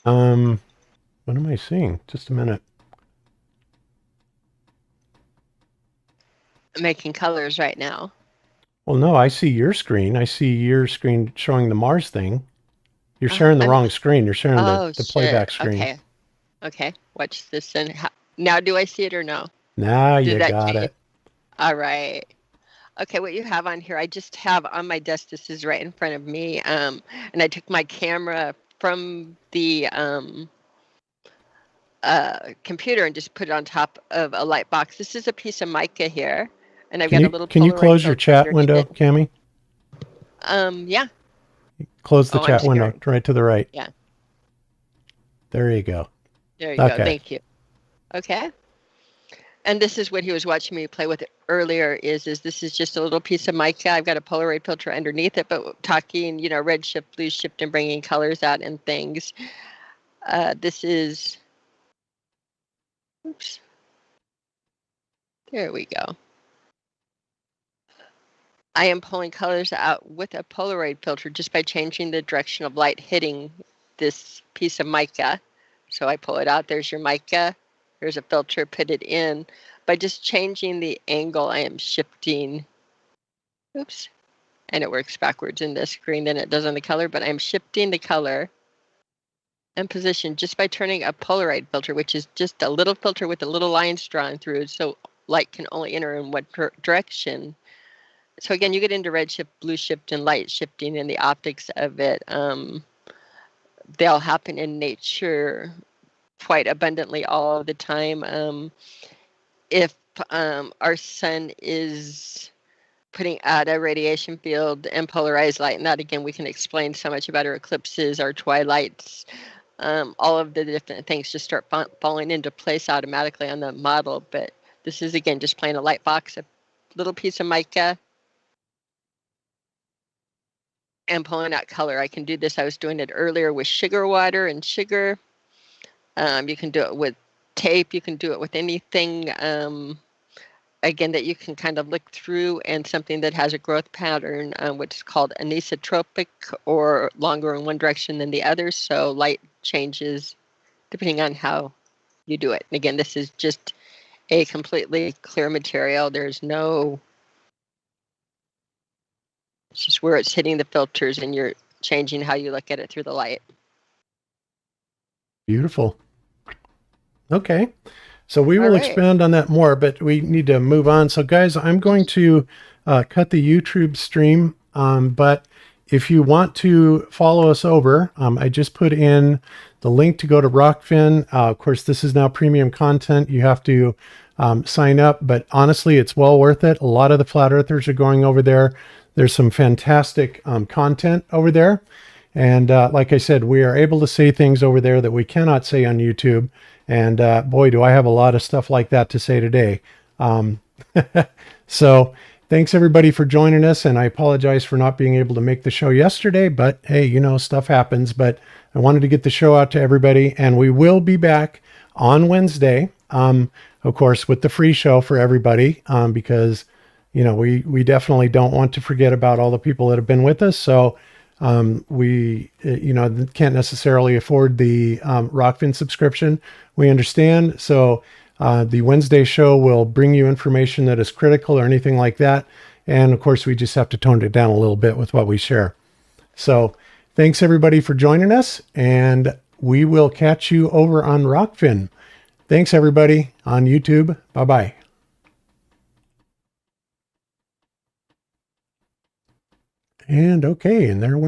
What am I seeing? Just a minute. I'm making colors right now. Well, no, I see your screen. I see your screen showing the Mars thing. You're sharing the wrong screen. You're sharing the playback screen. Okay. Watch this. And now, do I see it or no? Now you got it. All right. Okay, what you have on here, I just have on my desk, this is right in front of me, and I took my camera from the computer and just put it on top of a light box. This is a piece of mica here, and I've got a little. Can you close your chat window, Cami? Yeah. Close the chat window right to the right. Yeah. There you go. There you go. Thank you. Okay. And this is what he was watching me play with earlier. Is this is just a little piece of mica. I've got a Polaroid filter underneath it, but talking, red shift, blue shift, and bringing colors out and things. This is. Oops. There we go. I am pulling colors out with a Polaroid filter just by changing the direction of light hitting this piece of mica. So I pull it out. There's your mica. There's a filter, put it in. By just changing the angle, I am shifting. Oops. And it works backwards in this screen than it does on the color, but I'm shifting the color and position just by turning a Polaroid filter, which is just a little filter with a little lines drawn through, so light can only enter in one direction. So again, you get into red shift, blue shift, and light shifting and the optics of it. They all happen in nature quite abundantly all the time. If our sun is putting out a radiation field and polarized light, and that again, we can explain so much about our eclipses, our twilights, all of the different things just start falling into place automatically on the model. But this is again just playing a light box, a little piece of mica, and pulling out color. I can do this. I was doing it earlier with sugar water and sugar. You can do it with tape. You can do it with anything, again, that you can kind of look through, and something that has a growth pattern, which is called anisotropic, or longer in one direction than the other. So light changes depending on how you do it. And again, this is just a completely clear material. There's no... It's just where it's hitting the filters, and you're changing how you look at it through the light. Beautiful. Okay. So we will expand on that more, but we need to move on. So guys, I'm going to cut the YouTube stream, but if you want to follow us over, I just put in the link to go to Rockfin. Of course, this is now premium content. You have to sign up, but honestly, it's well worth it. A lot of the flat earthers are going over there. There's some fantastic content over there. And like I said, we are able to say things over there that we cannot say on YouTube. And boy, do I have a lot of stuff like that to say today. So thanks everybody for joining us. And I apologize for not being able to make the show yesterday, but hey, stuff happens. But I wanted to get the show out to everybody. And we will be back on Wednesday, of course, with the free show for everybody, because we definitely don't want to forget about all the people that have been with us. So we, can't necessarily afford the Rockfin subscription. We understand. So the Wednesday show will bring you information that is critical or anything like that. And of course, we just have to tone it down a little bit with what we share. So thanks everybody for joining us, and we will catch you over on Rockfin. Thanks everybody on YouTube. Bye-bye. And okay, and there went